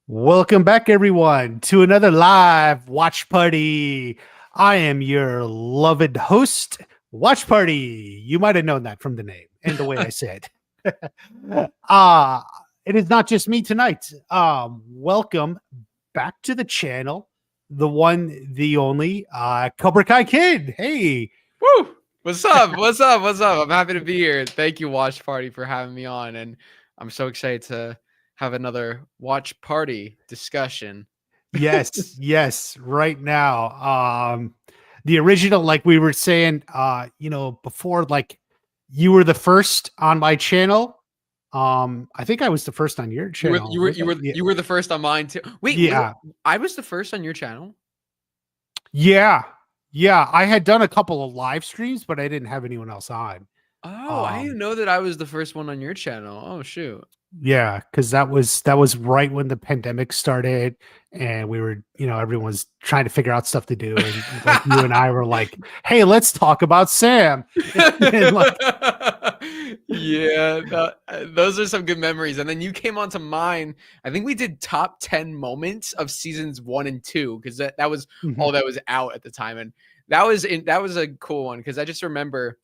Welcome back, everyone, to another live watch party. I am your loved host, Watch Party. You might have known that from the name and the way I said. uh it is not just me tonight. Welcome back to the channel, the one, the only, Cobra Kai Kid. Hey, Woo! What's up? What's up? What's up? I'm happy to be here. Thank you, Watch Party, for having me on. And I'm so excited to have another watch party discussion. yes, right now. The original, like we were saying, before, like you were the first on my channel. I think I was the first on your channel. You were the first on mine too. Wait, Yeah. I was the first on your channel. Yeah. I had done a couple of live streams, but I didn't have anyone else on. Oh, I didn't know that I was the first one on your channel. Oh shoot. Yeah, because that was right when the pandemic started, and we were, everyone was trying to figure out stuff to do, and like you and I were like, "Hey, let's talk about Sam." And like, yeah, those are some good memories. And then you came onto mine. I think we did top 10 moments of seasons 1 and 2 because that was all that was out at the time, and that was a cool one because I just remember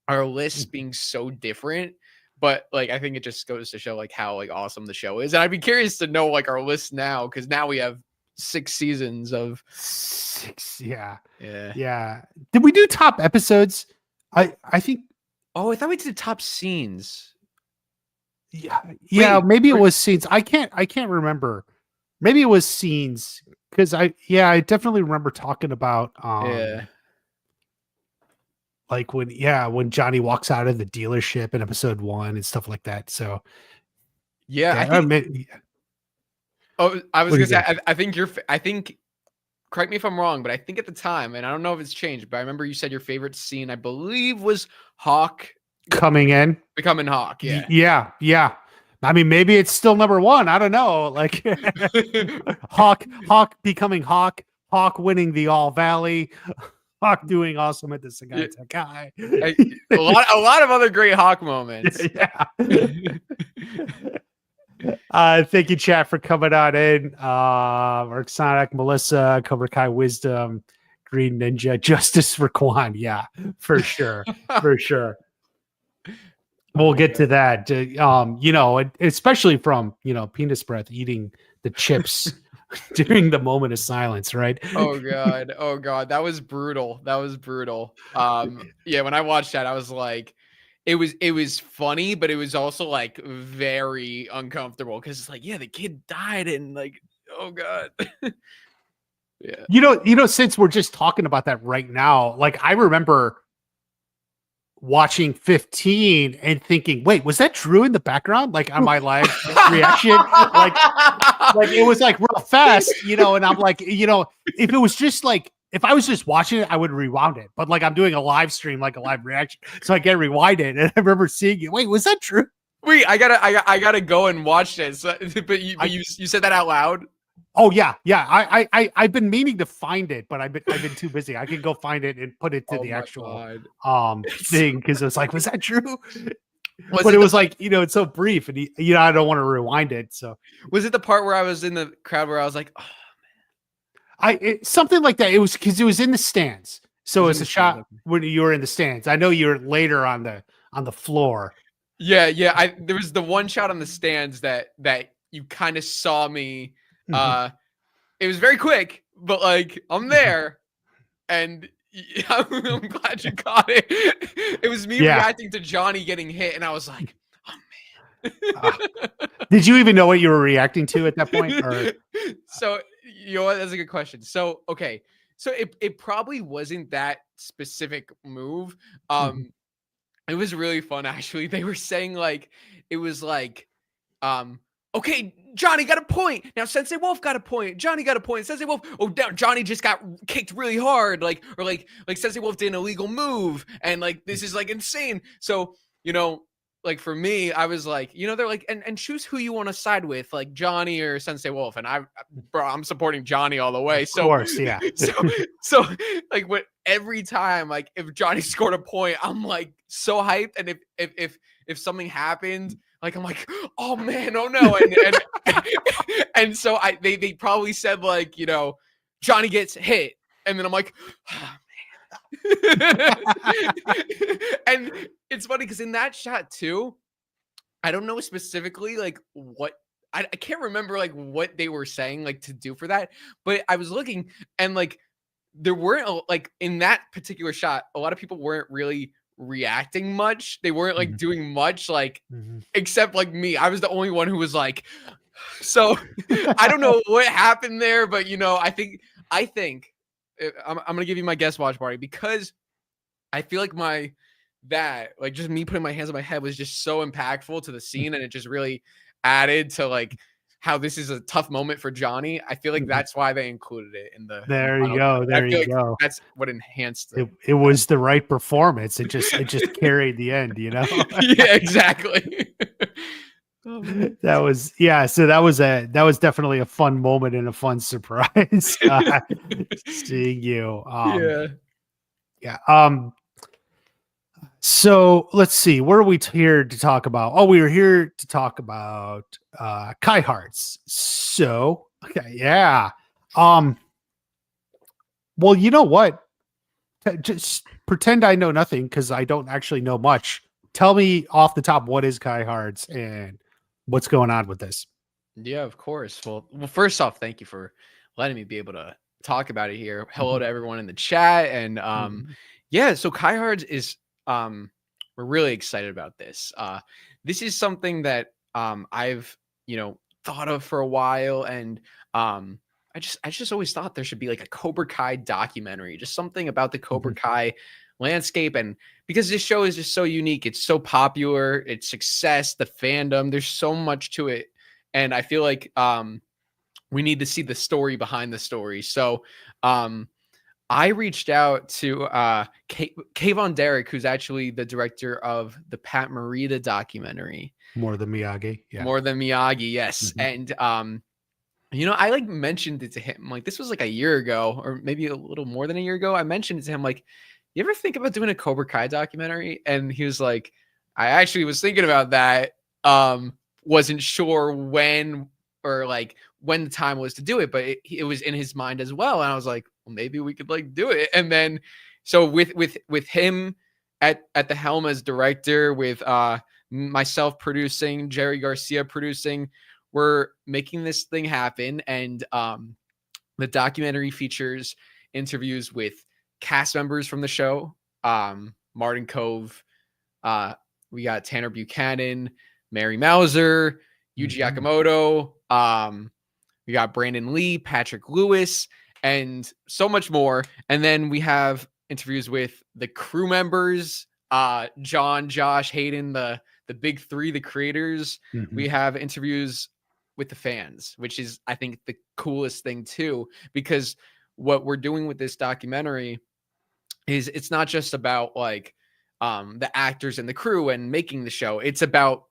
our lists being so different. But like, I think it just goes to show like how like awesome the show is. And I'd be curious to know like our list now, because now we have 6 seasons of 6. Yeah. Yeah. Did we do top episodes? I think. Oh, I thought we did top scenes. Yeah. Wait, Maybe it was scenes. I can't remember. Maybe it was scenes because I definitely remember talking about like when Johnny walks out of the dealership in episode 1 and stuff like that. So yeah, I was gonna say, I think correct me if I'm wrong, but I think at the time, and I don't know if it's changed, but I remember you said your favorite scene, I believe, was Hawk becoming Hawk. Yeah. I mean, maybe it's still number 1. I don't know. Like Hawk becoming Hawk winning the All Valley. Hawk doing awesome at the Sagai Takai. A lot of other great Hawk moments. Yeah. Thank you, chat, for coming on in. Mark Sonic, Melissa, Cobra Kai Wisdom, Green Ninja, Justice for Quan. Yeah, for sure. We'll get to that. Especially from Penis Breath eating the chips during the moment of silence, right? Oh god, that was brutal. Yeah, when I watched that, I was like, it was funny, but it was also like very uncomfortable because it's like, yeah, the kid died, and like, oh god. Yeah. Since we're just talking about that right now, like I remember watching 15 and thinking, wait, was that Drew in the background? Like on my live reaction, like it was like real fast, and I'm like, if it was just like, if I was just watching it, I would rewound it. But like I'm doing a live stream, like a live reaction, so I get rewinded, and I remember seeing it. Wait, was that Drew? Wait, I gotta go and watch this. But you said that out loud. Oh yeah. I've been meaning to find it, but I've been too busy. I can go find it and put it to the actual thing, because it was like, was that true? But it was like, it's so brief, and I don't want to rewind it. So was it the part where I was in the crowd where I was like, oh man, something like that? It was because it was in the stands, so it's a shot when you were in the stands. I know you're later on the floor. Yeah. There was the one shot on the stands that you kind of saw me. It was very quick, but like I'm there, and I'm glad you caught it. It was me reacting to Johnny getting hit, and I was like, oh man. Did you even know what you were reacting to at that point? Or? So that's a good question. So okay, so it probably wasn't that specific move. It was really fun, actually. They were saying like, it was like, okay, Johnny got a point. Now Sensei Wolf got a point. Johnny got a point. Sensei Wolf. Oh, Johnny just got kicked really hard. Like Sensei Wolf did an illegal move, and like this is like insane. So like for me, I was like, they're like, and choose who you want to side with, like Johnny or Sensei Wolf. And I'm supporting Johnny all the way. Of course, yeah. so like every time, like if Johnny scored a point, I'm like so hyped. And if something happened, like I'm like, oh man, oh no, and And so they probably said like, you know, Johnny gets hit. And then I'm like, oh, man. And it's funny because in that shot too, I don't know specifically like what I can't remember like what they were saying like to do for that, but I was looking and like there weren't like in that particular shot, a lot of people weren't really reacting much. They weren't like doing much like except like me. I was the only one who was like, so I don't know what happened there, but you know, I think I'm gonna give you my guest watch party because I feel like like just me putting my hands on my head was just so impactful to the scene, and it just really added to like how this is a tough moment for Johnny. I feel like that's why they included it in the. There you go. There you go. That's what enhanced it. It was the right performance. It just carried the end, you know. Yeah, exactly. That was So that was definitely a fun moment and a fun surprise seeing you. Yeah. So let's see. What are we here to talk about? Oh, we were here to talk about Kai Hearts. So okay, yeah. Well, you know what? Just pretend I know nothing because I don't actually know much. Tell me off the top what is Kai Hearts and what's going on with this. Yeah, of course. Well, first off, thank you for letting me be able to talk about it here. Hello to everyone in the chat. And yeah, so Kai Hearts is we're really excited about this. This is something that I've, you know, thought of for a while, and I just always thought there should be like a Cobra Kai documentary, just something about the Cobra Kai landscape. And because this show is just so unique, it's so popular, its success, the fandom, there's so much to it. And I feel like we need to see the story behind the story. So I reached out to Kayvon Derrick, who's actually the director of the Pat Morita documentary. More Than Miyagi. Yeah. More Than Miyagi, yes. And you know, I like mentioned it to him. Like this was like a year ago, or maybe a little more than a year ago. I mentioned it to him, like, you ever think about doing a Cobra Kai documentary? And he was like, I actually was thinking about that. Wasn't sure when or like when the time was to do it, but it was in his mind as well. And I was like, well, maybe we could like do it. And then, so with him at the helm as director, with myself producing, Jerry Garcia producing, we're making this thing happen. And the documentary features interviews with cast members from the show, Martin Cove, we got Tanner Buchanan, Mary Mauser, Yuji Yakamoto, we got Brandon Lee, Patrick Lewis, and so much more. And then we have interviews with the crew members, John, Josh, Hayden, the big three, the creators. We have interviews with the fans, which is, I think, the coolest thing too, because what we're doing with this documentary is it's not just about like the actors and the crew and making the show. It's about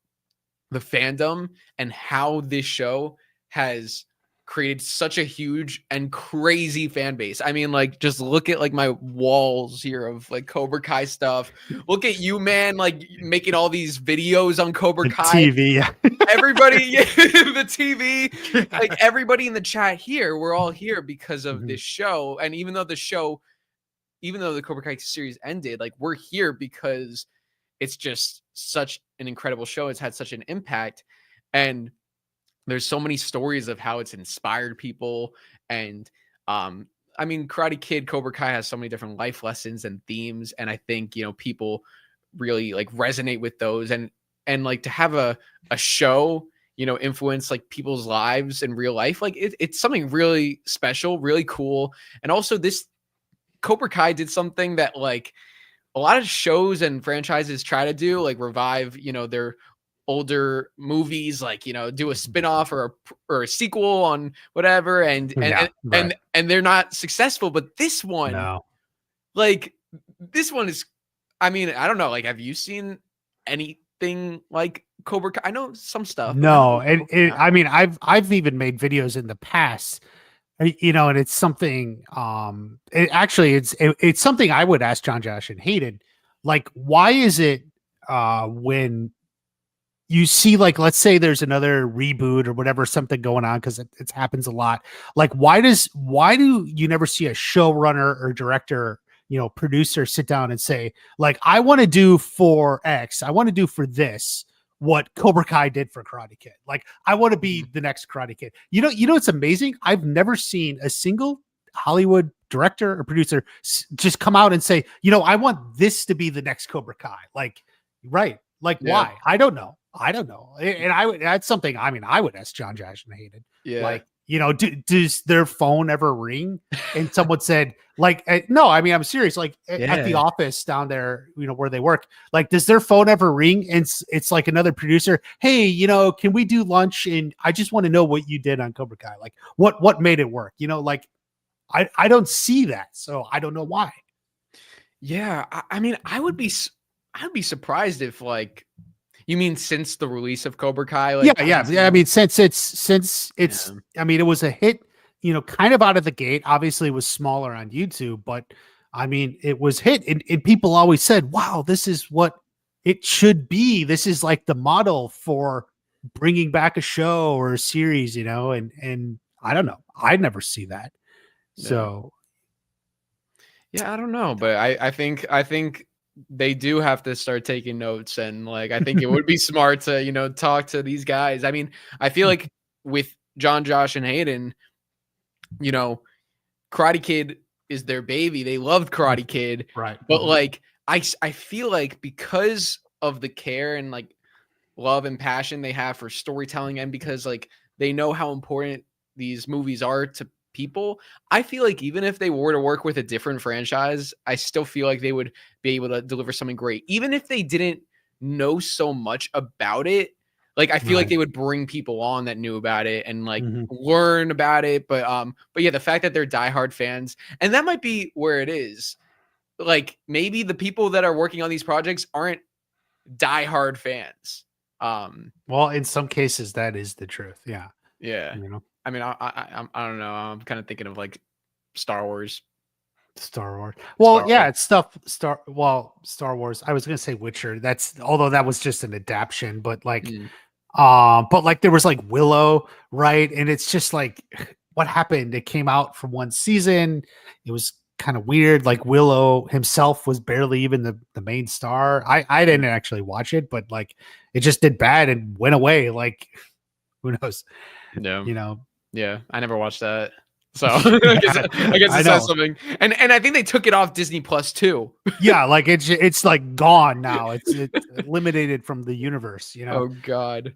the fandom and how this show has created such a huge and crazy fan base. I mean, like, just look at like my walls here of like Cobra Kai stuff. Look at you, man, like making all these videos on Cobra Kai TV. Everybody, the TV, like everybody in the chat here, we're all here because of this show. And even though the Cobra Kai series ended, like we're here because it's just such an incredible show. It's had such an impact. And there's so many stories of how it's inspired people. And I mean, Karate Kid, Cobra Kai has so many different life lessons and themes. And I think, you know, people really like resonate with those. And like to have a show, you know, influence like people's lives in real life, like it's something really special, really cool. And also this Cobra Kai did something that like a lot of shows and franchises try to do, like revive, you know, their older movies, like, you know, do a spinoff or a sequel on whatever. And they're not successful. But this one, like this one is, I mean, I don't know. Like, have you seen anything like Cobra Kai? I know some stuff. No. I mean, I've even made videos in the past, you know, and it's something, it's something I would ask John, Josh, and Hayden, like, why is it when you see, like, let's say there's another reboot or whatever, something going on, because it happens a lot. Like, why do you never see a showrunner or director, producer sit down and say, like, I want to do for X, I want to do for this what Cobra Kai did for Karate Kid. Like, I want to be the next Karate Kid. It's amazing. I've never seen a single Hollywood director or producer just come out and say, I want this to be the next Cobra Kai. Like, right. Like, why? I don't know. And that's something, I would ask John Josh and Hayden. Yeah. Like, does their phone ever ring? And someone said, like, no, I'm serious. Like, at the office down there, where they work, like, does their phone ever ring? And it's like another producer, hey, can we do lunch? And I just want to know what you did on Cobra Kai. Like, what made it work? Like, I don't see that. So I don't know why. Yeah. I would be surprised if, like, you mean since the release of Cobra Kai? Like, yeah. Since it's, it was a hit, kind of out of the gate. Obviously, it was smaller on YouTube, but it was hit, and people always said, "Wow, this is what it should be. This is like the model for bringing back a show or a series," And I don't know. I never see that. So, yeah, I don't know, but I think they do have to start taking notes, and, like, I think it would be smart to, talk to these guys. I feel like with John, Josh, and Hayden, Karate Kid is their baby. They loved Karate Kid. Right. But like, I feel like because of the care and, like, love and passion they have for storytelling, and because, like, they know how important these movies are to people, I feel like even if they were to work with a different franchise, I still feel like they would be able to deliver something great, even if they didn't know so much about it. Like, I feel like they would bring people on that knew about it and, like, learn about it. But yeah, the fact that they're diehard fans, and that might be where it is. Like, maybe the people that are working on these projects aren't diehard fans. Well, in some cases, that is the truth. Yeah. Yeah. I don't know. I'm kind of thinking of, like, Star Wars. Well, it's stuff. Star Wars. I was gonna say Witcher. Although that was just an adaptation, but like, but like there was like Willow, right? And it's just like, what happened? It came out from one season. It was kind of weird. Like, Willow himself was barely even the main star. I didn't actually watch it, but like, it just did bad and went away. Like, who knows? No. Yeah, I never watched that. So I guess it says something. And I think they took it off Disney Plus too. Yeah, like it's like gone now. It's eliminated from the universe, Oh God.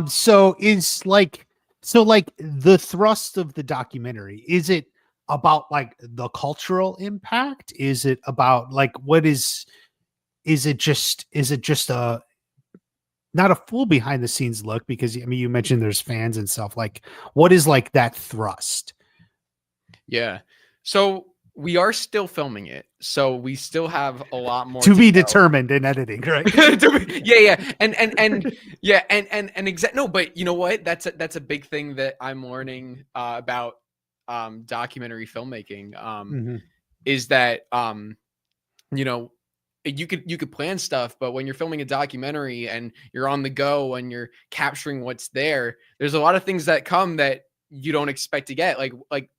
So the thrust of the documentary, is it about, like, the cultural impact? Is it about, like, is it just a not a full behind the scenes look? Because you mentioned there's fans and stuff. Like, what is, like, that thrust? Yeah. So we are still filming it. So we still have a lot more to be determined in editing, right? Yeah. No, but you know what? That's a big thing that I'm learning about documentary filmmaking. Is that you could plan stuff, but when you're filming a documentary and you're on the go and you're capturing what's there's a lot of things that come that you don't expect to get. Like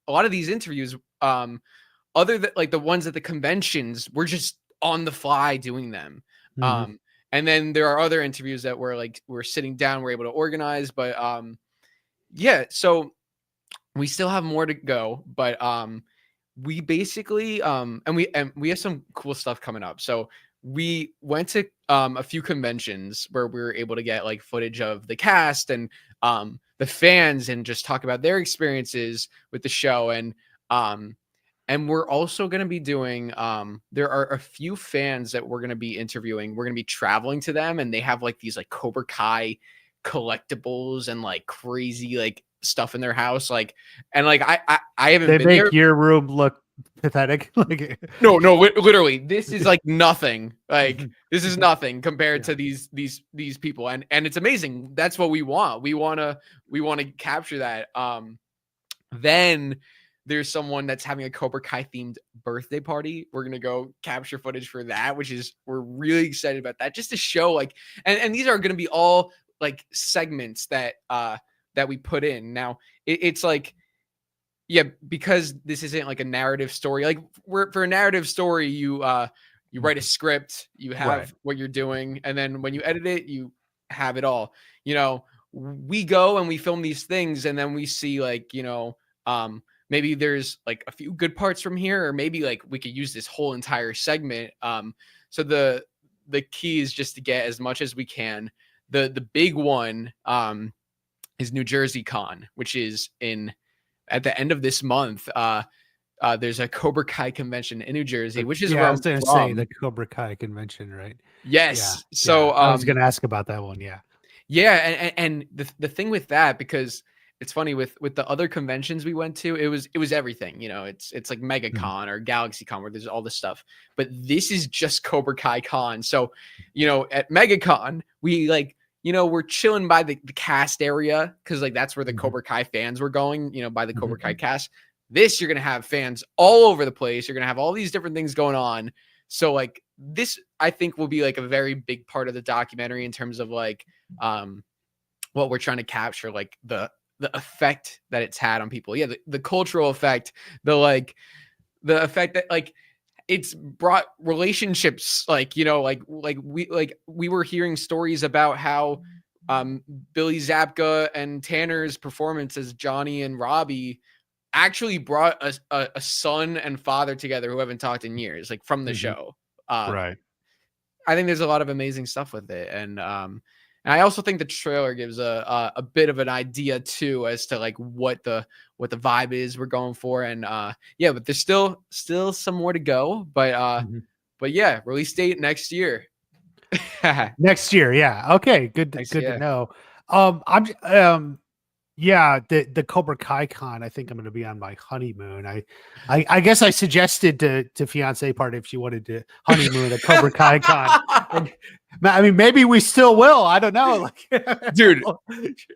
a lot of these interviews, other than, like, the ones at the conventions, we're just on the fly doing them. And then there are other interviews that we're sitting down, we're able to organize, but yeah, so we still have more to go, but we basically and we have some cool stuff coming up. So we went to a few conventions where we were able to get, like, footage of the cast and the fans and just talk about their experiences with the show. And we're also going to be doing there are a few fans that we're going to be interviewing. We're going to be traveling to them, and they have, like, these, like, Cobra Kai collectibles and, like, crazy, like, stuff in their house, like, and, like, I haven't they been make there. Your room look pathetic. Like, no, literally, this is like nothing. Like, this is nothing compared to these people, and it's amazing. That's what we want. We want to capture that. Then there's someone that's having a Cobra Kai themed birthday party. We're gonna go capture footage for that, which is we're really excited about that, just to show like, and these are gonna be all like segments that that we put in. Now it's like, yeah, because this isn't like a narrative story. Like for a narrative story, you write a script, you have what you're doing, and then when you edit it, you have it all. You know, we go and we film these things, and then we see like, you know, maybe there's like a few good parts from here, or maybe like we could use this whole entire segment. So the key is just to get as much as we can. The big one is New Jersey Con, which is at the end of this month. There's a Cobra Kai convention in New Jersey, which is where I was going to say the Cobra Kai convention, right? Yes. Yeah. So I was going to ask about that one. Yeah. Yeah, and the thing with that, because it's funny with the other conventions we went to, it was everything. You know, it's like MegaCon or GalaxyCon where there's all this stuff, but this is just Cobra Kai Con. So, you know, at MegaCon we like, you know, we're chilling by the cast area because like that's where the Cobra Kai fans were going, you know, by the Cobra Kai cast. This, you're going to have fans all over the place. You're going to have all these different things going on. So like this, I think, will be like a very big part of the documentary in terms of like what we're trying to capture, like the effect that it's had on people. Yeah, the cultural effect, the effect that like it's brought relationships, like, you know, like we were hearing stories about how Billy Zabka and Tanner's performance as Johnny and Robbie actually brought a son and father together who haven't talked in years, like from the show. Right. I think there's a lot of amazing stuff with it. And I also think the trailer gives a bit of an idea too, as to like what the vibe is we're going for. And yeah, but there's still some more to go, but yeah, release date next year. Next year. Yeah. Okay. Good to know. Yeah, the Cobra Kai Con, I think I'm going to be on my honeymoon. I guess I suggested to fiance party if she wanted to honeymoon at Cobra Kai Con. And, I mean, maybe we still will. I don't know. Like, dude,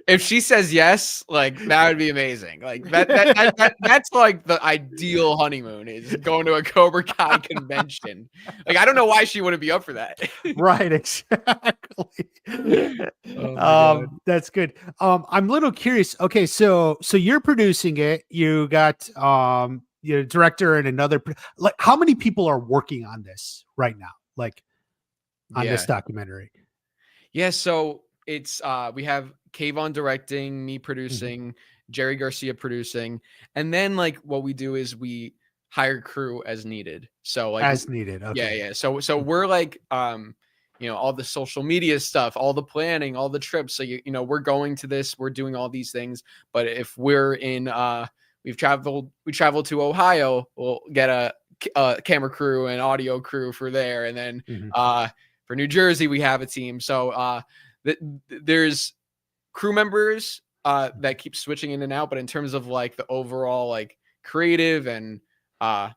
if she says yes, like that would be amazing. Like that's like the ideal honeymoon, is going to a Cobra Kai convention. Like, I don't know why she wouldn't be up for that. Right, exactly. That's good. I'm a little curious. Okay, so you're producing it. You got your director and another. Like, how many people are working on this right now? Like, on this documentary? Yeah, so it's we have Kayvon directing, me producing, Jerry Garcia producing, and then like what we do is we hire crew as needed. So like as needed. Okay. Yeah. So we're like you know, all the social media stuff, all the planning, all the trips. So you know, we're going to this, we're doing all these things. But if we're in we travel to Ohio, we'll get a camera crew and audio crew for there, and then for New Jersey, we have a team. So there's crew members that keep switching in and out. But in terms of like the overall like creative and the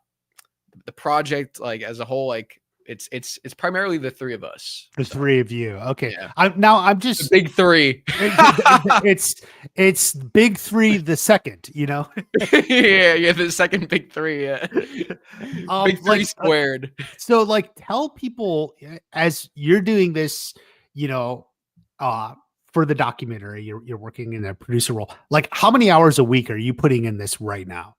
project like as a whole, like it's primarily the three of us. The three of you. Okay. Yeah. I'm just the big three. it's big three, the second, you know? yeah. The second big three. Yeah. Big three like, squared. So like tell people, as you're doing this, you know, for the documentary, you're working in a producer role. Like, how many hours a week are you putting in this right now?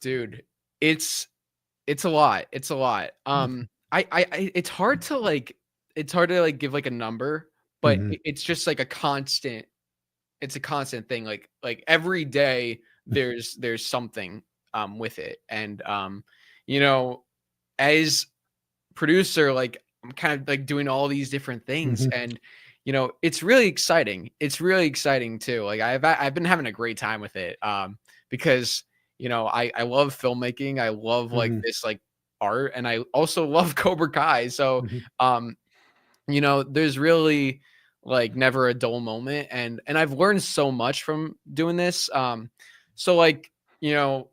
Dude, it's a lot. It's a lot. It's hard to like give like a number, but it's just like it's a constant thing. Like every day there's something with it. And you know, as producer, like I'm kind of like doing all these different things, and you know, it's really exciting. It's really exciting too. Like I've been having a great time with it because you know, I love filmmaking. I love like this like art, and I also love Cobra Kai. So, you know, there's really like never a dull moment, and I've learned so much from doing this. So like, you know,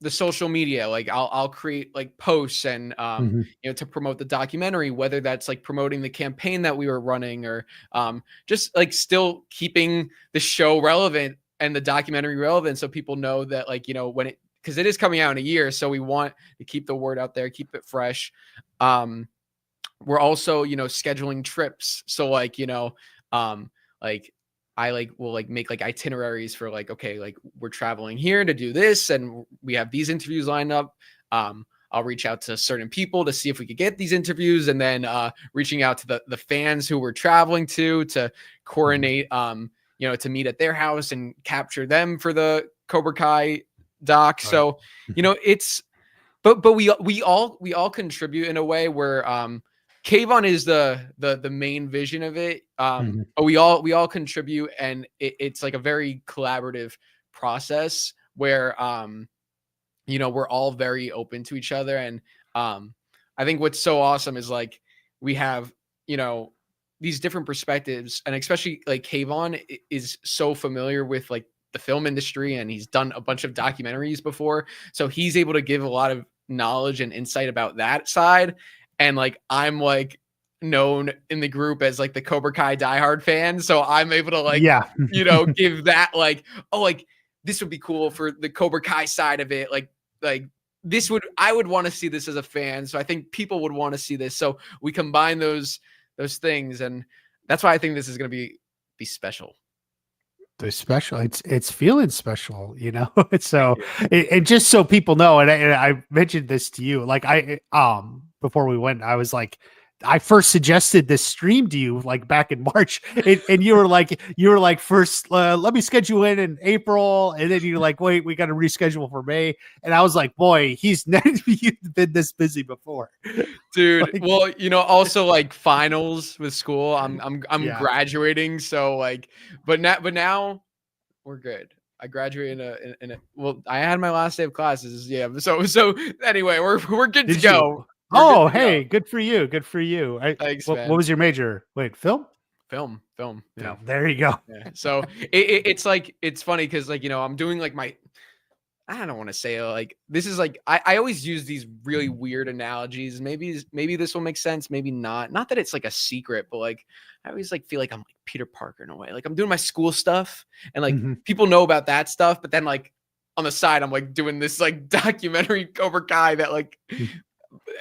the social media, like I'll create like posts and you know, to promote the documentary, whether that's like promoting the campaign that we were running, or just like still keeping the show relevant and the documentary relevant, so people know that, like, you know, when it, because it is coming out in a year, so we want to keep the word out there, keep it fresh. We're also, you know, scheduling trips, so like, you know, like I like will like make like itineraries for like, okay, like we're traveling here to do this, and we have these interviews lined up. I'll reach out to certain people to see if we could get these interviews, and then reaching out to the fans who we're traveling to coordinate, you know, to meet at their house and capture them for the Cobra Kai doc. Right. So, you know, it's, but we all contribute in a way where Kayvon is the main vision of it. But we all contribute, and it's like a very collaborative process where you know, we're all very open to each other. And I think what's so awesome is like we have, you know, these different perspectives, and especially like Kayvon is so familiar with like the film industry, and he's done a bunch of documentaries before, so he's able to give a lot of knowledge and insight about that side. And like I'm like known in the group as like the Cobra Kai diehard fan, so I'm able to like, you know, give that like, oh, like this would be cool for the Cobra Kai side of it, like this would, I would want to see this as a fan, so I think people would want to see this, so we combine those things, and that's why I think this is going to be special. The special, it's feeling special, you know. So and just so people know, and I mentioned this to you, like I before we went, I was like, I first suggested this stream to you like back in March, and you were like first let me schedule in April, and then you're like, wait, we got to reschedule for May, and I was like, boy, he's never been this busy before, dude. Like, well, you know, also like finals with school, I'm graduating, so like, but now we're good. I graduated in a well, I had my last day of classes, so anyway, we're good to go. Oh, hey, good for you. Good for you. Thanks, what was your major? Wait, film? Film. Yeah, there you go. Yeah. So it's like, it's funny because like, you know, I'm doing like my, I don't want to say like, this is like, I always use these really weird analogies. Maybe this will make sense. Maybe not. Not that it's like a secret, but like, I always like feel like I'm like Peter Parker in a way. Like I'm doing my school stuff, and like people know about that stuff. But then like on the side, I'm like doing this like documentary Cobra Kai that like,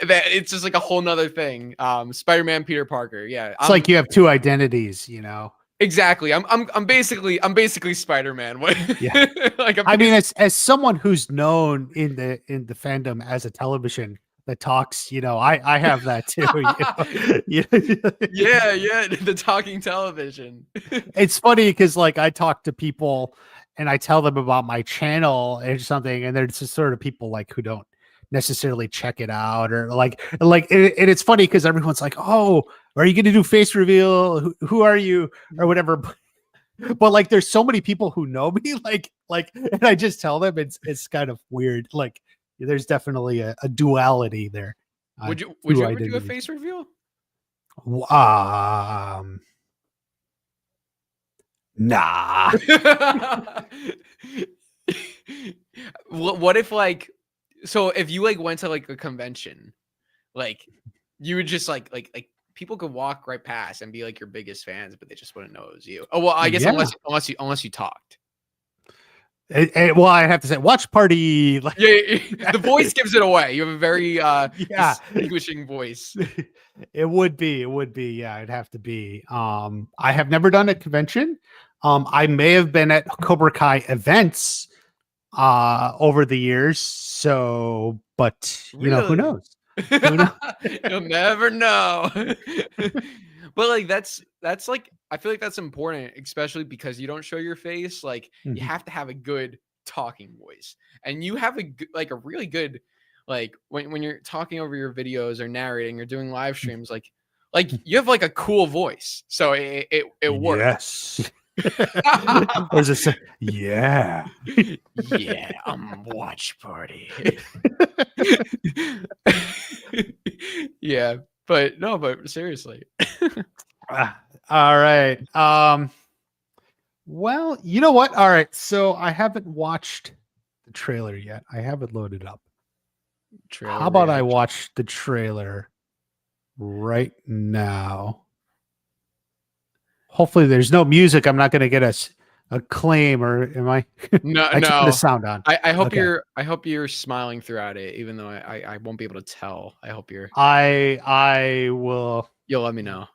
that it's just like a whole nother thing. Spider-Man, Peter Parker. Yeah. It's like you have two identities, you know? Exactly. I'm basically Spider-Man. Yeah. Like I mean, as someone who's known in the fandom as a television that talks, you know, I have that too. You know? Yeah. The talking television. It's funny because like I talk to people and I tell them about my channel or something, and there's just sort of people like who don't necessarily check it out, or like and it's funny because everyone's like, oh, are you going to do face reveal, who are you, or whatever, but like there's so many people who know me, like and I just tell them it's kind of weird. Like there's definitely a duality there. Would you ever do a face reveal? Nah. What if like, so if you like went to like a convention, like you would just like people could walk right past and be like your biggest fans, but they just wouldn't know it was you. Oh well, I guess unless you talked. Well, I have to say, watch party. Like, yeah, the voice gives it away. You have a very distinguishing voice. It would be. Yeah, it'd have to be. I have never done a convention. I may have been at Cobra Kai events over the years, so but you know, who knows? You'll never know. But like that's like, I feel like that's important, especially because you don't show your face. Like you have to have a good talking voice, and you have a really good, like when you're talking over your videos or narrating or doing live streams, like you have like a cool voice, so it works. Yes. There's a yeah watch party. Yeah, but seriously. All right. Well, you know what? All right. So I haven't watched the trailer yet. I have it loaded up. How about I watch the trailer right now? Hopefully there's no music. I'm not going to get a claim, or am I? No, I turned the sound on. I hope Okay. I hope you're smiling throughout it, even though I won't be able to tell. I hope I will. you'll let me know.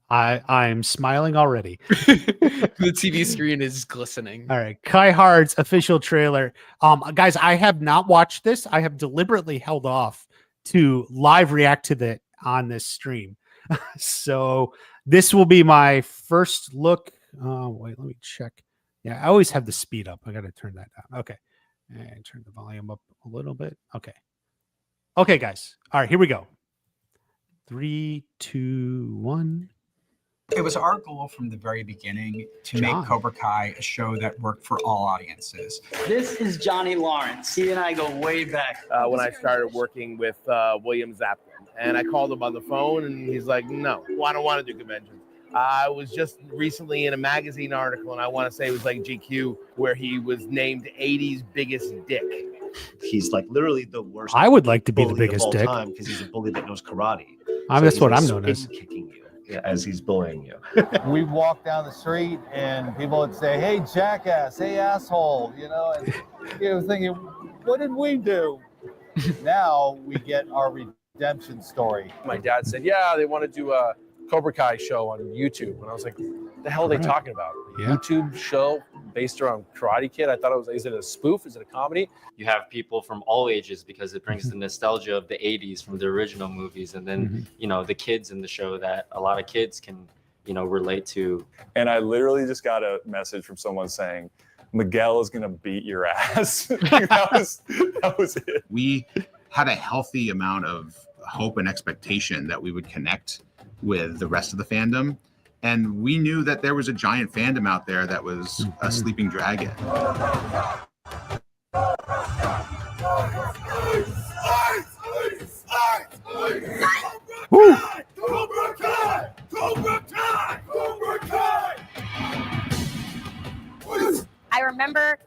I'm smiling already. The TV screen is glistening. All right, Kai Hard's official trailer. Guys, I have not watched this. I have deliberately held off to live react to that on this stream. So this will be my first look. Wait, let me check. Yeah, I always have the speed up. I got to turn that down. Okay, and turn the volume up a little bit. Okay, okay, guys. All right, here we go. 3, 2, 1. It was our goal from the very beginning to make Cobra Kai a show that worked for all audiences. This is Johnny Lawrence. He and I go way back. When I started working with William Zapkin, and I called him on the phone, and he's like, no, I don't want to do conventions. I was just recently in a magazine article, and I want to say it was like GQ, where he was named 80's biggest dick. He's like literally the worst. I would like to be the bully of biggest all dick. time because he's a bully that knows karate. That's what I'm known as. Kicking you as he's bullying you. We'd walk down the street and people would say, "Hey, jackass! Hey, asshole!" You know, and you know, thinking, "What did we do?" Now we get our redemption story. My dad said, yeah, they want to do a Cobra Kai show on YouTube. And I was like, what the hell are they talking about? Yeah. YouTube show based around Karate Kid? I thought it was, is it a spoof? Is it a comedy? You have people from all ages because it brings the nostalgia of the 80s from the original movies. And then, you know, the kids in the show that a lot of kids can, you know, relate to. And I literally just got a message from someone saying, Miguel is going to beat your ass. that was it. We had a healthy amount of hope and expectation that we would connect with the rest of the fandom. And we knew that there was a giant fandom out there that was a sleeping dragon. Woo! Cobra Kai! Cobra Kai! Cobra Kai! I remember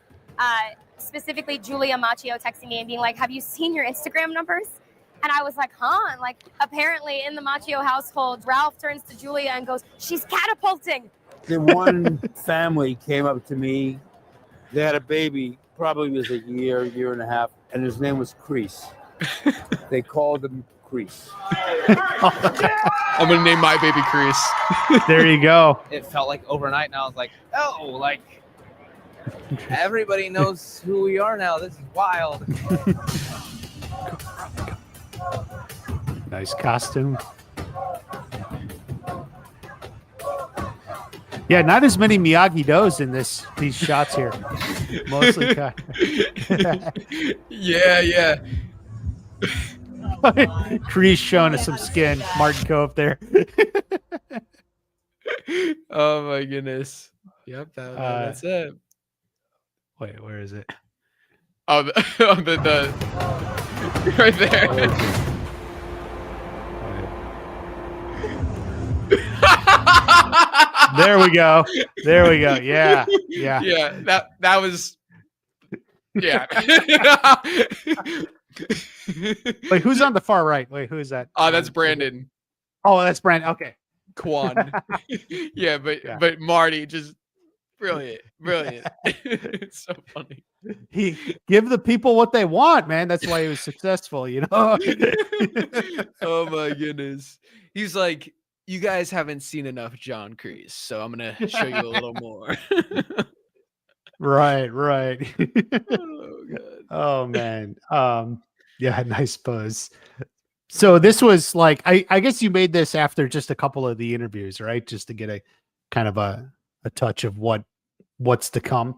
specifically Julia Macchio texting me and being like, have you seen your Instagram numbers? And I was like, huh? And like, apparently in the Macchio household, Ralph turns to Julia and goes, she's catapulting. The one family came up to me. They had a baby, probably was a year and a half, and his name was Crease. They called him Crease. I'm gonna name my baby Crease. There you go. It felt like overnight, and I was like, oh, like everybody knows who we are now. This is wild. Nice costume. Yeah, not as many Miyagi-Do's in these shots here. Mostly Yeah. Kreese showing us some skin. Martin Cove there. Oh my goodness. Yep, that's it. Wait, where is it? Oh, the right there. There we go. There we go. Yeah. That was. Yeah. Wait, who's on the far right? Wait, who is that? Oh, that's Brandon. Oh, that's Brandon. Okay. Quan. Yeah, but Marty just brilliant. It's so funny. He give the people what they want, man. That's why he was successful, you know. Oh my goodness. He's like, you guys haven't seen enough John Kreese, so I'm gonna show you a little more. Right. Oh god. Oh man. Yeah, nice buzz. So this was like, I guess you made this after just a couple of the interviews, right? Just to get a kind of a touch of what's to come.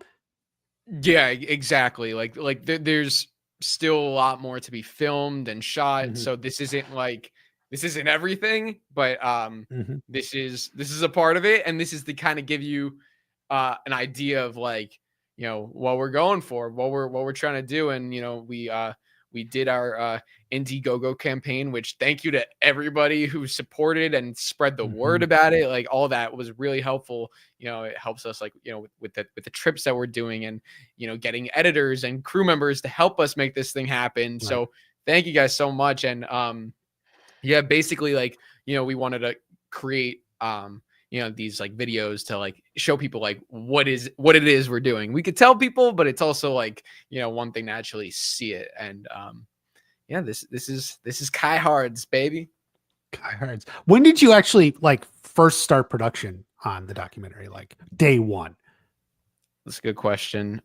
Yeah, exactly. Like there's still a lot more to be filmed and shot. So this isn't everything, but this is a part of it, and this is to kind of give you an idea of like, you know, what we're going for, what we're trying to do. And you know, we did our Indiegogo campaign, which thank you to everybody who supported and spread the word about it. Like all that was really helpful. You know, it helps us, like, you know, with the trips that we're doing, and you know, getting editors and crew members to help us make this thing happen. Right. So thank you guys so much. And yeah, basically, like, you know, we wanted to create these like videos to like show people like what it is we're doing. We could tell people, but it's also like, one thing to actually see it. And this is Kai Hard's, baby. Kai Hard's. When did you actually like first start production on the documentary? Like day one? That's a good question.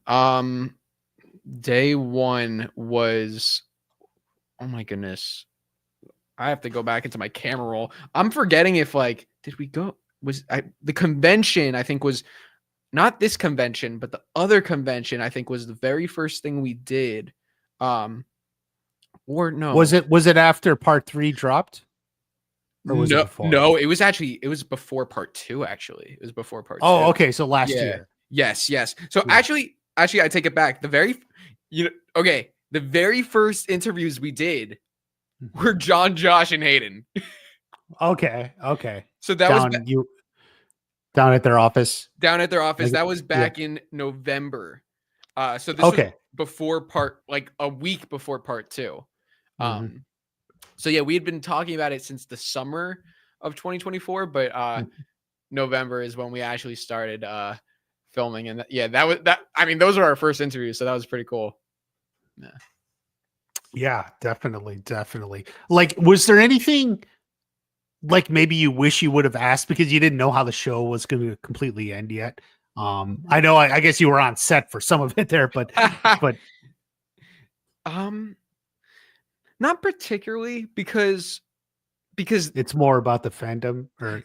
Day one was, oh my goodness, I have to go back into my camera roll. I'm forgetting if like, did we go? The convention, I think, was not this convention, but the other convention, I think, was the very first thing we did. Or no. Was it after part 3 dropped? Or was it before? No, it was before part 2, actually. It was before part 2. Oh, okay. So last year. Yes. So actually, I take it back. The very first interviews we did were John, Josh, and Hayden. Okay. So that was down at their office. Down at their office. That was back in November. So this was before a week before part 2. So yeah, we had been talking about it since the summer of 2024, but November is when we actually started filming. And those are our first interviews, so that was pretty cool. Yeah, definitely. Like, was there anything like maybe you wish you would have asked because you didn't know how the show was going to completely end yet? I know, I guess you were on set for some of it there, but not particularly because it's more about the fandom, or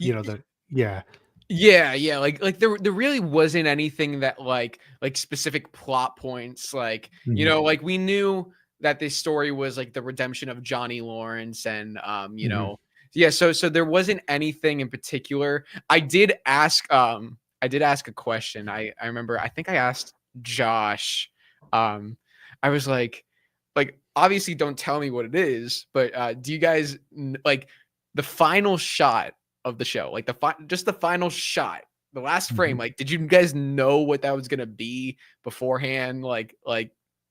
yeah. Like there really wasn't anything that like specific plot points, like like we knew that this story was like the redemption of Johnny Lawrence, and so there wasn't anything in particular. I did ask a question. I remember, I think I asked Josh, I was like obviously don't tell me what it is, but do you guys like the final shot of the show, like just the final shot, the last frame, like did you guys know what that was gonna be beforehand? Like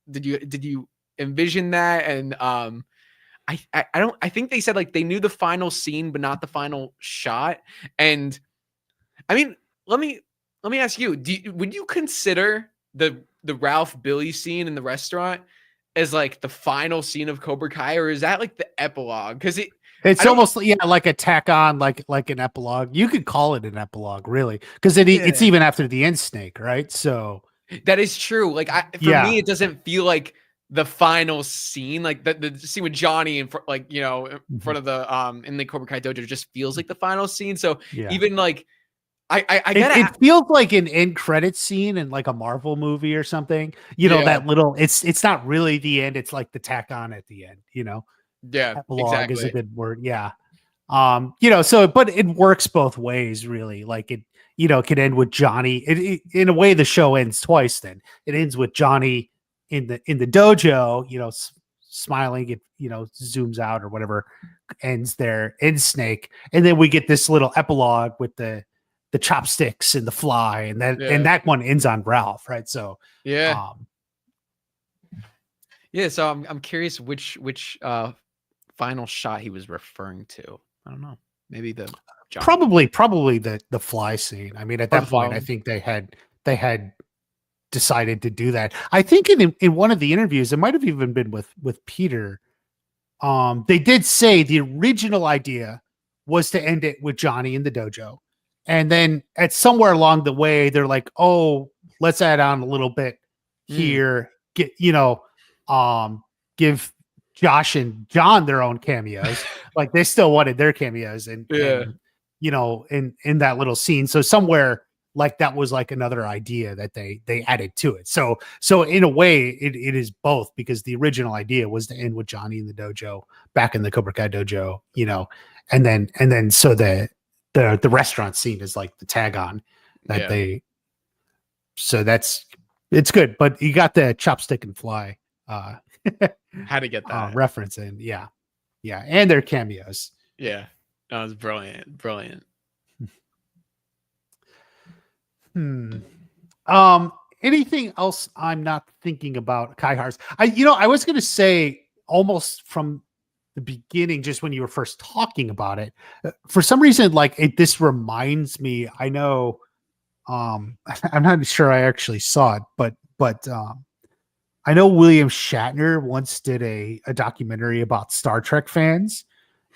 did you envision that? And I think they said like they knew the final scene but not the final shot. And I mean, let me ask you, would you consider the Ralph Billy scene in the restaurant as like the final scene of Cobra Kai, or is that like the epilogue? Because it's almost like a tack on, like an epilogue. You could call it an epilogue, really, because it's even after the end snake, right? So that is true. Like for me, it doesn't feel like the final scene, like the scene with Johnny in front of the in the Cobra Kai dojo just feels like the final scene. So even like I gotta, it feels like an end credit scene in like a Marvel movie or something. That little it's not really the end. It's like the tack on at the end. Yeah, epilogue exactly. is a good word. Yeah. So but it works both ways, really. Like it could end with Johnny. In a way, the show ends twice. Then it ends with Johnny in the dojo, smiling. It zooms out or whatever, ends there, end snake, and then we get this little epilogue with the chopsticks and the fly, and that one ends on Ralph, right? So so I'm curious which final shot he was referring to. I don't know. Maybe the Johnny. Probably the fly scene. I mean, at that point, I think they had decided to do that. I think in one of the interviews, it might have even been with Peter. They did say the original idea was to end it with Johnny in the dojo, and then at somewhere along the way, they're like, "Oh, let's add on a little bit here. Give Josh and John their own cameos." Like they still wanted their cameos, and in that little scene. So somewhere like that was like another idea that they added to it. So in a way, it is both, because the original idea was to end with Johnny in the dojo back in the Cobra Kai dojo, and then so the restaurant scene is like the tag on that they. So it's good, but you got the chopstick and fly. How to get that reference in, and their cameos. Yeah, that was brilliant. Anything else I'm not thinking about Kai Hard's? I was going to say almost from the beginning, just when you were first talking about it. For some reason, like this reminds me. I know, I'm not sure I actually saw it, but I know William Shatner once did a documentary about Star Trek fans,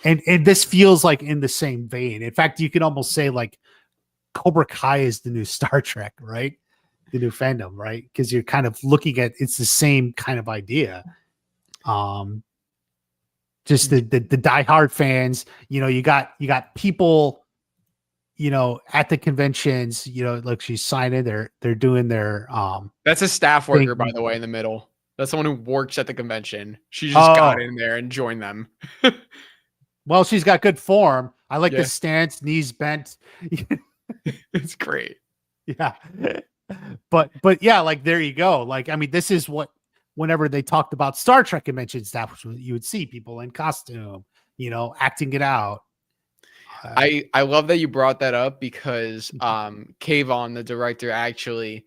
and this feels like in the same vein. In fact, you can almost say like Cobra Kai is the new Star Trek, right? The new fandom, right? Because you're kind of looking at it's the same kind of idea. Just the diehard fans, you got people, at the conventions, like she's signing, they're doing their That's a staff worker, by the way, in the middle. That's someone who works at the convention. She just got in there and joined them. Well, she's got good form. I like the stance, knees bent. It's great. Yeah. But yeah, like there you go. Like, I mean, this is what whenever they talked about Star Trek conventions, that was what you would see people in costume, acting it out. I love that you brought that up because Kayvon, the director, actually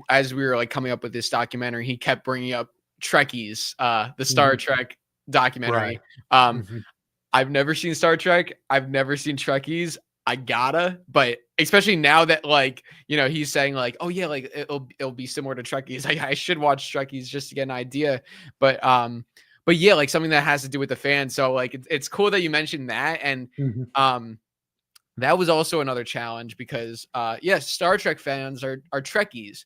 as we were like coming up with this documentary, he kept bringing up Trekkies, the Star Trek documentary. Right. I've never seen Star Trek. I've never seen Trekkies. I gotta, but especially now that like, he's saying like, oh yeah, like it'll be similar to Trekkies. I should watch Trekkies just to get an idea. But yeah, like something that has to do with the fans. So like, it's cool that you mentioned that. And, that was also another challenge because, yes, Star Trek fans are Trekkies.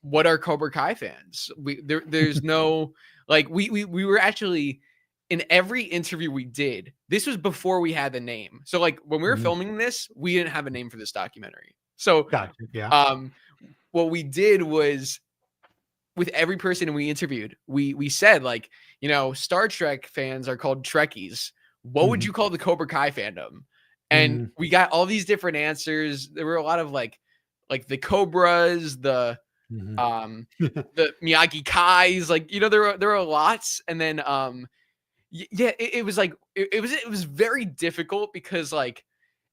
What are Cobra Kai fans? There's no, like, we were actually in every interview we did. This was before we had the name. So like when we were filming this, we didn't have a name for this documentary. So, gotcha. Yeah. What we did was with every person we interviewed, we said like, Star Trek fans are called Trekkies. What would you call the Cobra Kai fandom? And we got all these different answers. There were a lot of like the Cobras, the Miyagi Kais, like, there were lots. And then, yeah, it was like, it was very difficult because like,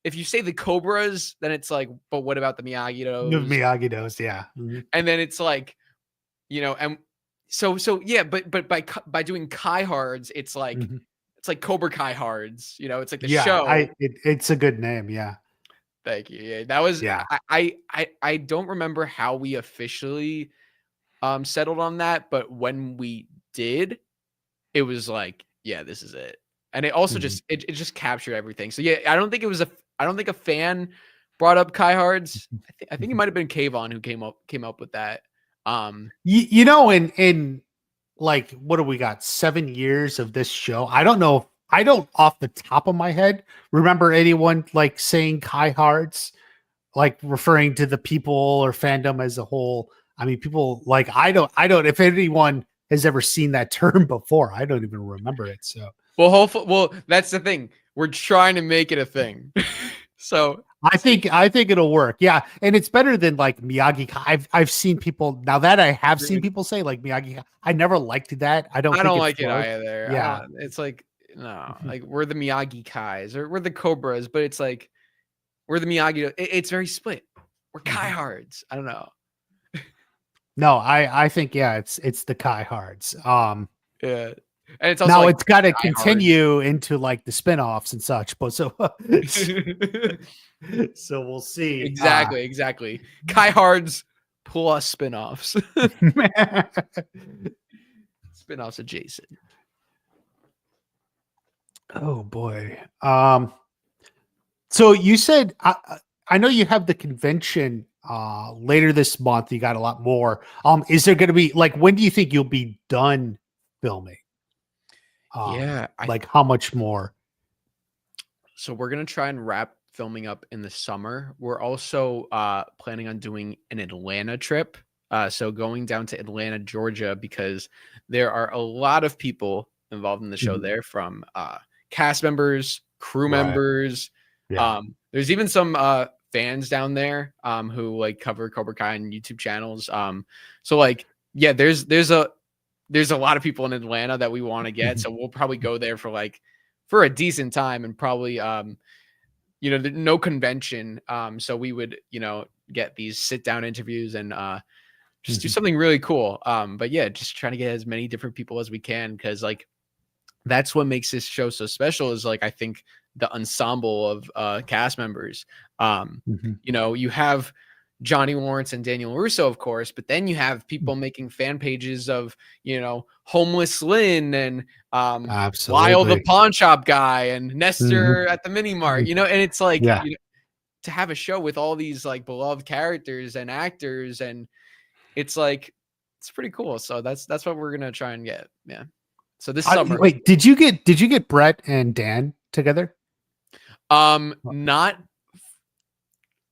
if you say the Cobras, then it's like, but what about the Miyagi-Dos? The Miyagi-Dos, yeah. And then it's like, and so yeah, but by doing Kai Hards, it's like, it's like Cobra Kai Hards, it's like the show. It's a good name. Yeah. Thank you. Yeah. That was, I don't remember how we officially settled on that, but when we did, it was like, yeah, this is it. And it also just, it just captured everything. So yeah, I don't think a fan brought up Kai Hards. I think it might've been Kayvon who came up with that. In like, what do we got? 7 years of this show. I don't know. I don't off the top of my head remember anyone like saying Kai Hards, like referring to the people or fandom as a whole. I mean, people like, I don't, if anyone has ever seen that term before, I don't even remember it. So, well, that's the thing. We're trying to make it a thing. So I think it'll work. Yeah. And it's better than like Miyagi. I've seen people now that I have seen people say like Miyagi. I never liked that. I don't like it either. Yeah. It's like, no, like we're the Miyagi Kais or we're the Cobras, but it's like, we're the Miyagi. It's very split. We're Kai Hards. I don't know. No, I think, yeah, it's the Kai Hards. Yeah. And it's also now like it's got to continue into like the spinoffs and such, but so we'll see. Exactly. Kai Hards plus spinoffs. Spinoffs adjacent. Oh boy. So you said I know you have the convention later this month. You got a lot more. Is there going to be like, when do you think you'll be done filming? Yeah. Like how much more? So we're going to try and wrap filming up in the summer. We're also planning on doing an Atlanta trip. So going down to Atlanta, Georgia, because there are a lot of people involved in the show there, from cast members, crew members. Yeah. There's even some fans down there who like cover Cobra Kai on YouTube channels. So like, yeah, there's a lot of people in Atlanta that we want to get. So we'll probably go there for a decent time and probably, no convention. So we would, get these sit down interviews and just do something really cool. But yeah, just trying to get as many different people as we can. Cause like that's what makes this show so special is like, I think the ensemble of cast members. You know, you have Johnny Lawrence and Daniel Russo, of course, but then you have people making fan pages of, you know, Homeless Lynn and Lyle the pawn shop guy and Nestor at the mini mart, you know, and it's like, you know, to have a show with all these like beloved characters and actors, and it's like, it's pretty cool. So that's what we're gonna try and get. Yeah. So this summer. Wait, did you get Brett and Dan together? Not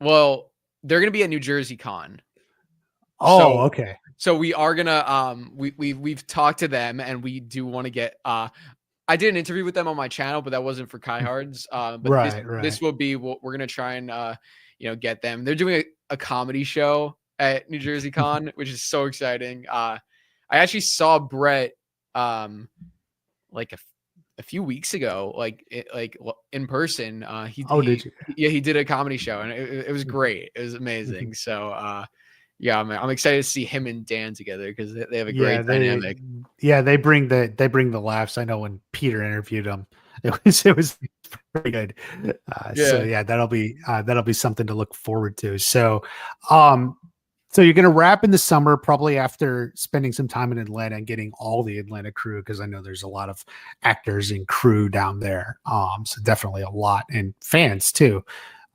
well. They're gonna be at New Jersey Con. Oh, okay. So we are gonna we've talked to them, and we do want to get I did an interview with them on my channel, but that wasn't for Kai Hards. But this will be what we're gonna try and you know, get them. They're doing a comedy show at New Jersey Con, which is so exciting. I actually saw Brett like a few weeks ago, like in person. Did you? Yeah, he did a comedy show, and it was great. It was amazing. So yeah, I'm excited to see him and Dan together because they have a great dynamic. Yeah, they bring the laughs. I know when Peter interviewed him, it was pretty good. So yeah, that'll be something to look forward to. So so you're going to wrap in the summer, probably after spending some time in Atlanta and getting all the Atlanta crew, because I know there's a lot of actors and crew down there. So definitely a lot, and fans too.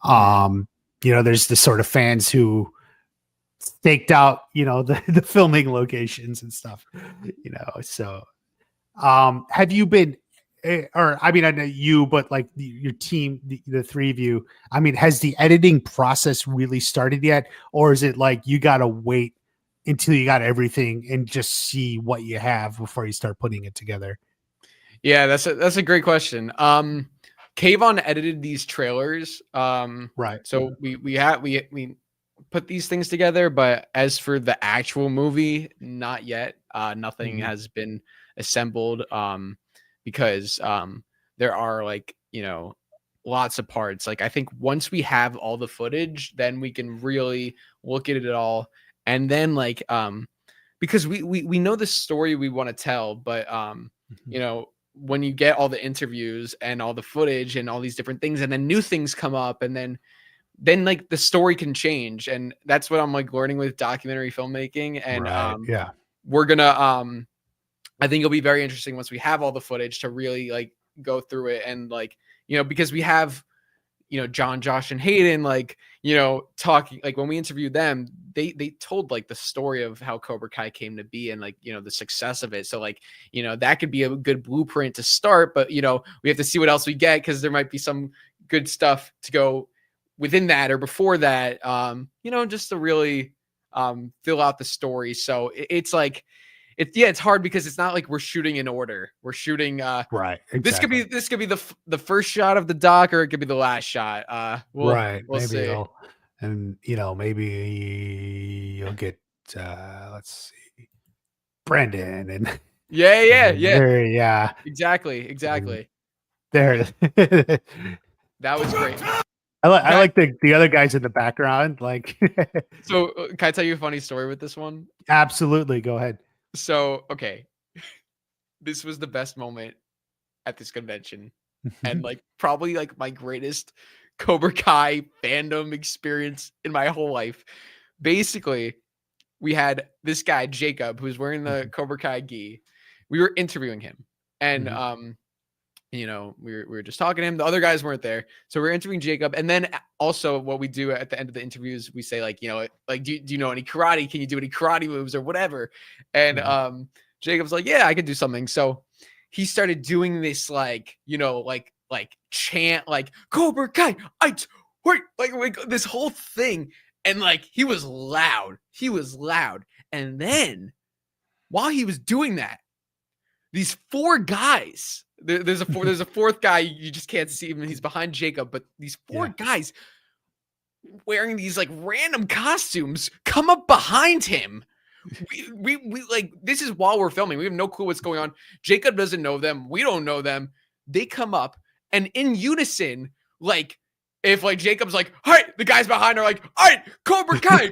You know, there's the sort of fans who staked out, you know, the filming locations and stuff, you know. So have you been, or I mean, I know you, but like your team, the three of you, I mean, has the editing process really started yet? Or is it like you got to wait until you got everything and just see what you have before you start putting it together? Yeah, that's a great question. Kayvon edited these trailers. Right. So we put these things together, but as for the actual movie, not yet. Nothing has been assembled. Because there are, like, you know, lots of parts. Like, I think once we have all the footage, then we can really look at it all. And then, like, because we know the story we want to tell, but you know, when you get all the interviews and all the footage and all these different things, and then new things come up, and then like the story can change. And that's what I'm like learning with documentary filmmaking. And we're gonna I think it'll be very interesting once we have all the footage to really like go through it. And like, you know, because we have, you know, John, Josh, and Hayden, like, you know, talking, like when we interviewed them, they told like the story of how Cobra Kai came to be and like, you know, the success of it. So like, you know, that could be a good blueprint to start, but you know, we have to see what else we get, because there might be some good stuff to go within that or before that, you know, just to really fill out the story. So it's like, it's hard because it's not like we're shooting in order. We're shooting right. Exactly. This could be the first shot of the doc, or it could be the last shot. We'll maybe see. And you know, maybe you'll get let's see, Brendan and yeah. Exactly. There. That was great. I like the other guys in the background. Like, so can I tell you a funny story with this one? Absolutely, go ahead. So, okay, this was the best moment at this convention, and like probably like my greatest Cobra Kai fandom experience in my whole life. Basically, we had this guy, Jacob, who's wearing the Cobra Kai gi. We were interviewing him, and you know, we were just talking to him. The other guys weren't there, so we're interviewing Jacob. And then also what we do at the end of the interviews, we say like, you know, like, do you know any karate? Can you do any karate moves or whatever? And Jacob's like, yeah, I can do something. So he started doing this, like, you know, like chant, like Cobra Kai, like this whole thing. And like, he was loud. And then while he was doing that, these four guys, there's a fourth guy, you just can't see him, he's behind Jacob, but these four guys wearing these like random costumes come up behind him. We like, this is while we're filming, we have no clue what's going on. Jacob doesn't know them, we don't know them. They come up, and in unison, like, if like Jacob's like, all right, the guys behind are like, all right, Cobra Kai,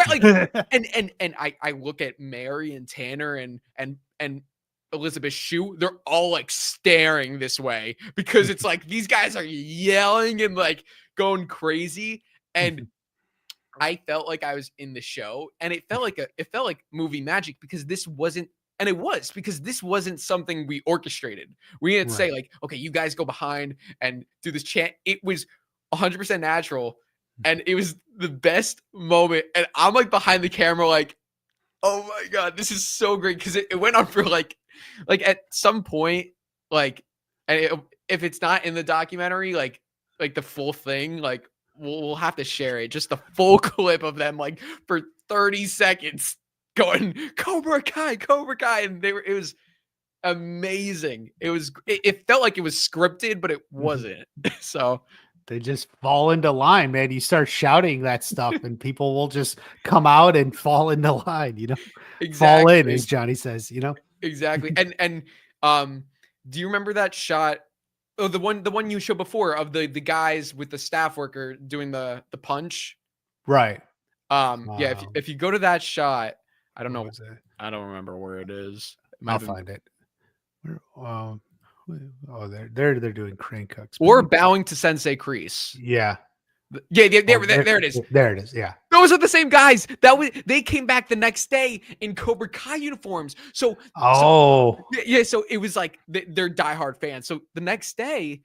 like, and I look at Mary and Tanner and Elizabeth's shoe, they're all like staring this way because it's like these guys are yelling and like going crazy. And I felt like I was in the show, and it felt like movie magic because this wasn't, and it was because this wasn't something we orchestrated. We didn't say like, okay, you guys go behind and do this chant. It was 100% natural, and it was the best moment. And I'm like behind the camera, like, oh my God, this is so great. Cause it went on for like at some point, like, and if it's not in the documentary, like the full thing, like we'll have to share it. Just the full clip of them, like for 30 seconds going Cobra Kai. And it was amazing. It felt like it was scripted, but it wasn't. So they just fall into line, man. You start shouting that stuff and people will just come out and fall into line, you know, fall in, as Johnny says, you know? Exactly. And do you remember that shot? Oh, the one you showed before of the guys with the staff worker doing the punch. Right. Yeah. If you go to that shot, I don't know. I don't remember where it is. I'll find it. Oh, they're doing crane cooks. Or bowing to Sensei Kreese. Yeah. Yeah, there it is. There it is. Yeah. Those are the same guys. They came back the next day in Cobra Kai uniforms. So so it was like they're diehard fans. So the next day,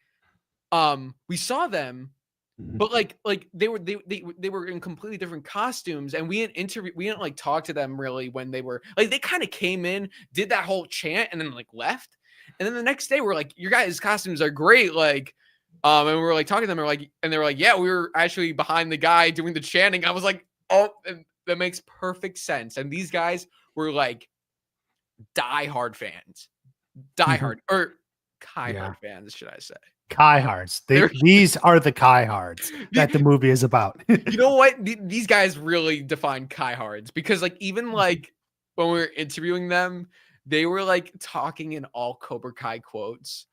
we saw them, but like they were in completely different costumes, and we didn't like talk to them really when they were like, they kind of came in, did that whole chant, and then like left. And then the next day we're like, your guys' costumes are great, like. And we were like talking to them, and they were like, yeah, we were actually behind the guy doing the chanting. I was like, oh, that makes perfect sense. And these guys were like diehard fans, or Kai-hard fans, should I say? Kai-hards. These are the Kai-hards that the movie is about. You know what? These guys really define Kai-hards, because like even like when we were interviewing them, they were like talking in all Cobra Kai quotes.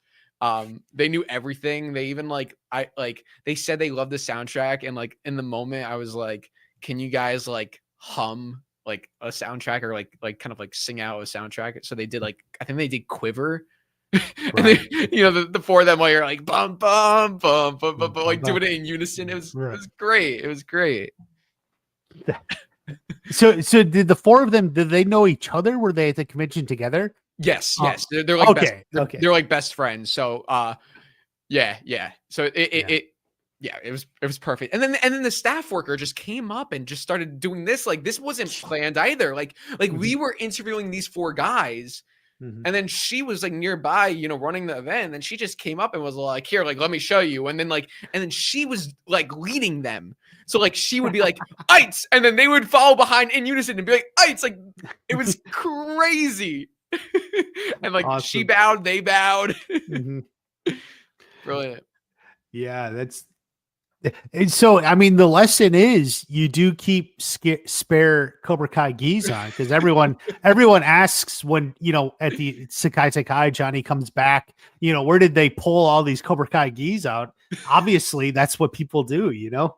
They knew everything. They even they said they loved the soundtrack, and like in the moment I was like, can you guys like hum like a soundtrack, or like kind of like sing out a soundtrack? So they did, like, I think they did Quiver. And they, you know, the four of them, while you're like bum bum bum bum bum, like doing it in unison. It was great. It was great. So did the four of them, did they know each other? Were they at the convention together? Yes. They're like they're like best friends. So yeah. So it was perfect. And then the staff worker just came up and just started doing this. Like, this wasn't planned either. Like we were interviewing these four guys, and then she was like nearby, you know, running the event, and then she just came up and was like, here, like, let me show you. And then she was like leading them. So like she would be like, "Ites," and then they would follow behind in unison and be like, "Ites." Like, it was crazy. And like awesome. She bowed, they bowed. Brilliant. Yeah, and so I mean, the lesson is you do keep spare Cobra Kai gis on, because everyone asks when, you know, at the Sekai Sekai, Johnny comes back, you know, where did they pull all these Cobra Kai gis out? Obviously that's what people do, you know,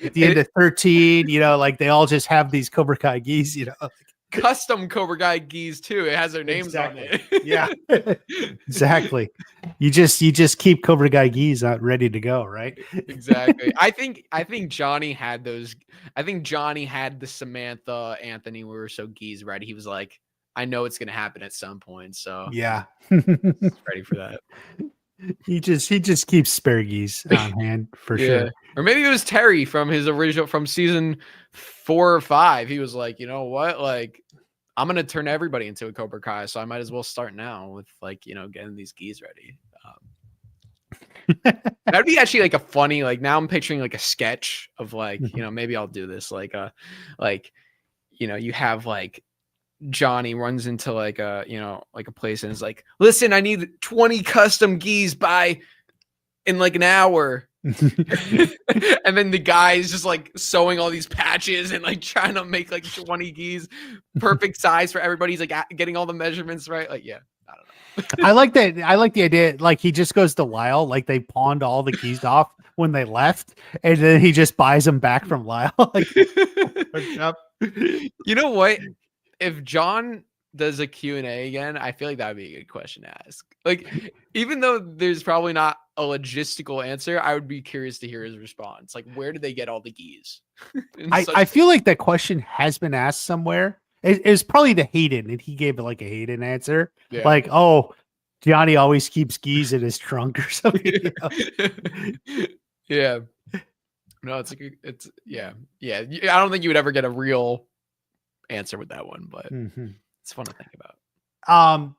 at the end of 13, you know, like they all just have these Cobra Kai gis, you know. Custom Cobra Kai gis too. It has their names on it. Yeah, exactly. You just keep Cobra Kai gis out ready to go, right? Exactly. I think Johnny had those. I think Johnny had the Samantha Anthony we were so gis ready. He was like, I know it's gonna happen at some point. So yeah, ready for that. He just keeps spare gis on hand for sure. Or maybe it was Terry from season 4 or 5. He was like, you know what, like, I'm gonna turn everybody into a Cobra Kai, so I might as well start now with, like, you know, getting these gis ready. That'd be actually like a funny, like, now I'm picturing like a sketch of like, you know, maybe I'll do this, like you know, you have like Johnny runs into like a, you know, like a place and is like, listen, I need 20 custom gis in like an hour. And then the guy is just like sewing all these patches and like trying to make like 20 gis perfect size for everybody. He's like getting all the measurements right. Like, yeah, I don't know. I like that. I like the idea. Like, he just goes to Lyle, like they pawned all the gis off when they left, and then he just buys them back from Lyle. Like, you know what? If John does a Q&A again, I feel like that would be a good question to ask. Like, even though there's probably not a logistical answer, I would be curious to hear his response. Like, where did they get all the geese? I feel like that question has been asked somewhere. It's probably to Hayden, and he gave it like a Hayden answer. Yeah. Like, oh, Johnny always keeps geese in his trunk or something. You know? Yeah. No, it's yeah. I don't think you would ever get a real answer with that one, but it's fun to think about.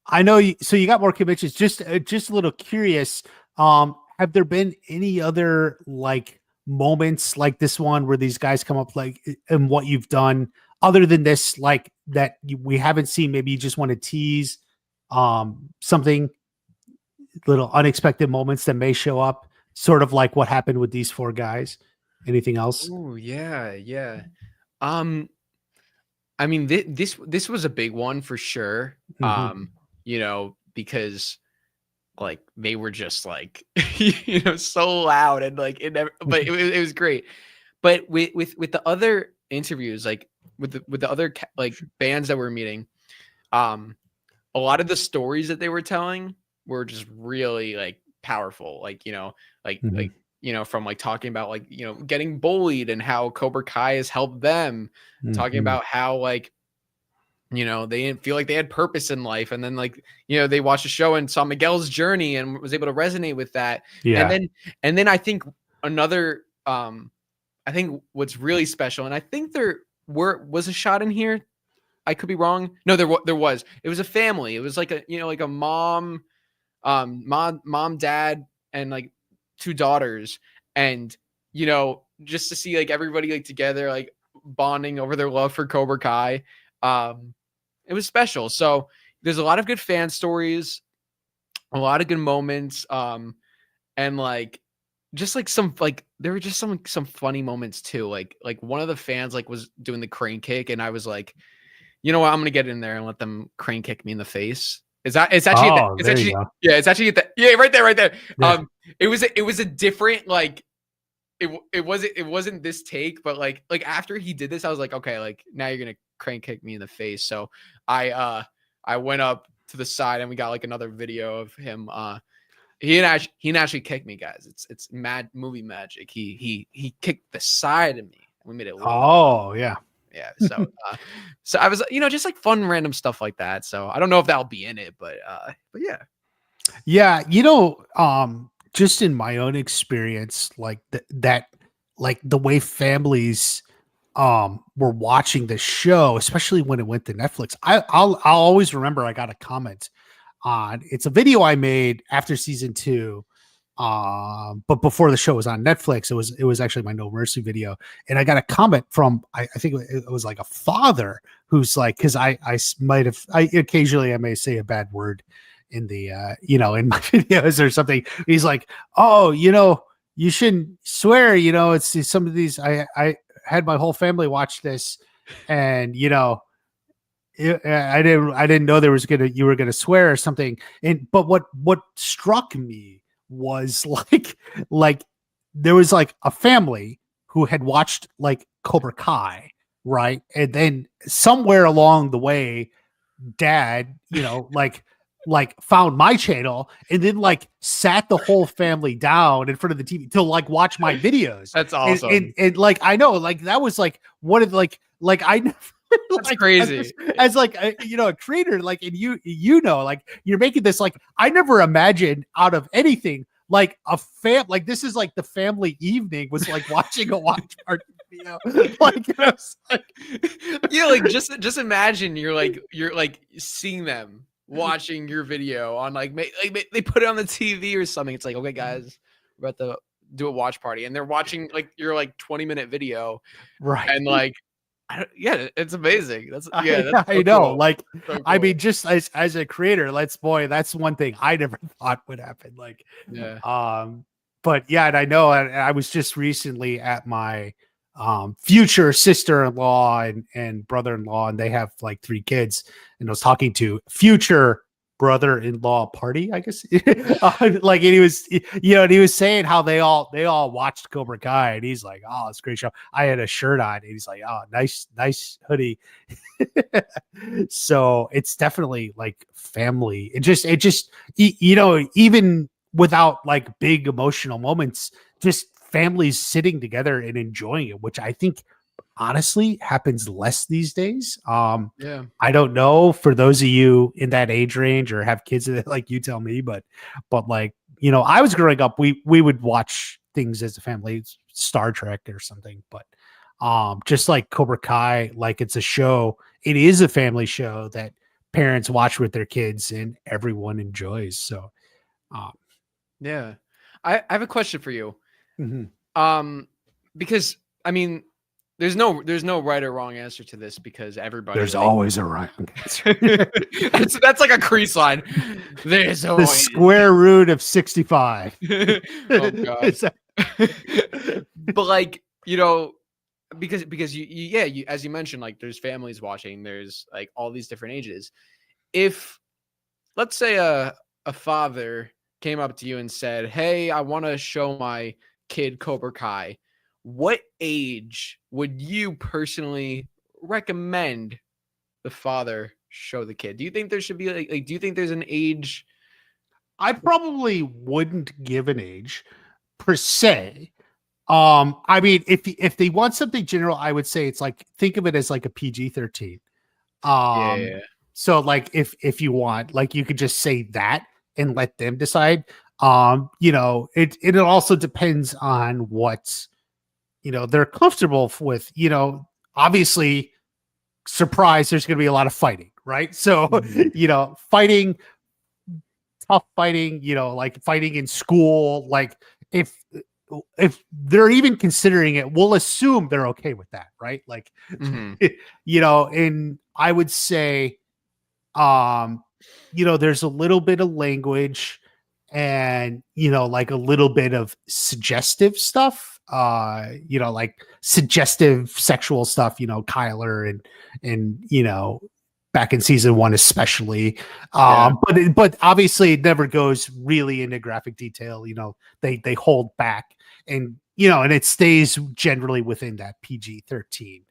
I know so you got more conventions. Just a little curious. Have there been any other like moments like this one where these guys come up like and what you've done other than this, like that we haven't seen? Maybe you just want to tease something, little unexpected moments that may show up, sort of like what happened with these 4 guys. Anything else? Oh yeah. I mean, this was a big one for sure. You know, because like they were just like, you know, so loud and like it never, but it was great. But with the other interviews, like with the other like bands that we're meeting, a lot of the stories that they were telling were just really like powerful. Like, you know, like you know, from like talking about like, you know, getting bullied and how Cobra Kai has helped them, talking about how like, you know, they didn't feel like they had purpose in life. And then like, you know, they watched a show and saw Miguel's journey and was able to resonate with that. Yeah. And then I think another, I think what's really special, and I think there was a shot in here. I could be wrong. No, there was. It was a family. It was like a, you know, like a mom, dad, and like 2 daughters. And, you know, just to see like everybody like together, like bonding over their love for Cobra Kai. It was special. So there's a lot of good fan stories, a lot of good moments. And like, just like some, like, there were just some funny moments too. Like one of the fans like was doing the crane kick, and I was like, you know what, I'm going to get in there and let them crane kick me in the face. It's actually right there. Yeah. It was a different, like, it wasn't this take, but like after he did this, I was like, okay, like now you're gonna crane kick me in the face. So I went up to the side and we got like another video of him. He didn't actually kick me, guys. It's mad movie magic. He kicked the side of me. We made it. Yeah. So I was, you know, just like fun random stuff like that. So I don't know if that'll be in it, but yeah. Yeah, you know, just in my own experience, like that, like the way families were watching the show, especially when it went to Netflix. I'll always remember I got a comment on, it's a video I made after season 2, but before the show was on Netflix. It was actually my No Mercy video, and I got a comment from I think it was like a father who's like, because I occasionally I may say a bad word in the you know, in my videos or something. He's like, oh, you know, you shouldn't swear, you know, it's some of these, I had my whole family watch this, and you know, I didn't know you were gonna swear or something. And but what struck me was like there was like a family who had watched like Cobra Kai, right? And then somewhere along the way, dad, you know, like found my channel and then like sat the whole family down in front of the TV to like watch my videos. That's awesome. And like, I know, like that was like one of like I never, that's like, crazy as like you know, a creator, like, and you know, like you're making this, like I never imagined out of anything like a like this is like the family evening was like watching a watch party. You know, like, you know, like, yeah, like just imagine you're like seeing them watching your video on like they put it on the TV or something. It's like, okay, guys, we're about to do a watch party, and they're watching like your like 20-minute video, right? And like, it's amazing. That's I so know. cool. Like, So cool. I mean, just as a creator, that's one thing I never thought would happen. Like, but yeah, and I know, I was just recently at my future sister-in-law and brother-in-law, and they have like 3 kids, and I was talking to future brother-in-law party, I guess. Like, and he was, and he was saying how they all watched Cobra Kai, and he's like, "Oh, it's a great show." I had a shirt on, and he's like, "Oh, nice hoodie." So it's definitely like family. It just even without like big emotional moments, just families sitting together and enjoying it, which I think honestly happens less these days. Yeah. I don't know for those of you in that age range or have kids that, like, you tell me, but like, I was growing up, we would watch things as a family, Star Trek or something, but just like Cobra Kai, like it's a show, it is a family show that parents watch with their kids and everyone enjoys. So yeah. I have a question for you. Because I mean, there's no right or wrong answer to this, because everybody, there's always a right answer. that's like a crease line. There's the always square root of 65. Oh god. But like, because you as you mentioned, like there's families watching, there's like all these different ages. If let's say a father came up to you and said, "Hey, I want to show my kid Cobra Kai," what age would you personally recommend the father show the kid? Do you think there should be like do you think there's an age? I probably wouldn't give an age per se. I mean, if they want something general, I would say it's like, think of it as like a PG-13. Yeah. So like if you want, like, you could just say that and let them decide. It also depends on what they're comfortable with. Obviously, surprise, there's going to be a lot of fighting, right? So fighting, tough fighting, like fighting in school, like if they're even considering it, we'll assume they're okay with that, right? Like, and I would say, there's a little bit of language and, like a little bit of suggestive stuff, like suggestive sexual stuff, Kyler and, back in season 1, especially. But obviously it never goes really into graphic detail. They hold back and, and it stays generally within that PG-13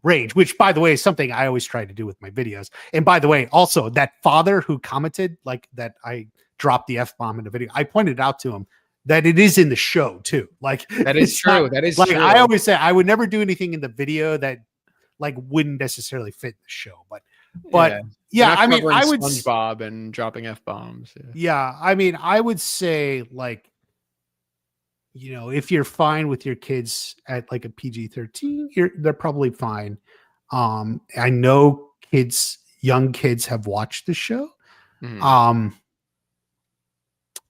range, which, by the way, is something I always try to do with my videos. And by the way, also that father who commented like that I dropped the F-bomb in the video, I pointed out to him that it is in the show too. Like, that is true. That is like, true. I always say I would never do anything in the video that like wouldn't necessarily fit the show, but I mean, I would SpongeBob and dropping F-bombs. I mean, I would say, like, if you're fine with your kids at like a PG-13, they're probably fine. I know young kids have watched the show.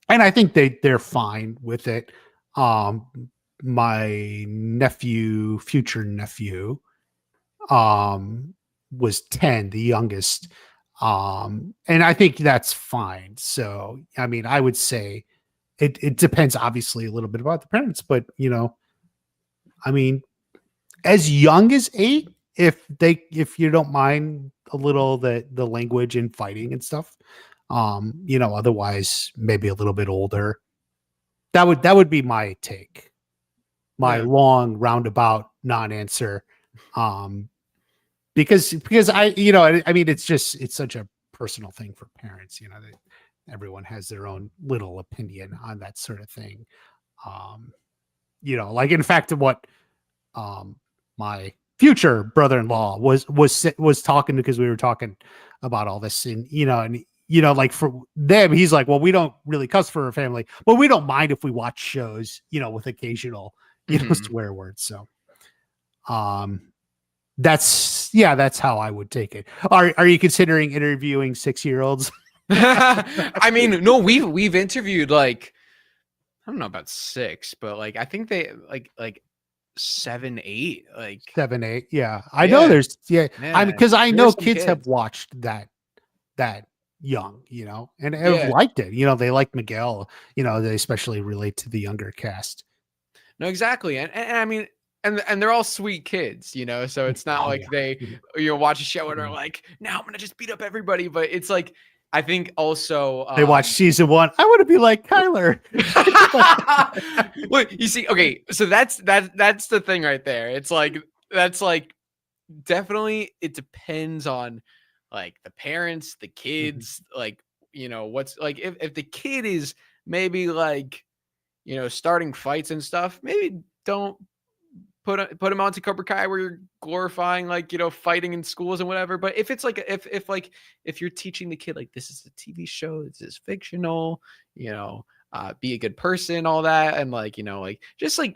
And I think they're fine with it. My future nephew, was 10, the youngest. And I think that's fine. So, I mean, I would say it depends obviously a little bit about the parents, but I mean, as young as 8, if you don't mind a little the language and fighting and stuff, otherwise maybe a little bit older. That would be my take. My long roundabout non-answer. Because I mean, it's such a personal thing for parents, that everyone has their own little opinion on that sort of thing. Like, in fact, what my future brother-in-law was talking, because we were talking about all this, and like for them, he's like, well, we don't really cuss for our family, but we don't mind if we watch shows, with occasional, swear words. So, that's how I would take it. Are you considering interviewing 6-year-olds? I mean, no, we've interviewed, like, I don't know about 6, but like I think they like 7, 8, like 7, 8. Yeah, I know there's I mean, because I know kids have watched that young, and have liked it. They like Miguel. They especially relate to the younger cast. No, exactly, and I mean. And they're all sweet kids, so it's not they watch a show and are like, now I'm gonna just beat up everybody. But it's like, I think also They watch season 1. I want to be like Kyler. Well, you see, okay, so that's the thing right there. It's like that's like definitely it depends on like the parents, the kids, like what's like if the kid is maybe like starting fights and stuff, maybe don't put him onto Cobra Kai where you're glorifying like fighting in schools and whatever. But if it's like if you're teaching the kid like this is a TV show, this is fictional, be a good person, all that, and like like just like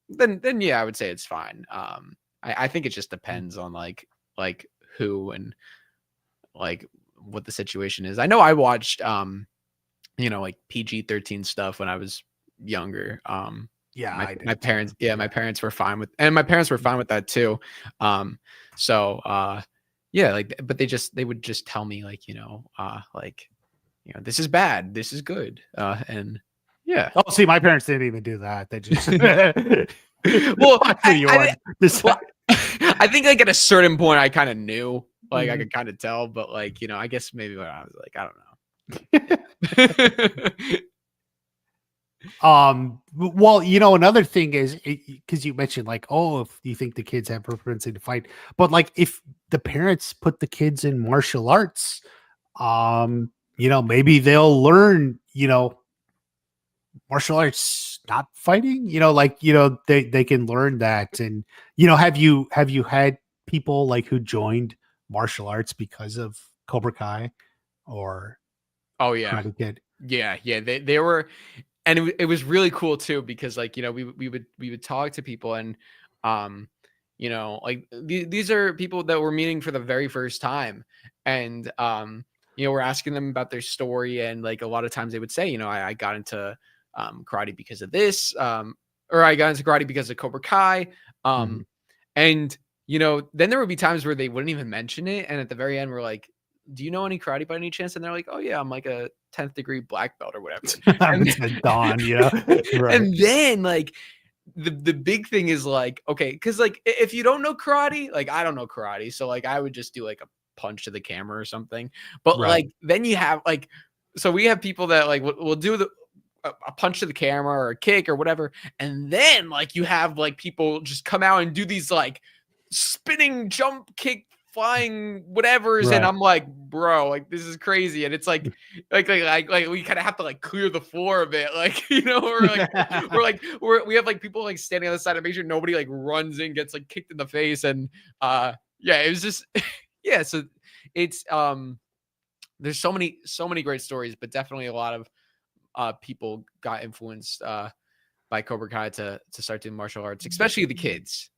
then yeah, I would say it's fine. I think it just depends on like who and like what the situation is. I know I watched like PG-13 stuff when I was younger. Yeah, my parents were fine with, and my parents were fine with that too. Yeah, like, but they would just tell me like, this is bad, this is good. And yeah. Oh, see, my parents didn't even do that. They just well, I think like at a certain point I kind of knew, like I could kind of tell, but like, I guess maybe when I was like, I don't know. Well, another thing is because you mentioned like, oh, if you think the kids have propensity to fight, but like if the parents put the kids in martial arts, maybe they'll learn, martial arts, not fighting, they can learn that. And, have you had people like who joined martial arts because of Cobra Kai or? Oh yeah. Yeah. They were, and it was really cool too, because like, we would talk to people and, like these are people that we're meeting for the very first time. And, we're asking them about their story. And like, a lot of times they would say, I got into karate because of this, or I got into karate because of Cobra Kai. And, then there would be times where they wouldn't even mention it. And at the very end, we're like, do you know any karate by any chance? And they're like, oh yeah, I'm like a 10th degree black belt or whatever. And Don, right. And then like the big thing is like, okay, because like if you don't know karate, like I don't know karate, so like I would just do like a punch to the camera or something. But like then you have like, so we have people that like will do a punch to the camera or a kick or whatever, and then like you have like people just come out and do these like spinning jump kick flying whatever's, and I'm like, bro, like this is crazy. And it's like we kind of have to like clear the floor a bit, like we have like people like standing on the side to make sure nobody like runs in, gets like kicked in the face. And it was just yeah, so it's there's so many great stories, but definitely a lot of people got influenced by Cobra Kai to start doing martial arts, especially the kids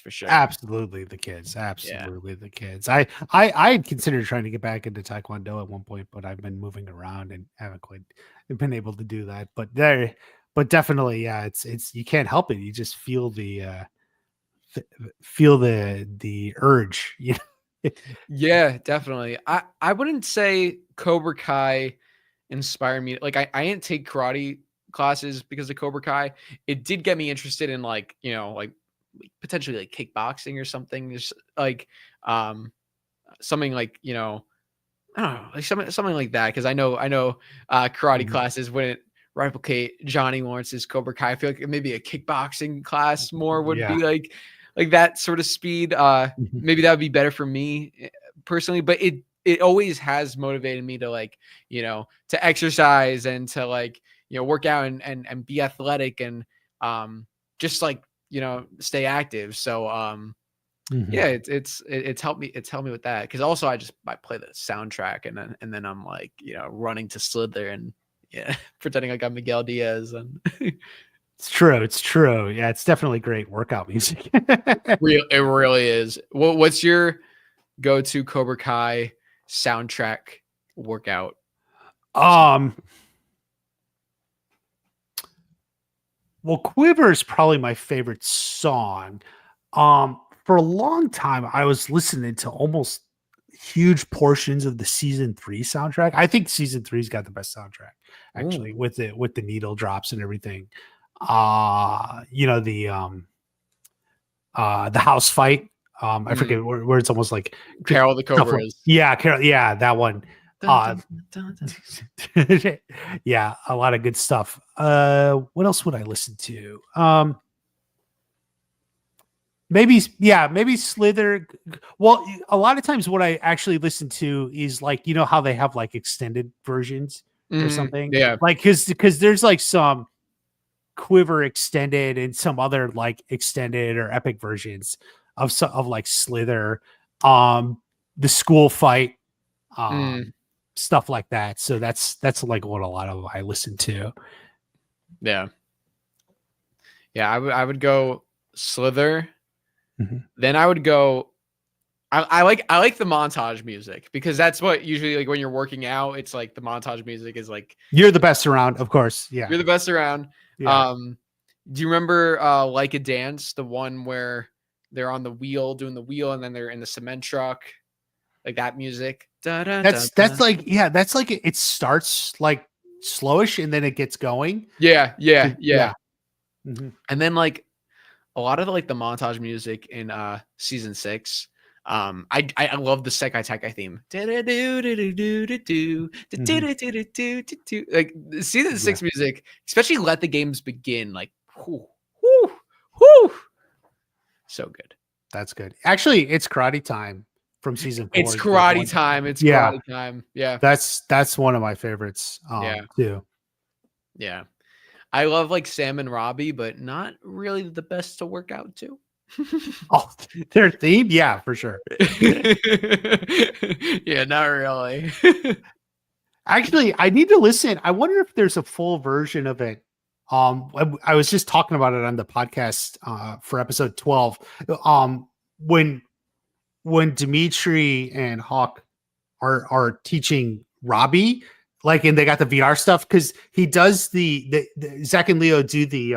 for sure. Absolutely the kids. The kids. I had considered trying to get back into Taekwondo at one point, but I've been moving around and haven't quite been able to do that. But definitely, yeah, it's you can't help it. You just feel the urge. Yeah, definitely. I wouldn't say Cobra Kai inspired me. Like I didn't take karate classes because of Cobra Kai. It did get me interested in like, like potentially like kickboxing or something. Just like something like, I don't know, like something like that. Cause I know karate classes wouldn't replicate Johnny Lawrence's Cobra Kai. I feel like maybe a kickboxing class more would be like that sort of speed. Maybe that would be better for me personally, but it always has motivated me to like, to exercise and to like, work out and be athletic and just like, stay active. So yeah, it's helped me with that. Cause also I play the soundtrack and then I'm like, running to Slither and pretending like I'm Miguel Diaz. And It's true. Yeah, it's definitely great workout music. It really is. What's your go-to Cobra Kai soundtrack workout? Well, Quiver is probably my favorite song. For a long time, I was listening to almost huge portions of the season 3 soundtrack. I think season 3's got the best soundtrack, actually, with the needle drops and everything. The house fight. I forget where it's almost like Carol the Cobras. Yeah, Carol. Yeah, that one. Yeah, a lot of good stuff. What else would I listen to? Maybe Slither. Well, a lot of times what I actually listen to is like, you know how they have like extended versions or something. Yeah. Like because there's like some Quiver extended and some other like extended or epic versions of like Slither, the school fight, stuff like that. So that's like what a lot of I listen to. Yeah. Yeah, I would go Slither. Then I would go. I like the montage music because that's what usually like when you're working out, it's like the montage music is like You're the best around, of course. Yeah, you're the best around. Yeah. Do you remember Like a Dance, the one where they're on the wheel doing the wheel and then they're in the cement truck, like that music? That's like it starts like slowish and then it gets going. Yeah. Mhm. And then like a lot of like the montage music in season 6. I love the Sekai Tekai theme. Like the season 6 music, especially Let the Games Begin. Like, whoo. So good. That's good. Actually, it's Karate Time from season 4. It's Karate Time. It's Karate Time. Yeah. That's one of my favorites. Too. Yeah. I love like Sam and Robbie, but not really the best to work out to. Oh, their theme? Yeah, for sure. Yeah, not really. Actually, I need to listen. I wonder if there's a full version of it. I was just talking about it on the podcast for episode 12. When Dimitri and Hawk are teaching Robbie, like, and they got the VR stuff because he does the Zach and Leo do the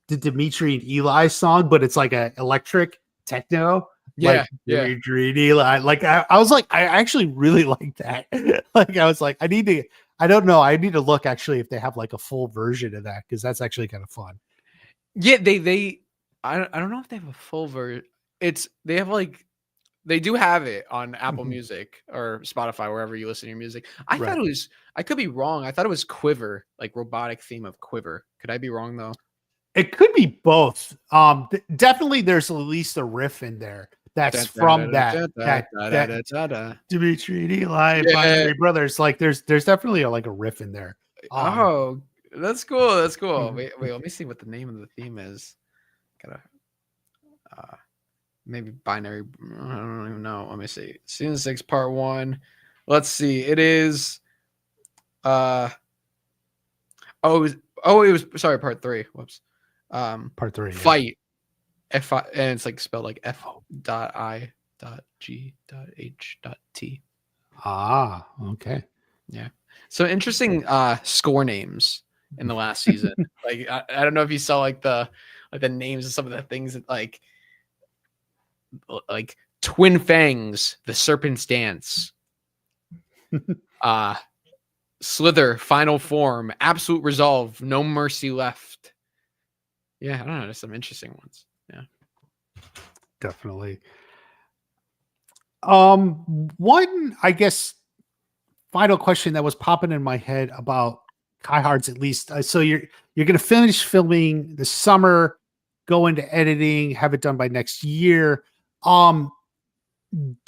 Dimitri and Eli song, but it's like a electric techno. Yeah, Dimitri and Eli. Like I was like, I actually really like that. Like I was like, I need to look actually if they have like a full version of that because that's actually kind of fun. Yeah, I don't know if they have a full version. They have like they do have it on Apple Music or Spotify, wherever you listen to your music. I thought it was, I could be wrong. I thought it was Quiver, like robotic theme of Quiver. Could I be wrong though? It could be both. Definitely there's at least a riff in there that's from that Dimitri and Eli Binary Brothers. Like there's definitely a riff in there. Oh, that's cool. That's cool. Wait, let me see what the name of the theme is. Gotta maybe Binary. I don't even know. Let me see. Season 6, part 1. Let's see. It is it was sorry, part 3. Whoops. Part 3. Fight. F and it's like spelled like F.I.G.H.T. Ah, okay. Yeah. So interesting score names in the last season. Like I don't know if you saw like the names of some of the things that like Twin Fangs, the Serpent's Dance, Slither, Final Form, Absolute Resolve, No Mercy Left. Yeah, I don't know. There's some interesting ones. Yeah, definitely. One, I guess, final question that was popping in my head about Kai Hards, at least. So you're going to finish filming this summer, go into editing, have it done by next year. Have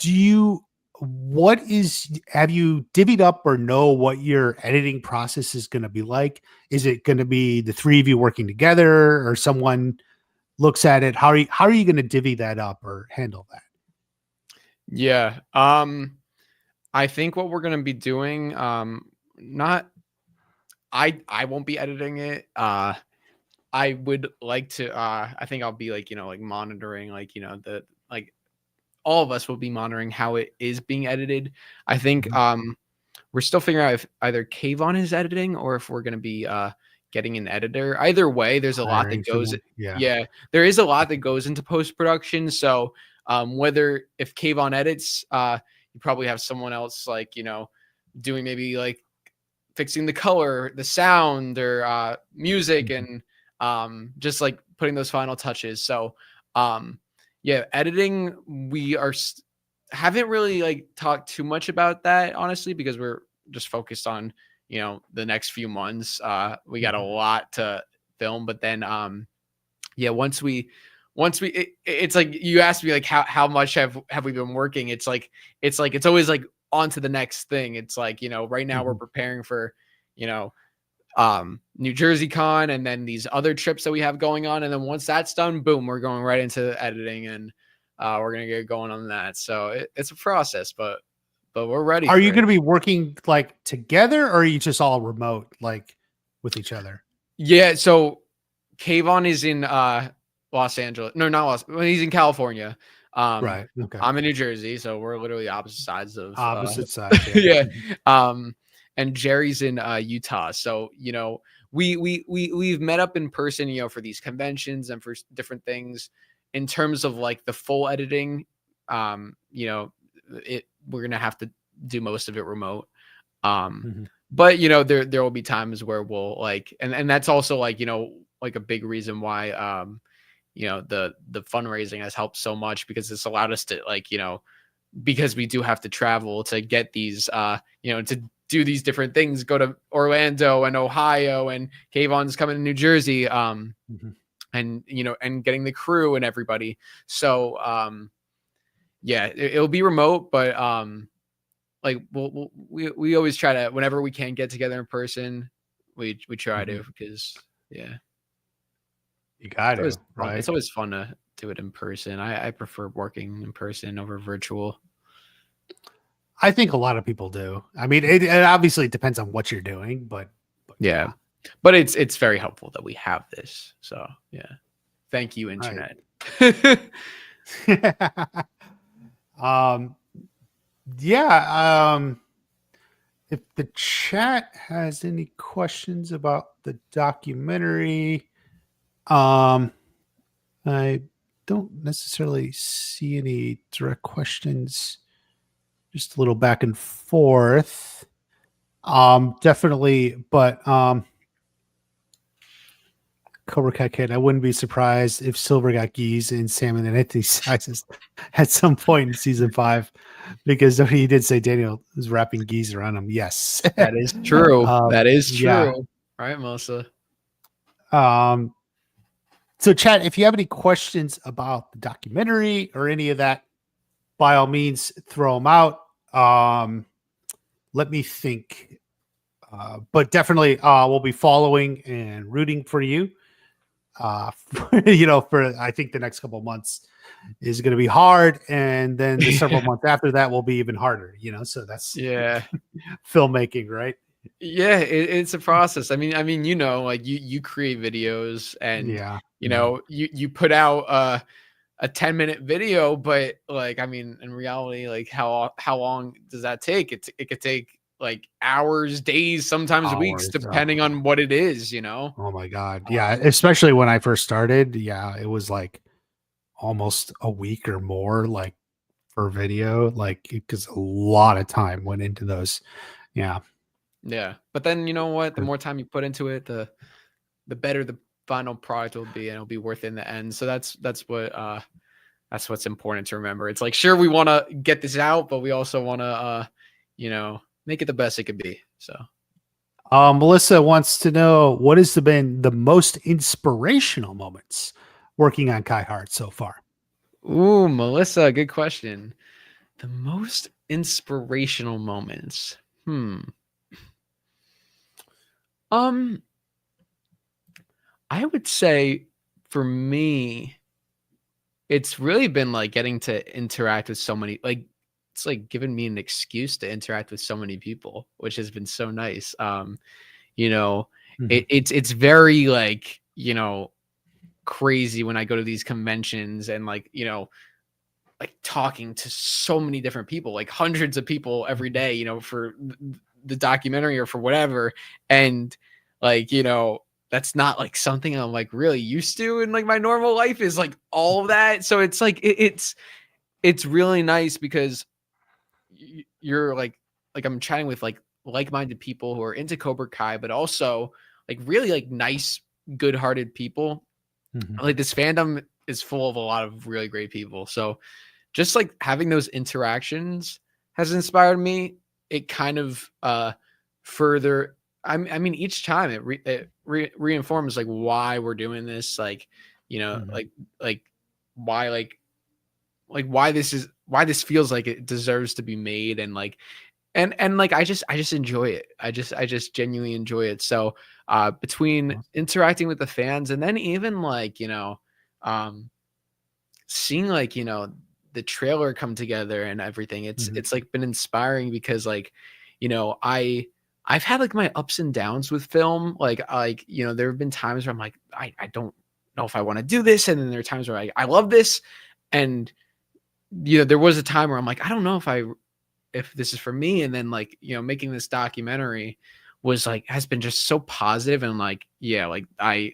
you divvied up or know what your editing process is going to be like? Is it going to be the three of you working together or someone looks at it? How are you going to divvy that up or handle that? Yeah. I think what we're going to be doing, I won't be editing it. I would like to, I think I'll be monitoring, all of us will be monitoring how it is being edited. I think we're still figuring out if either Kayvon is editing or if we're going to be getting an editor. Either way, there's a lot that goes. Yeah, there is a lot that goes into post-production. So whether if Kayvon edits, you probably have someone else doing maybe fixing the color, the sound, or music, and just putting those final touches. So yeah, editing, we haven't really talked too much about that, honestly, because we're just focused on, you know, the next few months. We got a lot to film, but then yeah, once we it's like you asked me like how much have we been working. It's always like on to the next thing. It's like, you know, right now we're preparing for, you know, New Jersey Con, and then these other trips that we have going on, and then once that's done, boom, we're going right into editing, and we're gonna get going on that. So it's a process, but we're ready. Are you going to be working like together, or are you just all remote, like with each other? Yeah. So Kayvon is in Los Angeles. No, not Los. Well, he's in California. Right. Okay. I'm in New Jersey, so we're literally opposite sides of Opposite sides. Yeah. And Jerry's in Utah. So, you know, we've met up in person, you know, for these conventions and for different things. In terms of like the full editing, you know, we're gonna have to do most of it remote. But you know, there will be times where we'll like, and that's also like, you know, like a big reason why you know, the fundraising has helped so much, because it's allowed us to, like, you know, because we do have to travel to get these you know, to do these different things, go to Orlando and Ohio, and Kayvon's coming to New Jersey, and you know, and getting the crew and everybody. So yeah, it'll be remote, but like we always try to, whenever we can get together in person, we try to, because yeah, you got it. Right. It's always fun to do it in person. I prefer working in person over virtual. I think a lot of people do. I mean, it obviously depends on what you're doing, but yeah, but it's very helpful that we have this. So yeah, thank you, internet. Yeah. If the chat has any questions about the documentary, I don't necessarily see any direct questions. Just a little back and forth. Definitely, but Cobra Kai Kid, I wouldn't be surprised if Silver got geese in salmon and anything sizes at some point in season 5, because he did say Daniel was wrapping geese around him. Yes, that is true. That is true. Yeah. All right, Melissa. So chat, if you have any questions about the documentary or any of that, by all means, throw them out. Let me think. But definitely we'll be following and rooting for you. You know, for I think the next couple of months is going to be hard, and then the several months after that will be even harder, you know. So that's filmmaking, right? Yeah, it's a process. I mean, you know, like you create videos, and you know, you put out a 10-minute video, but like, I mean, in reality, like how long does that take? It could take like hours, days, sometimes weeks, depending on what it is, you know? Oh my God. Yeah. Especially when I first started. Yeah. It was like almost a week or more, like for video, like, because a lot of time went into those. Yeah. Yeah. But then, you know what, the more time you put into it, the better the final product will be, and it'll be worth it in the end. So that's what's important to remember. It's like, sure, we want to get this out, but we also want to, you know, make it the best it could be. So Melissa wants to know, what has been the most inspirational moments working on Kai Hard so far? Ooh, Melissa, good question. The most inspirational moments. I would say for me, it's really been like getting to interact with so many, like, it's like given me an excuse to interact with so many people, which has been so nice. You know, it's very like, you know, crazy when I go to these conventions and like, you know, like talking to so many different people, like hundreds of people every day, you know, for the documentary or for whatever. And like, you know, that's not like something I'm like really used to in like my normal life, is like all of that. So it's like, it's really nice because you're like I'm chatting with like-minded people who are into Cobra Kai, but also like really like nice, good-hearted people. Like this fandom is full of a lot of really great people. So just like having those interactions has inspired me. it kind of further. I mean, each time it reinforms like why we're doing this, like, you know, like why why this feels like it deserves to be made, and like and like I just enjoy it. I just genuinely enjoy it. So between interacting with the fans and then even like, you know, seeing like, you know, the trailer come together and everything, it's like been inspiring because like, you know, I've had like my ups and downs with film. Like, you know, there have been times where I'm like, I don't know if I want to do this. And then there are times where I love this. And, you know, there was a time where I'm like, I don't know if this is for me. And then like, you know, making this documentary was like, has been just so positive. And like, yeah, like I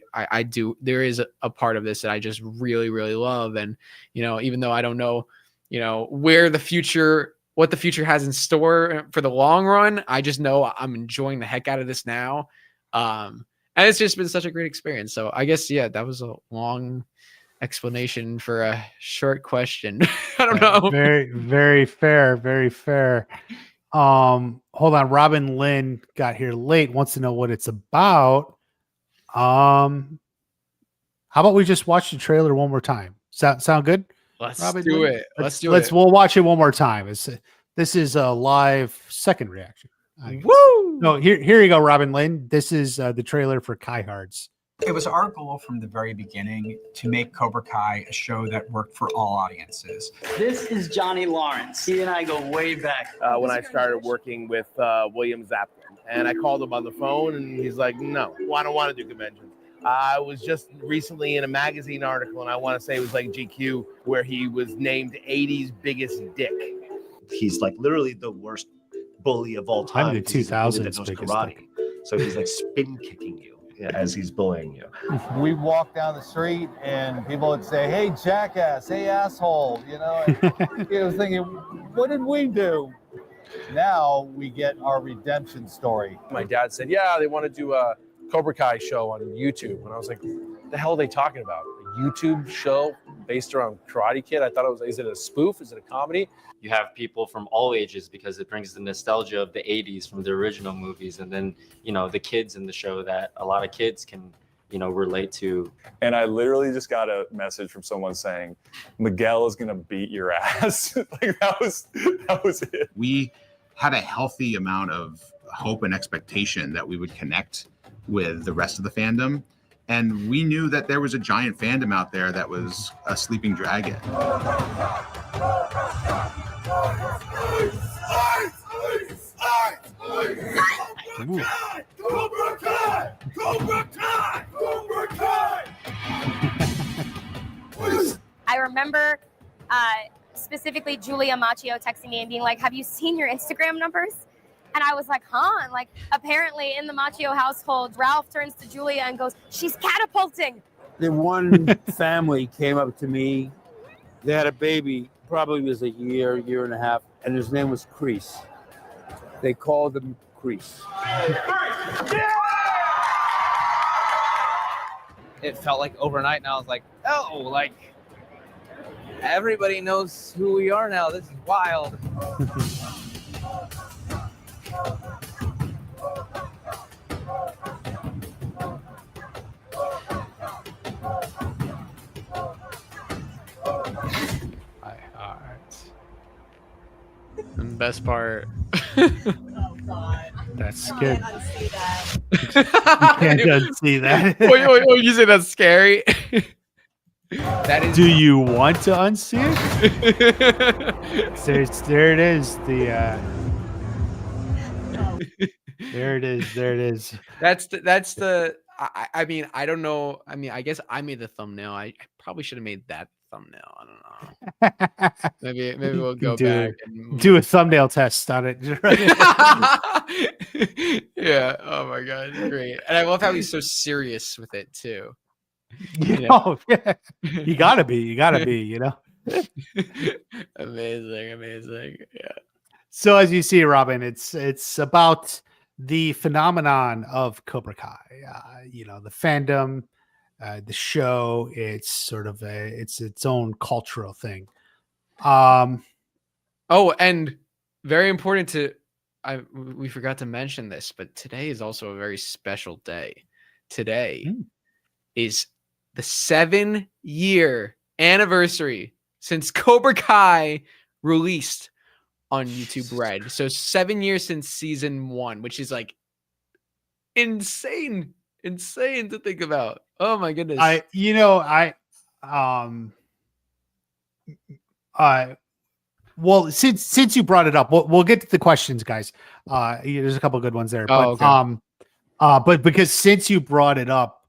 do, there is a part of this that I just really, really love. And, you know, even though I don't know, you know, what the future has in store for the long run, I just know I'm enjoying the heck out of this now. And it's just been such a great experience. So I guess, yeah, that was a long explanation for a short question. I don't know. Very, very fair. Very fair. Hold on. Robin Lynn got here late, wants to know what it's about. How about we just watch the trailer one more time? Sound good? Let's Robin do Lynn? it. Let's do it. We'll watch it one more time. This is a live second reaction. Woo! No, here you go, Robin Lynn. This is the trailer for Kai Hards. It was our goal from the very beginning to make Cobra Kai a show that worked for all audiences. This is Johnny Lawrence. He and I go way back. When I started working with William Zapkin, and I called him on the phone, and he's like, "No, I don't want to do conventions." I was just recently in a magazine article, and I want to say it was like GQ, where he was named 80's biggest dick. He's like literally the worst bully of all time. I'm the because he's the bully 2000s that knows biggest karate. dick. So he's like spin kicking you as he's bullying you. We walk down the street and people would say, "Hey, jackass, hey, asshole," you know, and you know, thinking, what did we do? Now we get our redemption story. My dad said, yeah, they want to do a Cobra Kai show on YouTube. And I was like, what the hell are they talking about? A YouTube show based around Karate Kid? I thought it was, is it a spoof? Is it a comedy? You have people from all ages because it brings the nostalgia of the 80s from the original movies. And then, you know, the kids in the show that a lot of kids can, you know, relate to. And I literally just got a message from someone saying, Miguel is going to beat your ass. Like that was it. We had a healthy amount of hope and expectation that we would connect with the rest of the fandom. And we knew that there was a giant fandom out there that was a sleeping dragon. Cobra Kai! Cobra Kai! Cobra Kai! I remember specifically Julia Machio texting me and being like, have you seen your Instagram numbers? And I was like, huh? And like, apparently in the Machio household, Ralph turns to Julia and goes, she's catapulting. The one family came up to me. They had a baby, probably was a year and a half, and his name was Crease. They called him Crease. It felt like overnight, and I was like, oh, like, everybody knows who we are now. This is wild. And the best part. Oh God. That's scary. You can't unsee that. Wait, you say that's scary? That is. Do you want to unsee it? There it is. There it is. There it is. That's the. I mean, I don't know. I mean, I guess I made the thumbnail. I probably should have made that thumbnail. I don't know. Maybe we'll go back and do a thumbnail test on it. Yeah. Oh my God, great. And I love how he's so serious with it too. Yeah. You gotta be. You know. Amazing. Yeah. So as you see, Robin, it's about the phenomenon of Cobra Kai. You know, the fandom, the show. It's sort of it's its own cultural thing. Oh, and very important to we forgot to mention this, but today is also a very special day. Today is the 7-year anniversary since Cobra Kai released on YouTube Red. So 7 years since season 1, which is like insane to think about. Oh my goodness. Well, since you brought it up, we'll get to the questions, guys. There's a couple of good ones there, Oh, but okay. but because since you brought it up,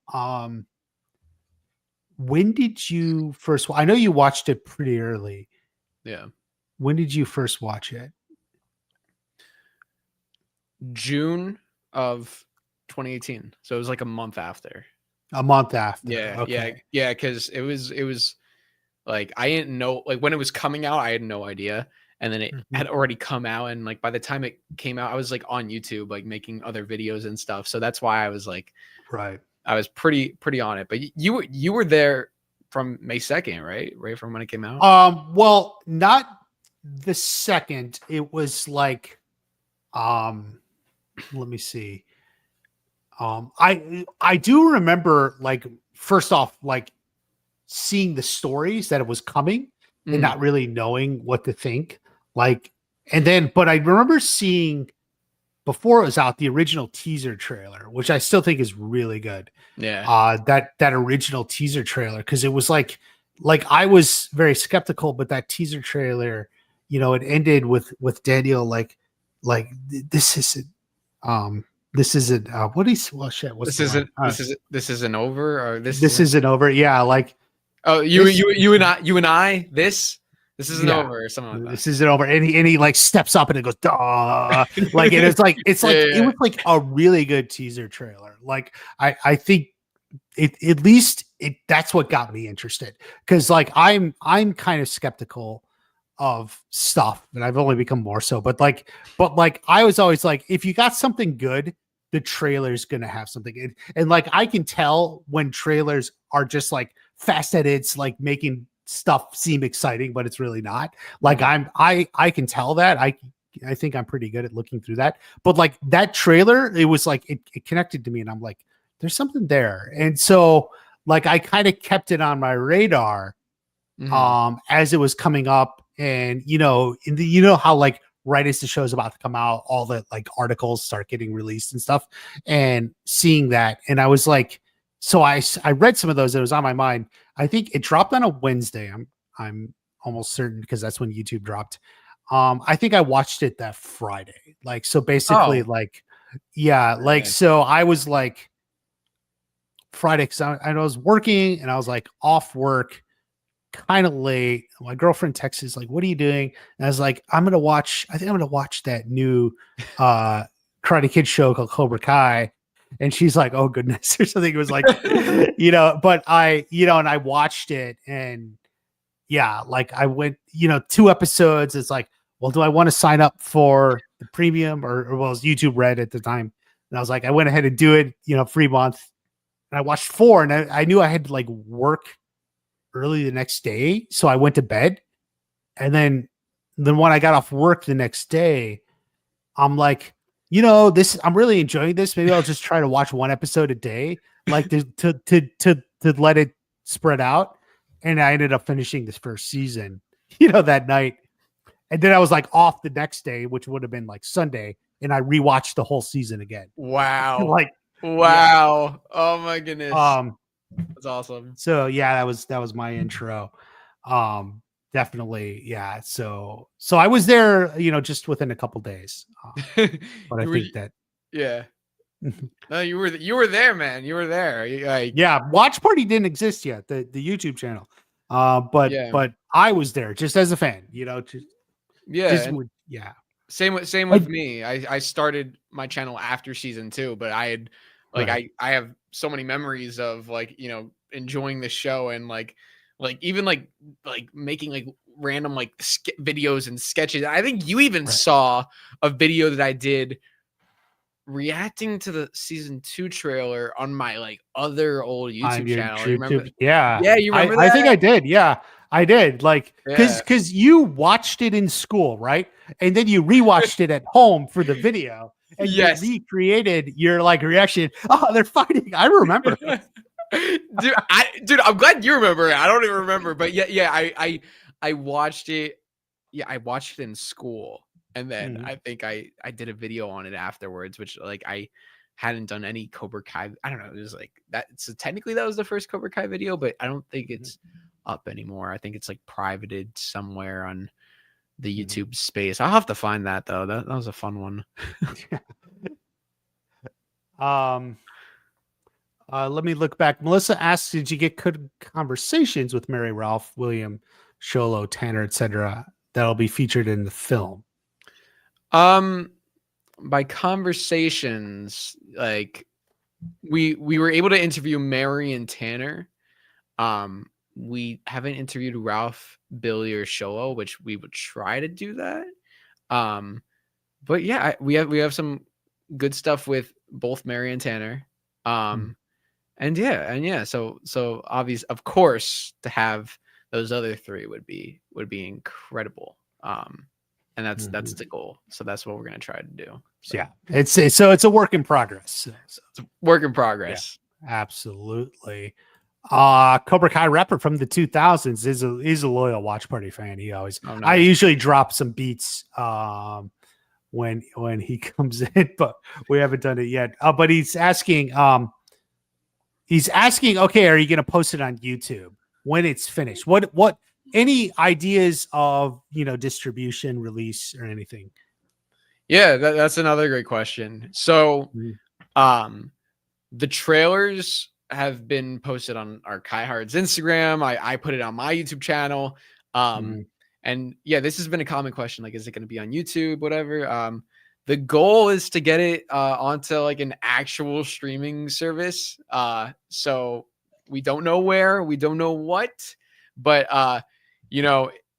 when did you first? I know you watched it pretty early. Yeah. When did you first watch it? June of 2018. So it was like a month after. A month after. Yeah. Okay. Yeah. Because it was like I didn't know, like when it was coming out, I had no idea. And then it had already come out, and like by the time it came out, I was like on YouTube, like making other videos and stuff. So that's why I was like, right. I was pretty on it. But you were there from May 2nd, right? Right from when it came out. Well, not the second. It was like, let me see. I do remember, like, first off, like seeing the stories that it was coming and not really knowing what to think. Like, and then, but I remember seeing before it was out the original teaser trailer, which I still think is really good. Yeah. That original teaser trailer, because it was like I was very skeptical, but that teaser trailer, it ended with Daniel like this isn't what he's well shit. What's this isn't over, or this isn't over. Yeah, like you and I this isn't over, or something like that. This isn't over. And he like steps up and it goes, duh. Like, and it's like it was like a really good teaser trailer. Like I think at least that's what got me interested. Cause like I'm kind of skeptical of stuff, and I've only become more so, but I was always like, if you got something good, the trailer's gonna have something. And like I can tell when trailers are just like fast edits, like making stuff seem exciting, but it's really not. Like I can tell that. I think I'm pretty good at looking through that. But like that trailer, it was like it connected to me, and I'm like, there's something there. And so like I kind of kept it on my radar as it was coming up. And how like right as the show's about to come out, all the like articles start getting released and stuff, and seeing that, and I was like, so I read some of those. It was on my mind. I think it dropped on a Wednesday. I'm almost certain, because that's when YouTube dropped. I think I watched it that Friday. Like, so basically so I was like Friday, because I was working, and I was like off work kind of late. My girlfriend texts like, what are you doing? And I was like, I think I'm gonna watch that new Karate Kid show called Cobra Kai. And she's like, oh goodness, or something. It was like, but and I watched it, and like I went, 2 episodes. It's like, well, do I want to sign up for the premium or well, it was YouTube Red at the time. And I was like, I went ahead and do it, free month. And I watched 4, and I knew I had to like work early the next day. So I went to bed. And then when I got off work the next day, I'm like, I'm really enjoying this. Maybe I'll just try to watch 1 episode a day, like to let it spread out. And I ended up finishing this first season, that night. And then I was like off the next day, which would have been like Sunday. And I rewatched the whole season again. Wow. Wow. Yeah. Oh my goodness. That's awesome. So yeah, that was my intro. Definitely. Yeah. So I was there, just within a couple days. But I think that. Yeah. No, you were there, man. You were there. Yeah. Watch Party didn't exist yet. The YouTube channel. But I was there just as a fan, Same with me. I started my channel after season 2, but I had I have so many memories of enjoying the show, and like even like making like random like videos and sketches. I think you even saw a video that I did reacting to the season 2 trailer on my like other old On YouTube your channel. You remember? Yeah. Yeah, you remember I that? think I did. Yeah, I did. Like, Yeah. because you watched it in school, right? And then you rewatched it at home for the video. And Yes. you recreated your like reaction. Oh, they're fighting. I remember. Dude, I'm glad you remember it. I don't even remember, but yeah, I watched it. Yeah, I watched it in school, and then I think I did a video on it afterwards, which like I hadn't done any Cobra Kai. I don't know. It was like that. So technically, that was the first Cobra Kai video, but I don't think it's up anymore. I think it's like privated somewhere on the YouTube space. I'll have to find that though. That was a fun one. Let me look back. Melissa asks, did you get good conversations with Mary, Ralph, William, Sholo, Tanner, etc. that'll be featured in the film? By conversations, like we were able to interview Mary and Tanner. We haven't interviewed Ralph, Billy, or Sholo, which we would try to do that. But yeah, we have some good stuff with both Mary and Tanner. And yeah, so obvious, of course, to have those other three would be incredible. And that's the goal. So that's what we're gonna try to do. So. Yeah, it's a work in progress. It's a work in progress. Yeah, absolutely. Cobra Kai rapper from the 2000s is a loyal Watch Party fan. He always I usually drop some beats when he comes in, but we haven't done it yet. But he's asking, okay, are you going to post it on YouTube when it's finished? What any ideas of distribution, release, or anything? Yeah, that's another great question. So, the trailers have been posted on our Kai Hard's Instagram. I put it on my YouTube channel. And yeah, this has been a common question. Like, is it going to be on YouTube, whatever? The goal is to get it onto like an actual streaming service. So we don't know where, we don't know what, but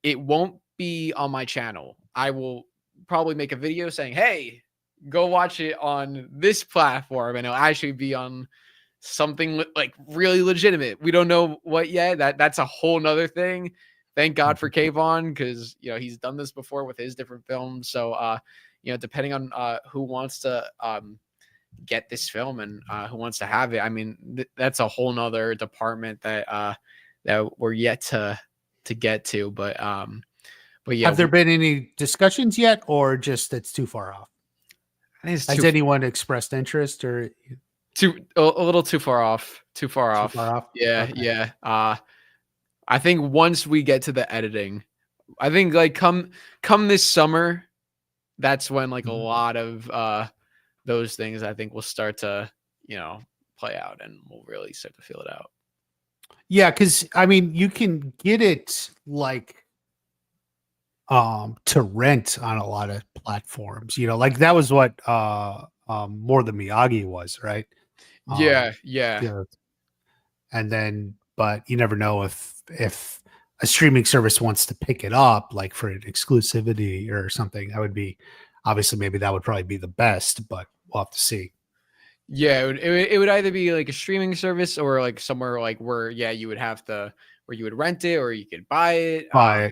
it won't be on my channel. I will probably make a video saying, hey, go watch it on this platform, and it'll actually be on something like really legitimate. We don't know what yet. That's a whole nother thing. Thank God for Kayvon, because he's done this before with his different films. So depending on who wants to get this film and who wants to have it, I mean that's a whole nother department that we're yet to get to. But yeah, have there been any discussions yet, or just it's too far off? Has anyone expressed interest, or a little too far off? Too far off. Yeah, okay. Yeah. I think once we get to the editing, I think like come this summer, that's when like a lot of those things I think will start to play out, and we'll really start to feel it out. Yeah, because I mean you can get it like to rent on a lot of platforms. Like that was what More Than Miyagi was, right? Yeah. And then, but you never know if a streaming service wants to pick it up, like for an exclusivity or something. That would be obviously, maybe that would probably be the best, but we'll have to see. Yeah, it would either be like a streaming service or like somewhere like where you would have to, where you would rent it or you could buy it.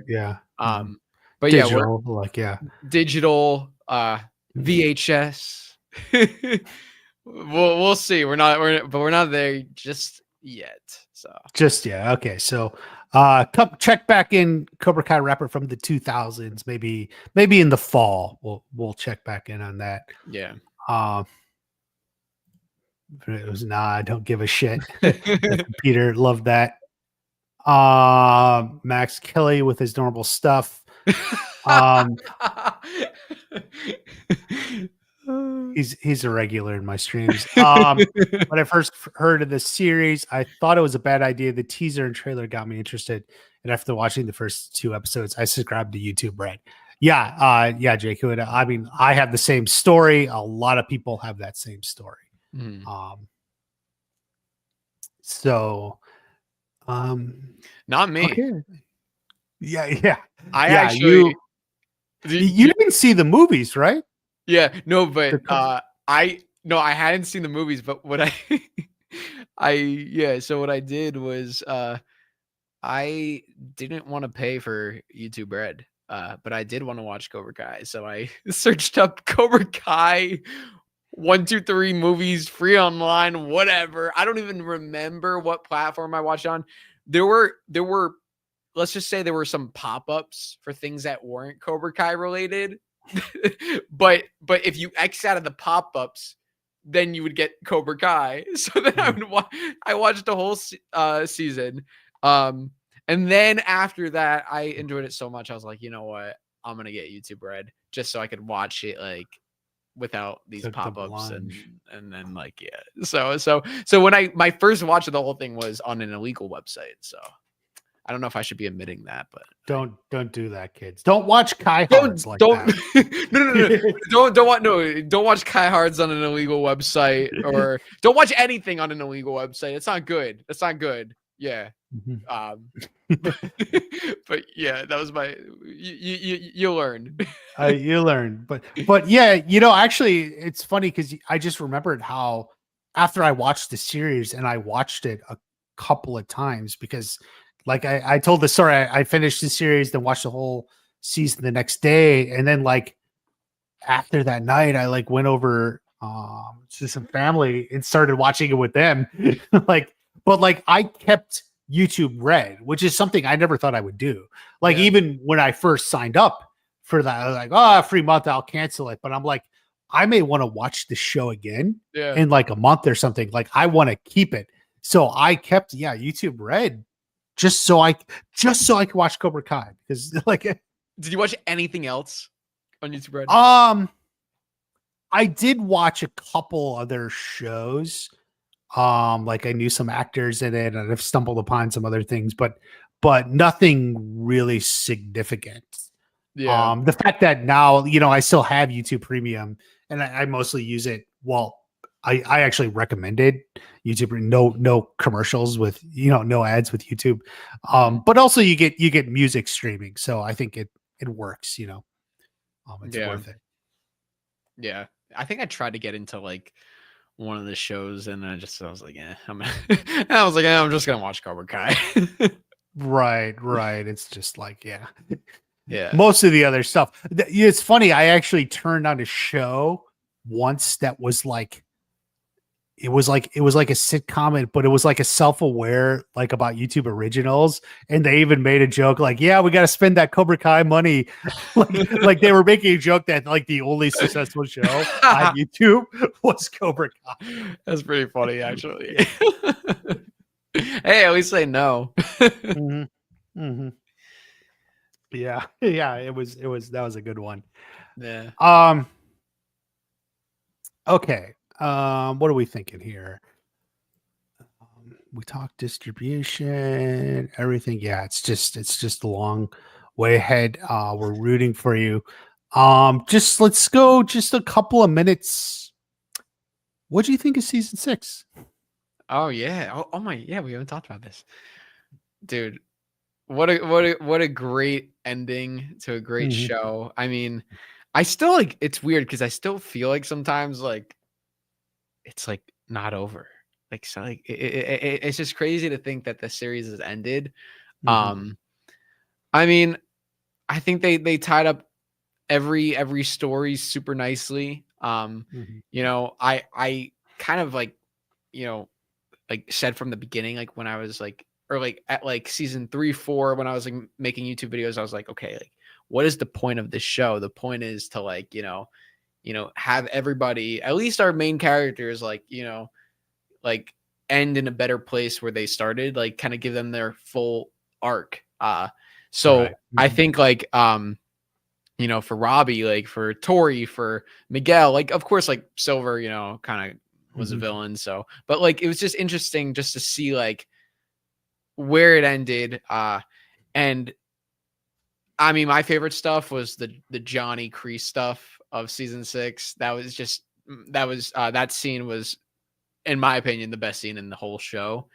Yeah. But digital, digital, VHS. We'll see. We're not there just yet. So okay. So come check back in Cobra Kai rapper from the 2000s. Maybe in the fall we'll check back in on that. Yeah. It was I don't give a shit. Peter loved that. Max Kelly with his normal stuff. He's a regular in my streams. When I first heard of this series, I thought it was a bad idea. The teaser and trailer got me interested, and after watching the first 2 episodes, I subscribed to YouTube Red. Yeah, Jake. I mean, I have the same story. A lot of people have that same story. Not me. Okay. Yeah. I actually you didn't see the movies, right? Yeah, no, but I hadn't seen the movies, but what so what I did was I didn't want to pay for YouTube Red. But I did want to watch Cobra Kai. So I searched up Cobra Kai 1, 2, 3 movies, free online, whatever. I don't even remember what platform I watched on. There were let's just say there were some pop-ups for things that weren't Cobra Kai related. but if you X out of the pop-ups, then you would get Cobra Kai. So then I watched the whole season. And then after that, I enjoyed it so much. I was like, you know what? I'm going to get YouTube Red just so I could watch it like without these pop-ups and then like, yeah. So when my first watch of the whole thing was on an illegal website. So I don't know if I should be admitting that, but don't do that, kids. Don't watch Kai Hards like that. No. Don't watch Kai Hards on an illegal website or don't watch anything on an illegal website. It's not good. That's not good. Yeah. But yeah, that was my you learn. You learn. But yeah, actually it's funny because I just remembered how after I watched the series and I watched it a couple of times because like I told the story, I finished the series, then watched the whole season the next day. And then like after that night, I like went over to some family and started watching it with them. But I kept YouTube Red, which is something I never thought I would do. Like even when I first signed up for that, I was like, free month, I'll cancel it. But I'm like, I may want to watch the show again in like a month or something. Like I want to keep it. So I kept YouTube Red just so I could watch Cobra Kai because like. Did you watch anything else on YouTube Red? I did watch a couple other shows. Like I knew some actors in it and I've stumbled upon some other things, but nothing really significant. Yeah. The fact that now, I still have YouTube Premium and I mostly use it. Well, I actually recommended YouTube, no commercials with, no ads with YouTube. But also you get music streaming. So I think it works, it's worth it. Yeah. I think I tried to get into like one of the shows and I was like, I'm just going to watch Cobra Kai. Right. It's just like, yeah. Most of the other stuff. It's funny. I actually turned on a show once that was like, it was like a sitcom, but it was like a self-aware, like about YouTube originals. And they even made a joke like, we got to spend that Cobra Kai money. like they were making a joke that like the only successful show on YouTube was Cobra Kai. That's pretty funny, actually. Hey, at least they know. Mm-hmm. Yeah. That was a good one. Yeah. Okay. What are we thinking here? We talked distribution, everything. Yeah, it's just a long way ahead. We're rooting for you. Let's go just a couple of minutes. What do you think of season 6? Oh yeah. Oh my, yeah, we haven't talked about this. Dude, what a great ending to a great show. I mean, I still like it's weird because I still feel like sometimes like it's like not over. Like so like it's just crazy to think that the series has ended. I mean, I think they tied up every story super nicely. I kind of like, like said from the beginning, like when I was like, or like at like season 3, 4, when I was like making YouTube videos, I was like, okay, like what is the point of this show? The point is to like, have everybody, at least our main characters, like, like end in a better place where they started, like kind of give them their full arc. So right. I think like, for Robbie, like for Tori, for Miguel, like, of course, like Silver, kind of was a villain. So, but like, it was just interesting just to see like where it ended. And I mean, my favorite stuff was the Johnny Kreese stuff of season 6. That scene was, in my opinion, the best scene in the whole show.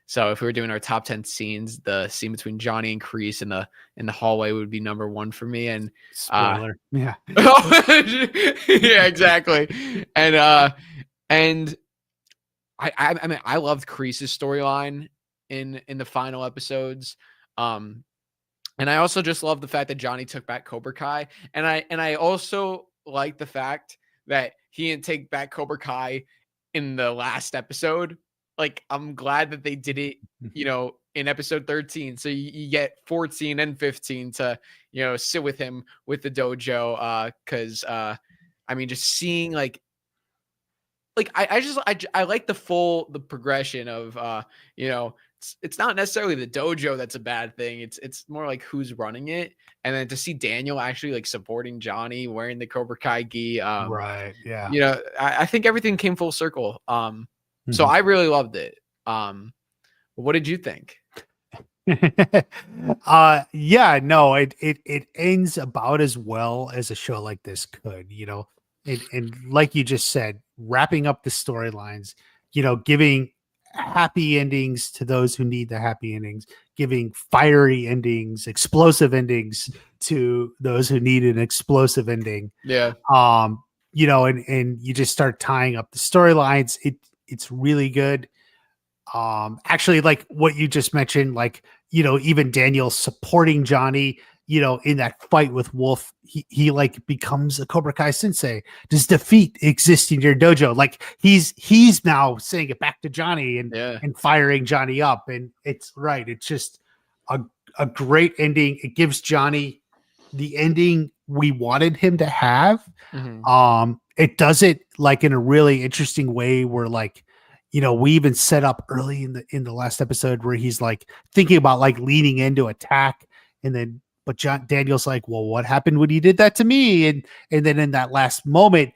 So if we were doing our top 10 scenes, the scene between Johnny and Kreese in the hallway would be number 1 for me. And spoiler, yeah, yeah, exactly. And I mean, I loved Kreese's storyline in the final episodes. And I also just love the fact that Johnny took back Cobra Kai. And I also like the fact that he didn't take back Cobra Kai in the last episode. Like, I'm glad that they did it, in episode 13. So you get 14 and 15 to, sit with him with the dojo. Cause I mean, just seeing like I like the progression of, it's not necessarily the dojo that's a bad thing. It's more like who's running it. And then to see Daniel actually like supporting Johnny wearing the Cobra Kai gi. Right. Yeah. I think everything came full circle. So I really loved it. What did you think? Yeah, no, it ends about as well as a show like this could, and like you just said, wrapping up the storylines, giving happy endings to those who need the happy endings, giving fiery endings, explosive endings to those who need an explosive ending. Yeah. And you just start tying up the storylines. It's really good. Actually, like what you just mentioned, like, even Daniel supporting Johnny, in that fight with Wolf, he like becomes a Cobra Kai sensei. Does defeat exist in your dojo? Like he's now saying it back to Johnny and firing Johnny up. And it's right. It's just a great ending. It gives Johnny the ending we wanted him to have. It does it like in a really interesting way where like, we even set up early in the last episode where he's like thinking about like leaning into attack, but Daniel's like, well, what happened when you did that to me? And then in that last moment,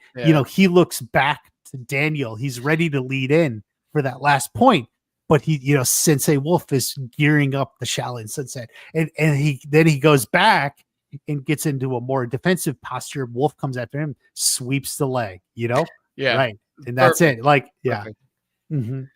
he looks back to Daniel. He's ready to lead in for that last point, but Sensei Wolf is gearing up the Shaolin Sunset, and he goes back and gets into a more defensive posture. Wolf comes after him, sweeps the leg, right, and that's it. Like, yeah.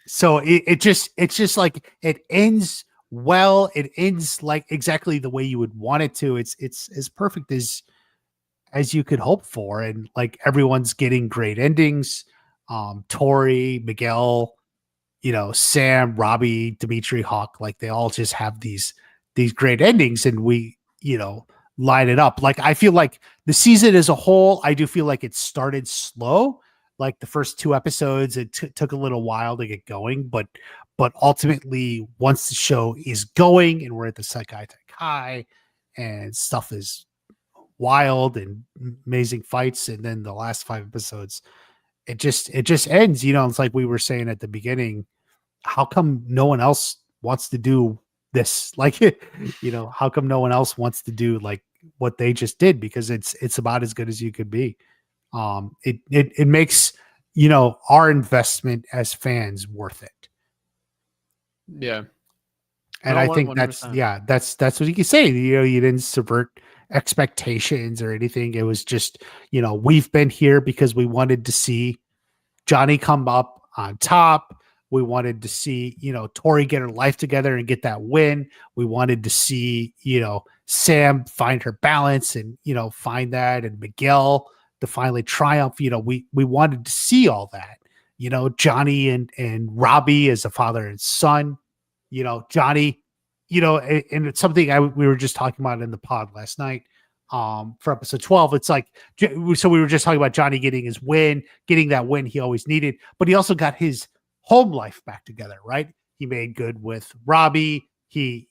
So it's just like it ends well. It ends like exactly the way you would want it to. It's as perfect as you could hope for, and like everyone's getting great endings. Tori, Miguel, Sam, Robbie, Dimitri, Hawk, like they all just have these great endings, and we line it up. Like I feel like the season as a whole, I do feel like it started slow. Like the first 2 episodes, it took a little while to get going, but ultimately, once the show is going and we're at the Sekai High and stuff is wild and amazing fights, and then the last 5 episodes, it just ends. It's like we were saying at the beginning. How come no one else wants to do this? Like, how come no one else wants to do like what they just did? Because it's about as good as you could be. It makes our investment as fans worth it. Yeah. And I think 100%. that's what you can say. You didn't subvert expectations or anything. It was just, we've been here because we wanted to see Johnny come up on top. We wanted to see, Tori get her life together and get that win. We wanted to see, Sam find her balance and, find that, and Miguel to finally triumph. We wanted to see all that, Johnny and Robbie as a father and son, Johnny, and it's something we were just talking about in the pod last night for episode 12. It's like, so we were just talking about Johnny getting that win he always needed, but he also got his home life back together, right? He made good with Robbie. He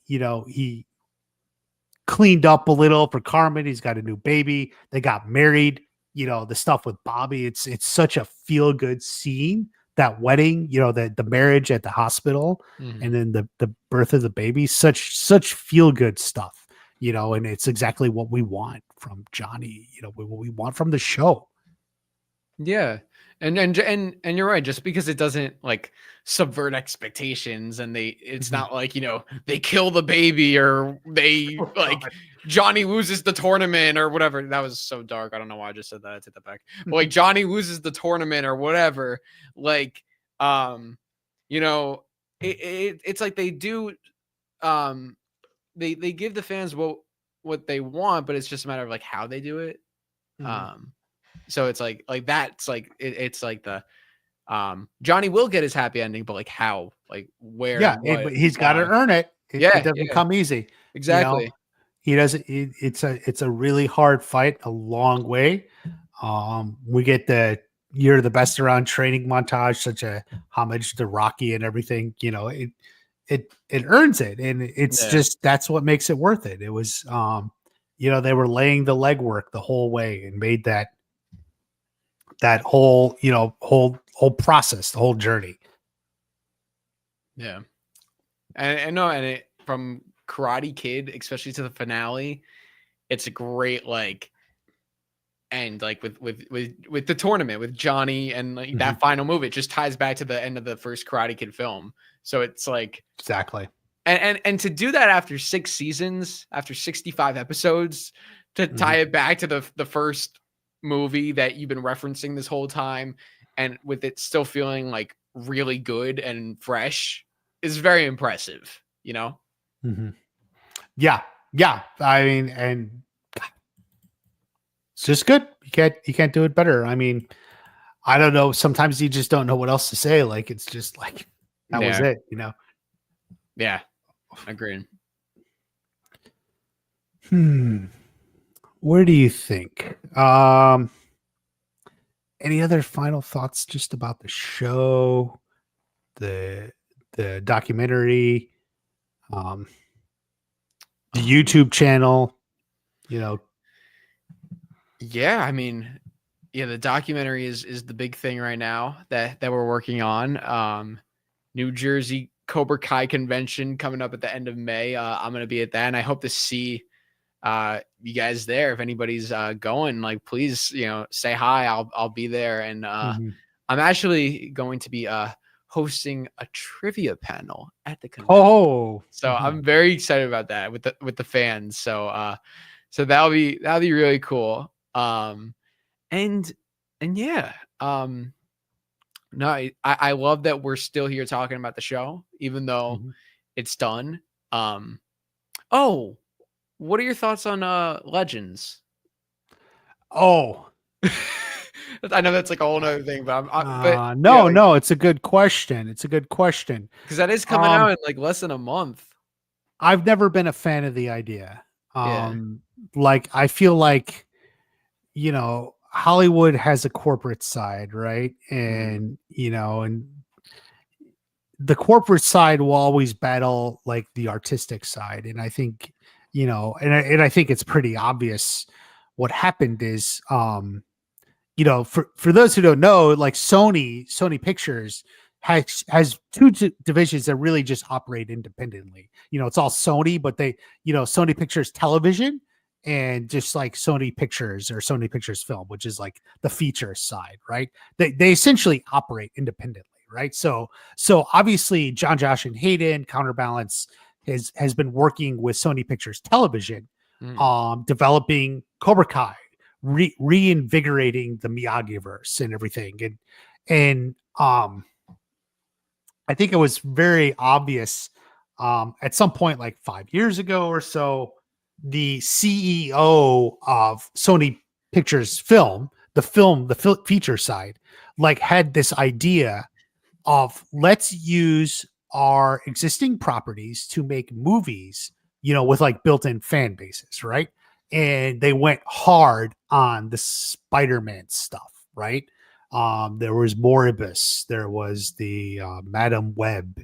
cleaned up a little for Carmen. He's got a new baby. They got married. The stuff with Bobby, it's such a feel-good scene, that wedding, the marriage at the hospital, and then the birth of the baby, such feel-good stuff, and it's exactly what we want from Johnny, what we want from the show. Yeah. And you're right, just because it doesn't like subvert expectations, and it's not like, they kill the baby, or they like Johnny loses the tournament or whatever. That was so dark. I don't know why I just said that. I take that back. But like Johnny loses the tournament or whatever. Like, it's like they do, they give the fans what they want, but it's just a matter of like how they do it. So it's like that's like it's like the Johnny will get his happy ending, but like how, like where? Yeah, but he's got to earn it. It doesn't come easy. Exactly. You know? He doesn't. It's a really hard fight, a long way. We get the You're the Best Around training montage, such a homage to Rocky and everything. You know, it earns it, and it's just that's what makes it worth it. It was, you know, they were laying the legwork the whole way and made that whole, you know, whole process, the whole journey. Yeah, and no, and it from Karate Kid, especially to the finale, it's a great like end, like with the tournament with Johnny and like that final move. It just ties back to the end of the first Karate Kid film. So it's like exactly, and to do that after 6 seasons, after 65 episodes, to tie it back to the first movie that you've been referencing this whole time, and with it still feeling like really good and fresh, is very impressive. You know. Yeah. I mean, and it's just good. You can't do it better. I mean, I don't know. Sometimes you just don't know what else to say. Like, it's just like, that was it, you know? Yeah. Agreed. Where do you think? Any other final thoughts just about the show, the documentary, the YouTube channel, you know? Yeah, I mean, yeah, the documentary is the big thing right now that we're working on. New Jersey Cobra Kai convention coming up at the end of May. I'm going to be at that, and I hope to see you guys there. If anybody's going, like, please, you know, say hi. I'll be there, and I'm actually going to be hosting a trivia panel at the convention. So I'm very excited about that with the fans. So that'll be really cool. And yeah, no, I love that we're still here talking about the show, even though it's done. Oh, what are your thoughts on Legends? Oh, I know that's like a whole nother thing, but no, it's a good question. It's a good question. Because that is coming out in like less than a month. I've never been a fan of the idea. Like, I feel like, you know, Hollywood has a corporate side, right? And, you know, and the corporate side will always battle like the artistic side. And I think, you know, and I think it's pretty obvious what happened is, you know, for those who don't know, like Sony Pictures has two divisions that really just operate independently. You know, it's all Sony, but they, you know, Sony Pictures Television and just like Sony Pictures or Sony Pictures Film, which is like the feature side, right? They essentially operate independently, right? So obviously John Josh and Hayden Counterbalance has been working with Sony Pictures Television, developing Cobra Kai, reinvigorating the Miyagi-verse and everything. And I think it was very obvious at some point, like 5 years ago or so, the CEO of Sony Pictures Film, the feature side, like had this idea of let's use our existing properties to make movies, you know, with like built-in fan bases, right? And they went hard on the Spider-Man stuff, right? There was Morbius, there was the Madam Web,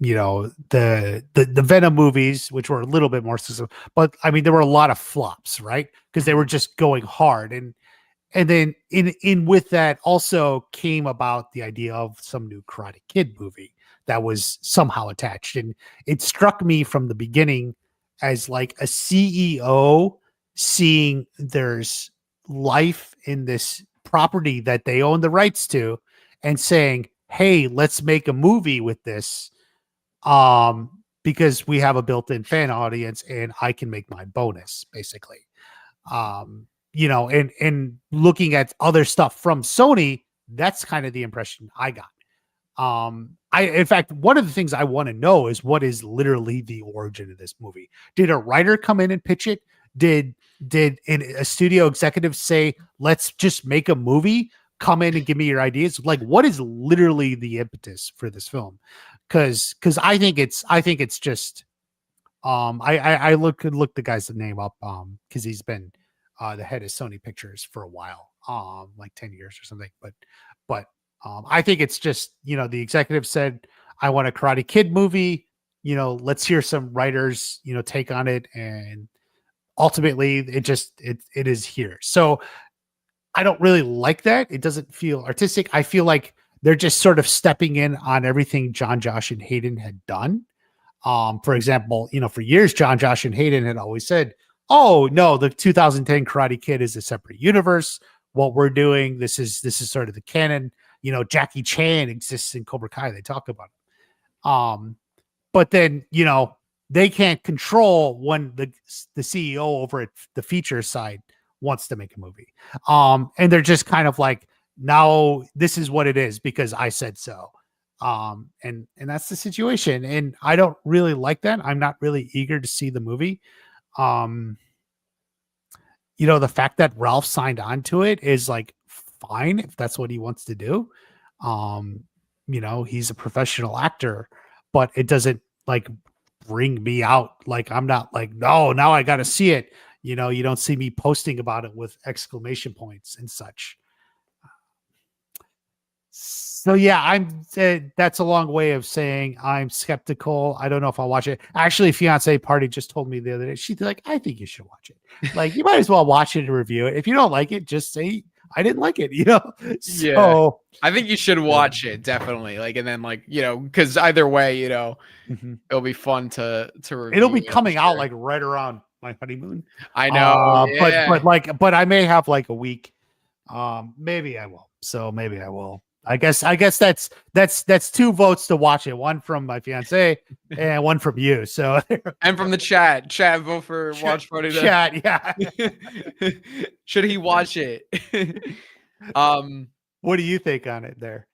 you know, the Venom movies, which were a little bit more specific, but I mean, there were a lot of flops, right? Because they were just going hard. And then in with that also came about the idea of some new Karate Kid movie that was somehow attached. And it struck me from the beginning as like a CEO seeing there's life in this property that they own the rights to and saying, hey, let's make a movie with this. Because we have a built-in fan audience and I can make my bonus, basically. You know, and looking at other stuff from Sony, that's kind of the impression I got. In fact, one of the things I want to know is what is literally the origin of this movie. Did a writer come in and pitch it? Did a studio executive say, let's just make a movie? Come in and give me your ideas. Like, what is literally the impetus for this film? Because I think it's just I look the guy's name up because he's been the head of Sony Pictures for a while, like 10 years or something. But I think it's just, the executive said, I want a Karate Kid movie, let's hear some writers, take on it. And ultimately it is here. So I don't really like that. It doesn't feel artistic. I feel like they're just sort of stepping in on everything John, Josh, and Hayden had done. For example, for years, John, Josh, and Hayden had always said, oh no, the 2010 Karate Kid is a separate universe. What we're doing, this is sort of the canon. Jackie Chan exists in Cobra Kai. They talk about it. But then, they can't control when the CEO over at the feature side wants to make a movie. And they're just kind of like, now this is what it is because I said so. And that's the situation. And I don't really like that. I'm not really eager to see the movie. The fact that Ralph signed on to it is like fine if that's what he wants to do. He's a professional actor, but it doesn't like bring me out. Like, I'm not like, no, now I got to see it. You don't see me posting about it with exclamation points and such. So yeah, that's a long way of saying I'm skeptical. I don't know if I'll watch it. Actually, Fiance Party just told me the other day, she's like, I think you should watch it. Like, you might as well watch it and review it. If you don't like it, just say I didn't like it, So yeah, I think you should watch it definitely. Like, and then because either way, it'll be fun to review. It'll be coming out like right around my honeymoon. I know, but I may have like a week. Maybe I will. So maybe I will. I guess that's 2 votes to watch it. One from my fiance and one from you. So and from the chat, vote for watch party. Chat, yeah. Should he watch it? What do you think on it there?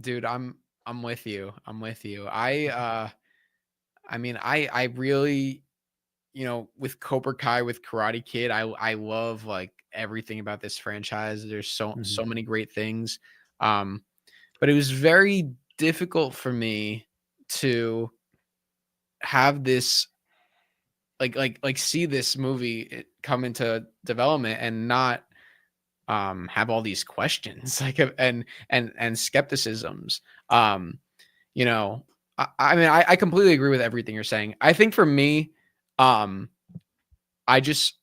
Dude, I'm with you. I really, with Cobra Kai, with Karate Kid, I love like everything about this franchise. There's so many great things. But it was very difficult for me to have this like see this movie come into development and not have all these questions like and skepticisms. I completely agree with everything you're saying. I think for me, I just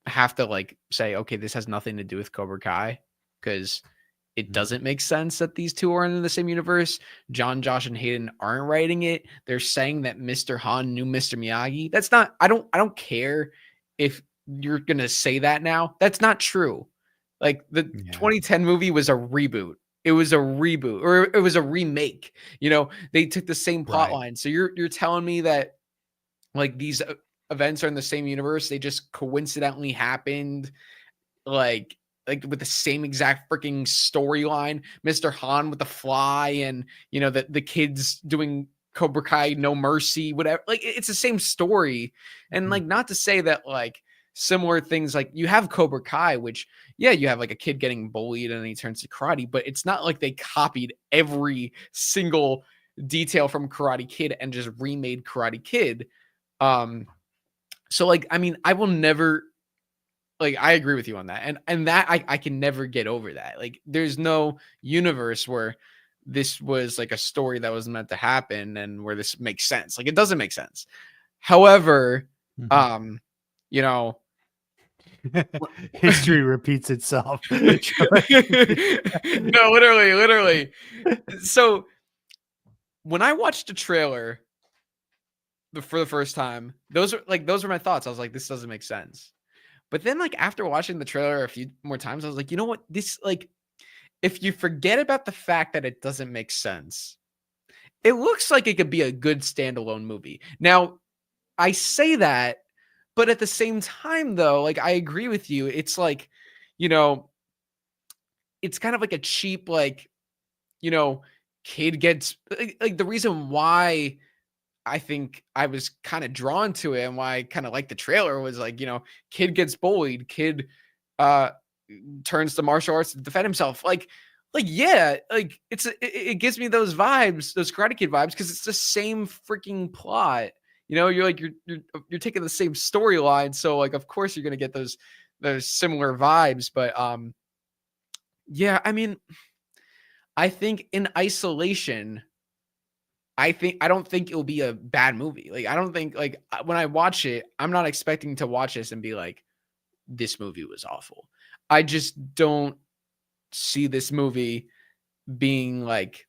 have to like say, okay, this has nothing to do with Cobra Kai because it doesn't make sense that these two are in the same universe. John, Josh, and Hayden aren't writing it. They're saying that Mr. Han knew Mr. Miyagi. That's not, I don't care if you're going to say that now. That's not true. Like the 2010 movie was a reboot. It was a reboot or it was a remake. They took the same plot line. So you're telling me that like these events are in the same universe. They just coincidentally happened like with the same exact freaking storyline. Mr. Han with the fly and, the kids doing Cobra Kai, No Mercy, whatever. Like it's the same story. And like, not to say that like similar things, like you have Cobra Kai, which you have like a kid getting bullied and then he turns to karate, but it's not like they copied every single detail from Karate Kid and just remade Karate Kid. So like, I will never, like, I agree with you on that. And that I can never get over that. Like, there's no universe where this was like a story that was meant to happen and where this makes sense. Like, it doesn't make sense. However, history repeats itself. No, literally. So when I watched the trailer for the first time, those were my thoughts. I was like, this doesn't make sense. But then like after watching the trailer a few more times, I was like, you know what? This, like, if you forget about the fact that it doesn't make sense, it looks like it could be a good standalone movie. Now, I say that, but at the same time though, like I agree with you. It's like, it's kind of like a cheap, like, kid gets like the reason why I think I was kind of drawn to it and why I kind of liked the trailer was like, kid gets bullied, kid turns to martial arts to defend himself. Yeah, like it gives me those vibes, those Karate Kid vibes, because it's the same freaking plot. You're like you're taking the same storyline, so like of course you're gonna get those similar vibes. But yeah, I mean, I think in isolation, I don't think it'll be a bad movie. Like I don't think like when I watch it, I'm not expecting to watch this and be like, this movie was awful. I just don't see this movie being like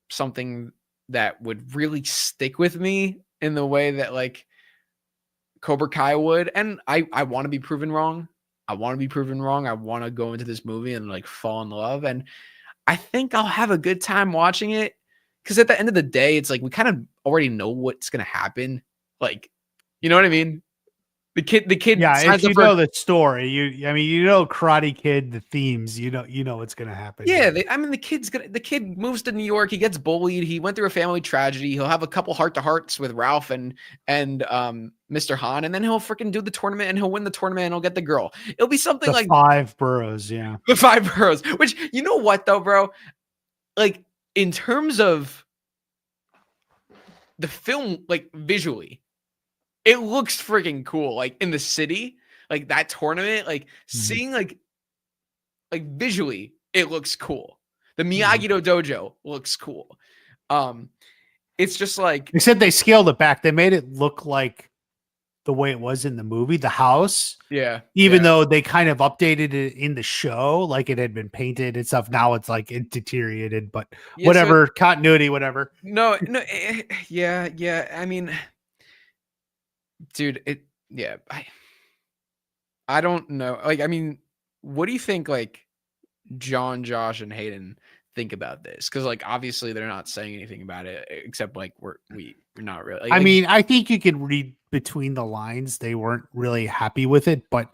something that would really stick with me in the way that like Cobra Kai would. And I want to be proven wrong. I want to go into this movie and like fall in love. And I think I'll have a good time watching it. Because at the end of the day, it's like we kind of already know what's gonna happen. Like, you know what I mean? The kid. Yeah, if you know the story, you know Karate Kid, the themes, you know what's gonna happen. Yeah, the kid moves to New York. He gets bullied. He went through a family tragedy. He'll have a couple heart-to-hearts with Ralph and Mr. Han, and then he'll freaking do the tournament and he'll win the tournament and he'll get the girl. It'll be something like 5 boroughs. Yeah, the 5 boroughs. Which, you know what though, bro? Like in terms of the film, like visually, it looks freaking cool. Like in the city, like that tournament, like seeing like visually, it looks cool. The Miyagi-Do dojo looks cool. It's just like, except they scaled it back. They made it look like the way it was in the movie, the house. Yeah. Even though they kind of updated it in the show, like it had been painted and stuff. Now it's like it deteriorated, but whatever, continuity, whatever. No. Yeah. I mean, dude, I don't know. Like, I mean, what do you think, like, John, Josh, and Hayden think about this? Because, like, obviously they're not saying anything about it, except like we're not really. Like, I mean, I think you can read between the lines. They weren't really happy with it, but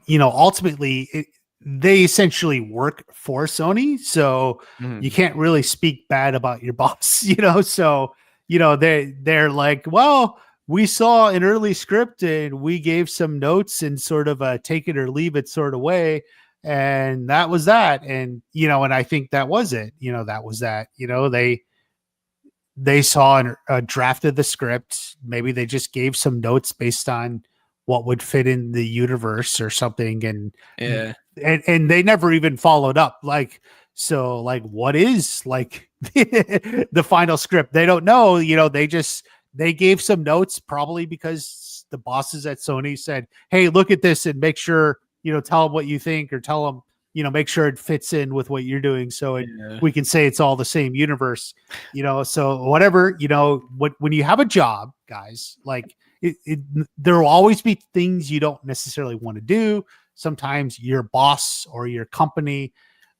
ultimately they essentially work for Sony, so you can't really speak bad about your boss. So they're like, well, we saw an early script and we gave some notes in sort of a take it or leave it sort of way. And that was that. And, and I think that was it. That was that. They saw a draft of the script. Maybe they just gave some notes based on what would fit in the universe or something. And they never even followed up. Like, so like, what is like the final script? They don't know, they gave some notes probably because the bosses at Sony said, hey, look at this and make sure, tell them what you think, or tell them, make sure it fits in with what you're doing. So we can say it's all the same universe, so whatever, when you have a job, guys, like there will always be things you don't necessarily want to do. Sometimes your boss or your company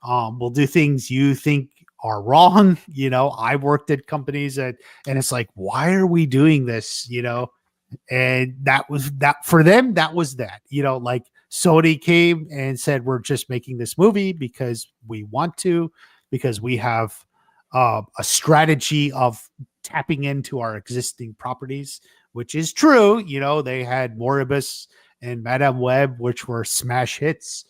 will do things you think are wrong. I've worked at companies and it's like, why are we doing this? And that was that for them. That was that, like Sony came and said, we're just making this movie because we want to, because we have a strategy of tapping into our existing properties, which is true. They had Morbius and Madame Web, which were smash hits.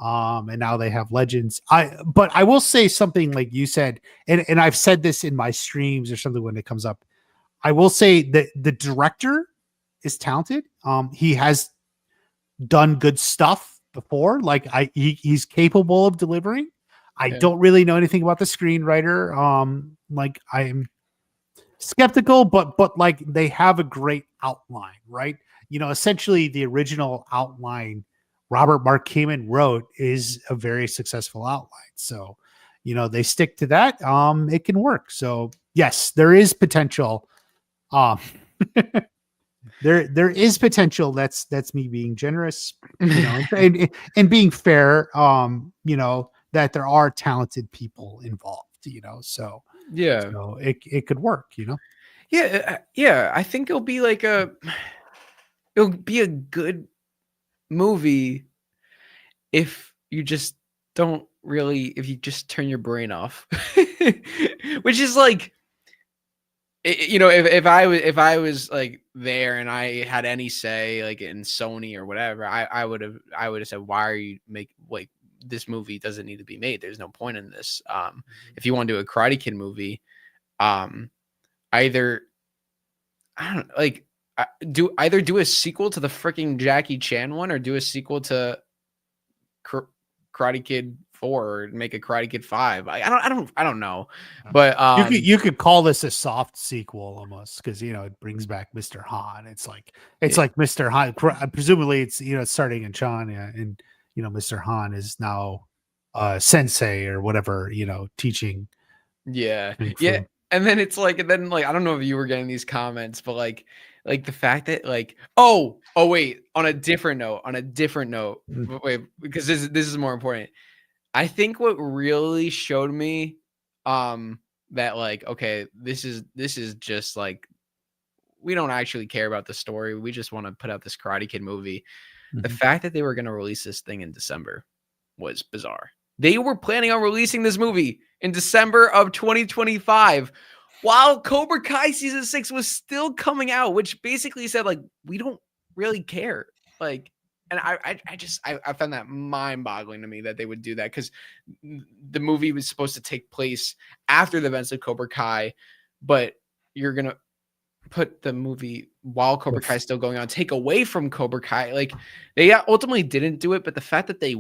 And now they have Legends. But I will say something like you said, and I've said this in my streams or something when it comes up. I will say that the director is talented. He has done good stuff before. Like he's capable of delivering. I don't really know anything about the screenwriter. Like I'm skeptical, but like they have a great outline, right? Essentially the original outline Robert Mark Kamen wrote is a very successful outline. So, they stick to that. It can work. So yes, there is potential. There is potential. That's me being generous, and being fair. That there are talented people involved. So so it could work. Yeah. I think it'll be like it'll be a good movie if you just don't really, if you just turn your brain off. which is like, you know, if I was like there and I had any say like in Sony or whatever, I would have said, why are you like this movie doesn't need to be made. There's no point in this. If you want to do a Karate Kid movie, either I don't like do a sequel to the freaking Jackie Chan one, or do a sequel to Karate Kid 4, or make a Karate Kid 5. I don't know, but you could call this a soft sequel almost, because you know it brings back Mr. Han. It's like Mr. Han. Presumably, it's starting in China, and Mr. Han is now sensei or whatever, teaching. Yeah. And then it's like, I don't know if you were getting these comments, but like the fact that like, oh wait, on a different note, wait, because this is more important. I think what really showed me that like, okay, this is just like, we don't actually care about the story. We just want to put out this Karate Kid movie. The fact that they were going to release this thing in December was bizarre. They were planning on releasing this movie in December of 2025 while Cobra Kai season 6 was still coming out, which basically said like, we don't really care. Like, and I found that mind-boggling to me that they would do that, because the movie was supposed to take place after the events of Cobra Kai, but you're going to put the movie while Cobra Kai is still going on, take away from Cobra Kai. Like, they ultimately didn't do it, but the fact that they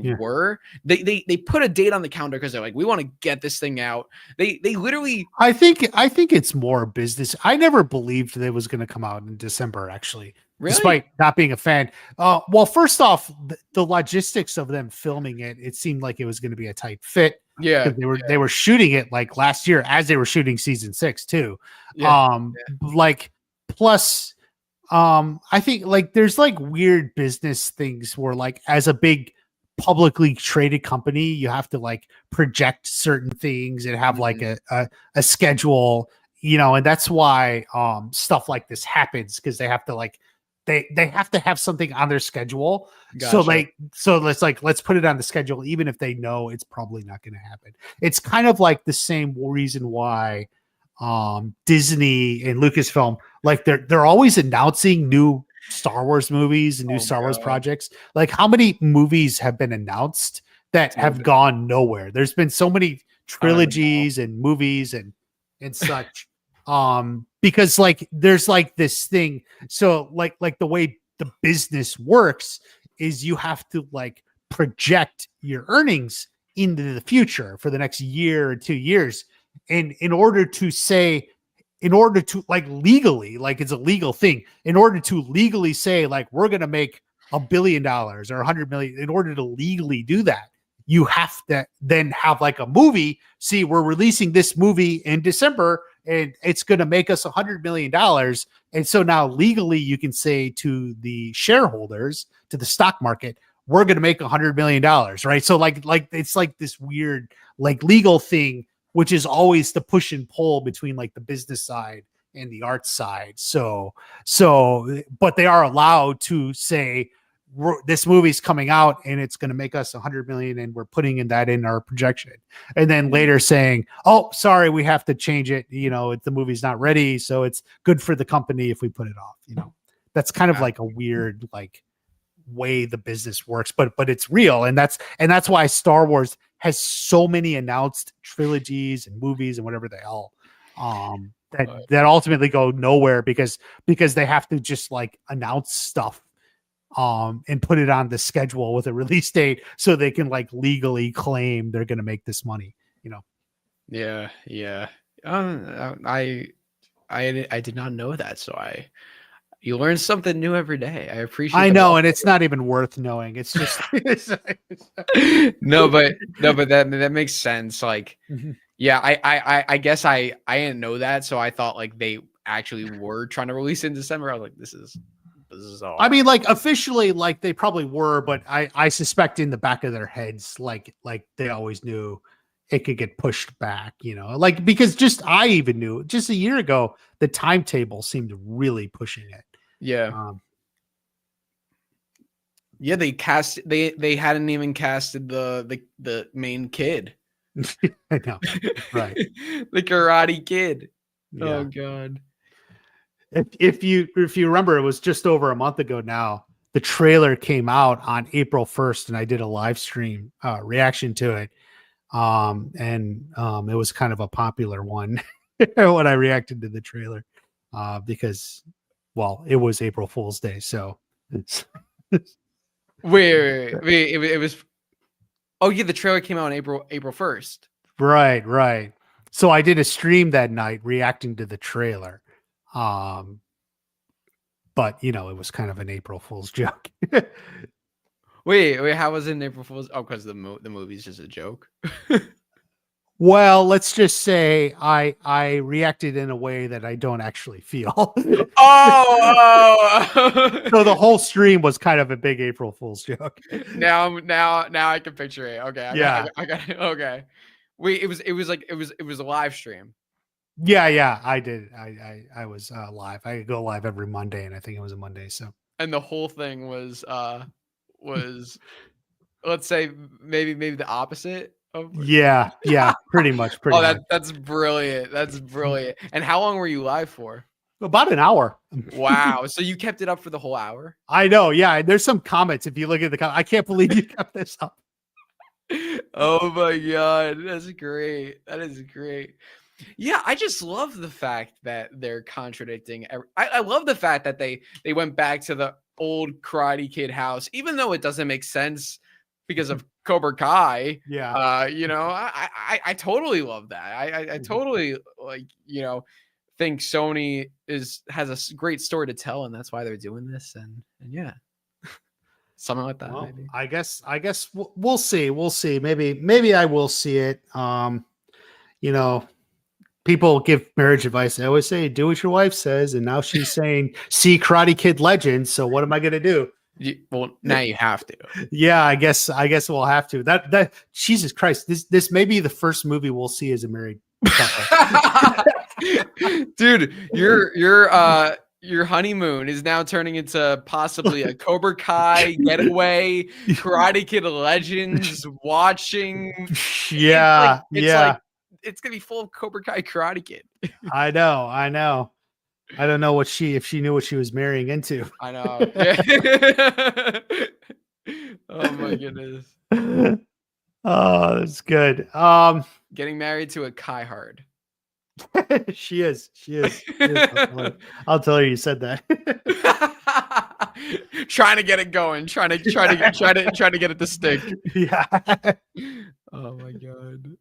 they put a date on the calendar because they're like, we want to get this thing out. They literally, I think it's more business. I never believed that it was going to come out in December, actually. Really? Despite not being a fan. Well, first off, the logistics of them filming it seemed like it was going to be a tight fit. Yeah. They were shooting it like last year as they were shooting season 6 too. Like, plus, I think like there's like weird business things where like as a big publicly traded company, you have to like project certain things and have like a schedule, and that's why stuff like this happens, because they have to like they have to have something on their schedule. Gotcha. So let's put it on the schedule, even if they know it's probably not going to happen. It's kind of like the same reason why Disney and Lucasfilm, like they're always announcing new Star Wars movies and new Star Wars projects. Like, how many movies have been announced that have gone nowhere? There's been so many trilogies and movies and such. Because like there's like this thing. So like the way the business works is you have to like project your earnings into the future for the next year or 2 years. And in order to like legally, like it's a legal thing, in order to legally say like we're going to make $1 billion or 100 million, in order to legally do that, you have to then have like a movie. See, we're releasing this movie in December and it's going to make us $100 million. And so now legally you can say to the shareholders, to the stock market, we're going to make $100 million. Right. So like it's like this weird, like legal thing, which is always the push and pull between like the business side and the art side. So, but they are allowed to say, this movie's coming out and it's going to make us 100 million and we're putting that in our projection, and then later saying, oh, sorry, we have to change it, the movie's not ready, so it's good for the company if we put it off. That's kind of like a weird like way the business works, but it's real, and that's why Star Wars has so many announced trilogies and movies and whatever the hell that ultimately go nowhere because they have to just like announce stuff and put it on the schedule with a release date so they can like legally claim they're going to make this money. Yeah. I did not know that, so you learn something new every day. I appreciate. I know, and it's not even worth knowing. It's just no, but that makes sense. Like, yeah, I guess I didn't know that, so I thought like they actually were trying to release it in December. I was like, this is all. I mean, like officially, like they probably were, but I suspect in the back of their heads, like they always knew it could get pushed back, like, because I even knew just a year ago, the timetable seemed really pushing it. Yeah. Yeah, they hadn't even casted the main kid. I know. Right. The Karate Kid. Yeah. Oh god. If you remember, it was just over a month ago now. The trailer came out on April 1st, and I did a live stream reaction to it. It was kind of a popular one when I reacted to the trailer because, well, it was April Fool's Day. So wait. It was. Oh yeah, the trailer came out on April 1st. Right. So I did a stream that night reacting to the trailer. But it was kind of an April Fool's joke. Wait, how was it an April Fool's? Oh, because the movie's just a joke. Well, let's just say I reacted in a way that I don't actually feel. Oh. So the whole stream was kind of a big April Fool's joke. Now I can picture it. Okay. I got it. Okay. Wait, it was a live stream. Yeah, I did. I was live. I go live every Monday, and I think it was a Monday. So, and the whole thing was let's say maybe the opposite of. Yeah, pretty much. That's brilliant. That's brilliant. And how long were you live for? About an hour. Wow. So you kept it up for the whole hour? I know. Yeah, there's some comments. If you look at the comments, I can't believe you kept this up. Oh my god, that's great. That is great. Yeah, I just love the fact that they're contradicting. I love the fact that they went back to the old Karate Kid house, even though it doesn't make sense because of Cobra Kai. Yeah. I totally love that. I totally think Sony has a great story to tell, and that's why they're doing this. And yeah. Something like that. Well, maybe. I guess we'll see. We'll see. Maybe I will see it. People give marriage advice. I always say, do what your wife says. And now she's saying, see Karate Kid Legends. So what am I going to do? Well, now you have to. Yeah, I guess we'll have to. That Jesus Christ, this may be the first movie we'll see as a married couple. Dude, your honeymoon is now turning into possibly a Cobra Kai getaway, Karate Kid Legends watching. Yeah, it's gonna be full of Cobra Kai Karate Kid. I know. I don't know if she knew what she was marrying into. I know. Yeah. Oh my goodness. Oh, that's good. Getting married to a Kai Hard. She is. I'll tell her you said that. Trying to get it going. Trying to get it to stick. Yeah. Oh my god.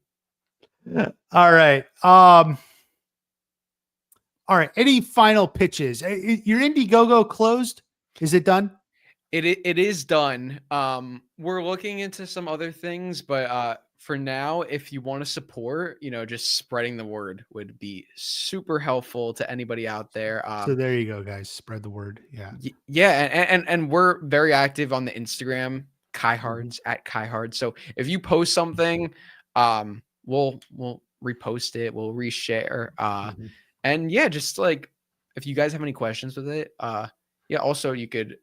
All right. All right. Any final pitches? Your Indiegogo closed? Is it done? It is done. We're looking into some other things, but for now, if you want to support, just spreading the word would be super helpful to anybody out there. So there you go, guys. Spread the word. Yeah. Yeah. And we're very active on the Instagram, KaiHards at KaiHards. So if you post something, we'll repost it. We'll reshare. And yeah, just like, if you guys have any questions with it, also you could,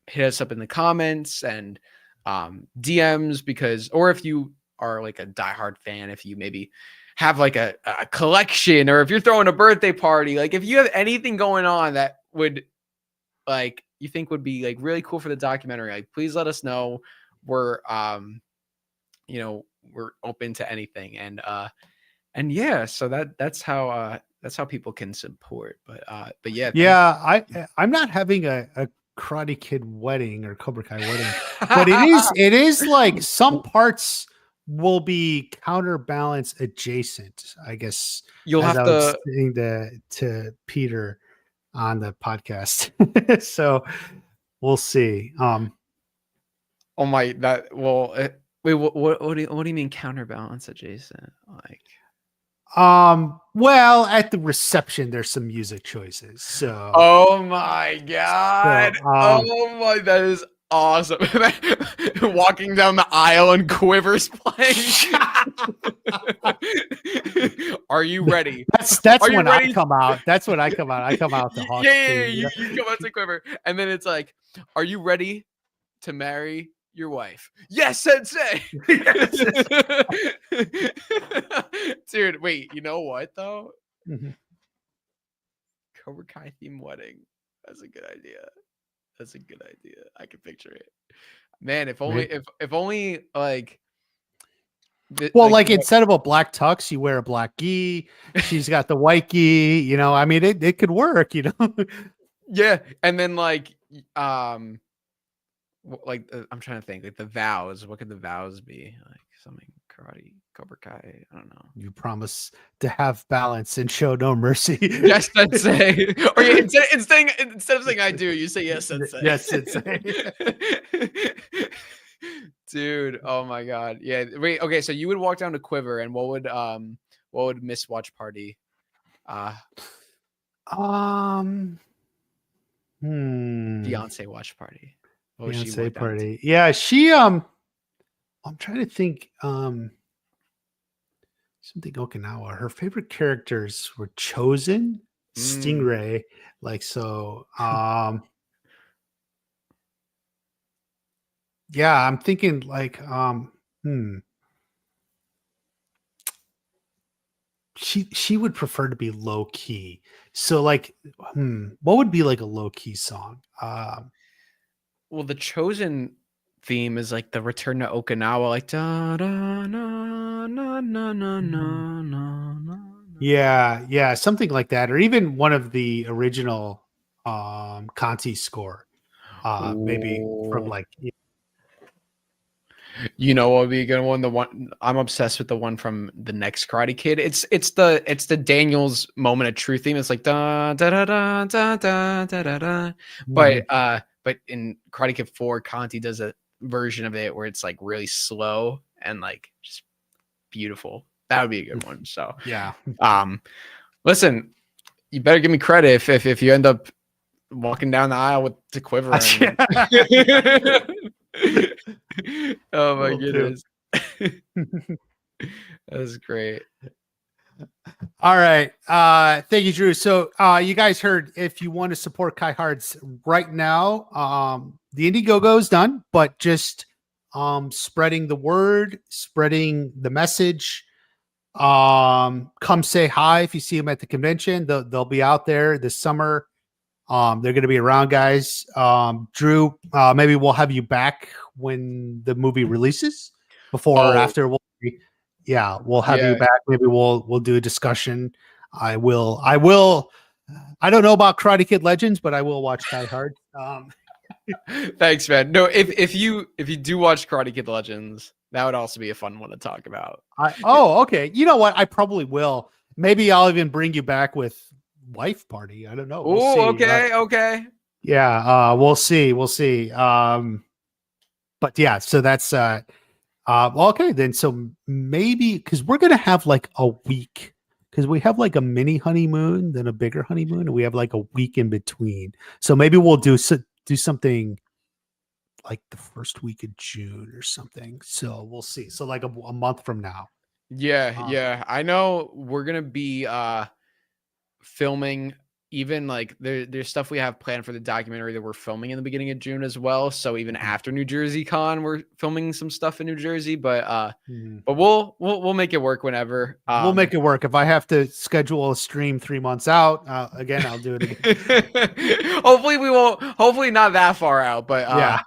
hit us up in the comments and, DMs or if you are like a diehard fan, if you maybe have like a collection, or if you're throwing a birthday party, like if you have anything going on that would you think would be like really cool for the documentary, like please let us know. We're we're open to anything. And yeah, so that's how people can support. But yeah. I'm not having a Karate Kid wedding or Cobra Kai wedding, but it is like some parts will be counterbalance adjacent. I guess you'll have to saying to Peter on the podcast. So we'll see. Wait, what do you mean counterbalance adjacent? Like, well, at the reception there's some music choices. So oh my god. That is awesome. Walking down the aisle and Quivers playing. Are you ready? That's when I come out. That's when I come out. I come out to Hawks. Yeah, you come out to Quiver. And then it's like, are you ready to marry your wife. Yes, sensei. Dude, wait, you know what though? Cobra Kai theme wedding. That's a good idea. That's a good idea. I can picture it. Man, if only if only like well, like instead of a black tux, you wear a black gi. She's got the white gi, you know. I mean, it could work, you know. Yeah, and then like I'm trying to think like the vows. What could the vows be? Like something karate, Cobra Kai. I don't know. You promise to have balance and show no mercy. Yes, sensei. Or yeah, instead of saying I do, you say yes, sensei. Yes, sensei. Dude, oh my god. Yeah. Wait, okay, so you would walk down to Quiver and what would Miss Watch Party Beyonce watch party? What would she Beyonce walk down party. Yeah, she I'm trying to think something Okinawa. Her favorite characters were Chosen, Stingray, like so yeah, I'm thinking like she would prefer to be low key. So like what would be like a low key song? Well, the Chosen theme is like the Return to Okinawa, like da da na na na na na na. Yeah, something like that, or even one of the original Conti score. Maybe from like you know what would be a good one? The one I'm obsessed with, the one from the next Karate Kid. It's the Daniel's Moment of Truth theme. It's like da da da da da da da da. But in Karate Kid 4, Conti does a version of it where it's like really slow and like just beautiful. That would be a good one. So yeah. Listen, you better give me credit if you end up walking down the aisle with the Quiver. Oh my goodness. That was great. All right. Thank you, Drew. So you guys heard, if you want to support Kai Hards right now, the Indiegogo is done, but just spreading the word, spreading the message. Come say hi if you see them at the convention. They'll be out there this summer. They're going to be around, guys. Drew, maybe we'll have you back when the movie releases, before or after. We'll have you back. Maybe we'll do a discussion. I don't know about Karate Kid Legends, but I will watch Kai Hard. Thanks, man. No, if you do watch Karate Kid Legends, that would also be a fun one to talk about. Okay. You know what? I probably will. Maybe I'll even bring you back with Wife Party. I don't know. We'll see. Okay. Yeah, we'll see. But yeah, so that's okay then. So maybe because we're gonna have like a week, because we have like a mini honeymoon, then a bigger honeymoon, and we have like a week in between. So maybe we'll do something like the first week of June or something. So we'll see. So like a month from now. Yeah. I know we're gonna be filming. Even like there's stuff we have planned for the documentary that we're filming in the beginning of June as well. So even after New Jersey Con, we're filming some stuff in New Jersey. But we'll make it work whenever. We'll make it work. If I have to schedule a stream 3 months out, again, I'll do it again. Hopefully not that far out. But yeah,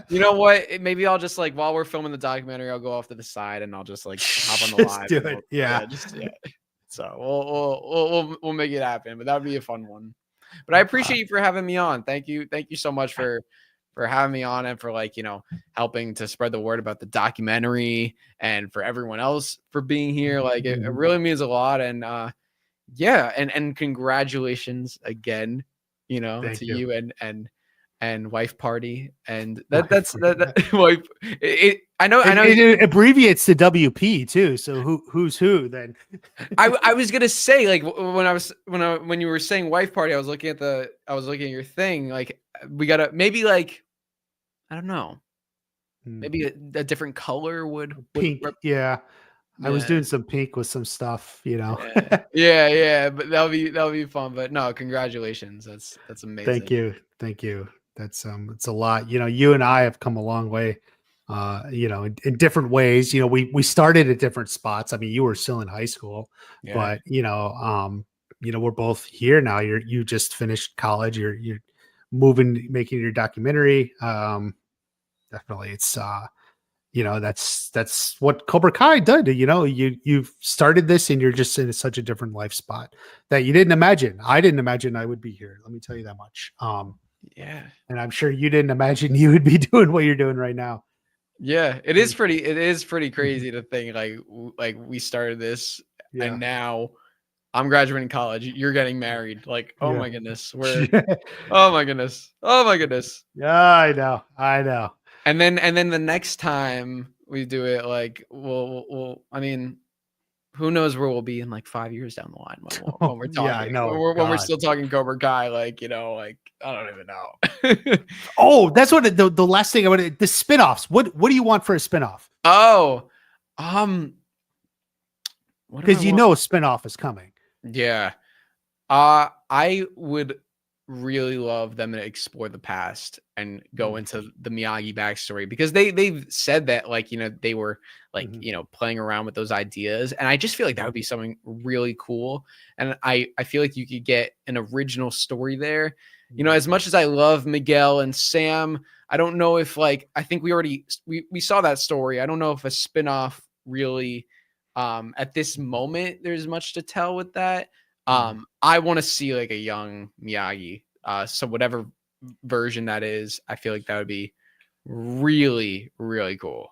you know what? Maybe I'll just like, while we're filming the documentary, I'll go off to the side and I'll just like hop on the live. Do it. Yeah. So we'll make it happen, but that would be a fun one. But I appreciate you for having me on. Thank you so much for having me on, and for like, you know, helping to spread the word about the documentary, and for everyone else for being here. Like it really means a lot. And and congratulations again, you know, to you and Wife Party, and that's wife. I know it abbreviates to WP too. So who's who then? I was gonna say, like, when you were saying Wife Party, I was looking at your thing. Like, we gotta maybe, like, I don't know, maybe a different color would pink. Yeah. I was doing some pink with some stuff, you know. yeah, but that'll be fun. But no, congratulations. That's amazing. Thank you. That's it's a lot. You know, you and I have come a long way in different ways. We started at different spots. I mean, you were still in high school, but we're both here now. You just finished college. You're moving, making your documentary. Definitely, it's that's what Cobra Kai did. You've started this, and you're just in such a different life spot that you didn't imagine. I didn't imagine I would be here. Let me tell you that much. Yeah, and I'm sure you didn't imagine you would be doing what you're doing right now. Yeah, it is pretty crazy to think like we started this and now I'm graduating college. You're getting married. Like, oh my goodness. Oh my goodness. Oh my goodness. Yeah, I know. And then the next time we do it, like we'll I mean, who knows where we'll be in like 5 years down the line when we're talking. Yeah, I know. When we're still talking Cobra Kai, like, like I don't even know. Oh, that's what the last thing I want to, the spinoffs. What do you want for a spinoff? Oh, because a spinoff is coming. Yeah. I would really love them to explore the past and go into the Miyagi backstory, because they've said that, like, they were like, playing around with those ideas. And I just feel like that would be something really cool. And I feel like you could get an original story there. As much as I love Miguel and Sam, I don't know if, like, I think we saw that story. I don't know if a spinoff really, at this moment, there's much to tell with that. I want to see like a young Miyagi. So whatever version that is, I feel like that would be really, really cool.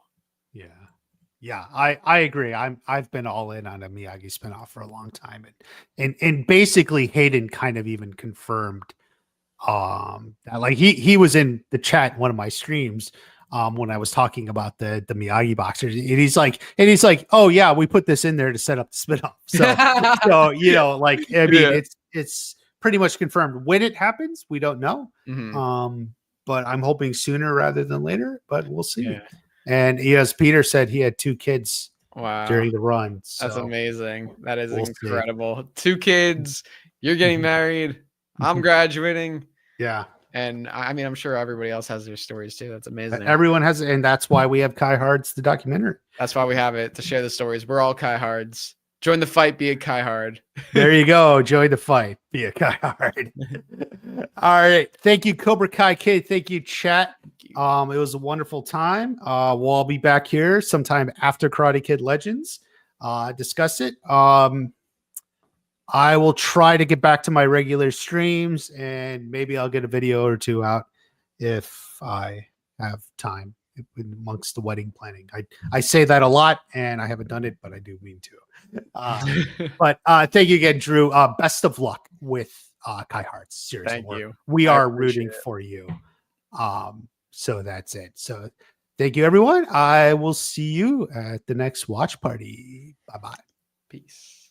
Yeah, I agree. I've been all in on a Miyagi spinoff for a long time, and basically Hayden kind of even confirmed that, like, he was in the chat in one of my streams when I was talking about the Miyagi boxers, and he's like, oh yeah, we put this in there to set up the spinoff. So like, I mean, it's pretty much confirmed. When it happens, we don't know. But I'm hoping sooner rather than later, but we'll see. Yeah. And as Peter said, he had 2 kids Wow. during the run. That's so amazing. That is we'll see. incredible. 2 kids, you're getting married, I'm graduating. Yeah. And I mean, I'm sure everybody else has their stories too. That's amazing. Everyone has, and that's why we have Kai Hard's the documentary. That's why we have it, to share the stories. We're all Kai Hards. Join the fight, be a Kai Hard. There you go. Join the fight, be a Kai Hard. All right. Thank you, Cobra Kai Kid. Thank you, chat. It was a wonderful time. We'll all be back here sometime after Karate Kid Legends. Discuss it. I will try to get back to my regular streams, and maybe I'll get a video or 2 out if I have time amongst the wedding planning. I say that a lot, and I haven't done it, but I do mean to. But thank you again, Drew. Best of luck with Kai Hart. Seriously, Thank you. We are rooting for you. So that's it. So thank you, everyone. I will see you at the next watch party. Bye-bye. Peace.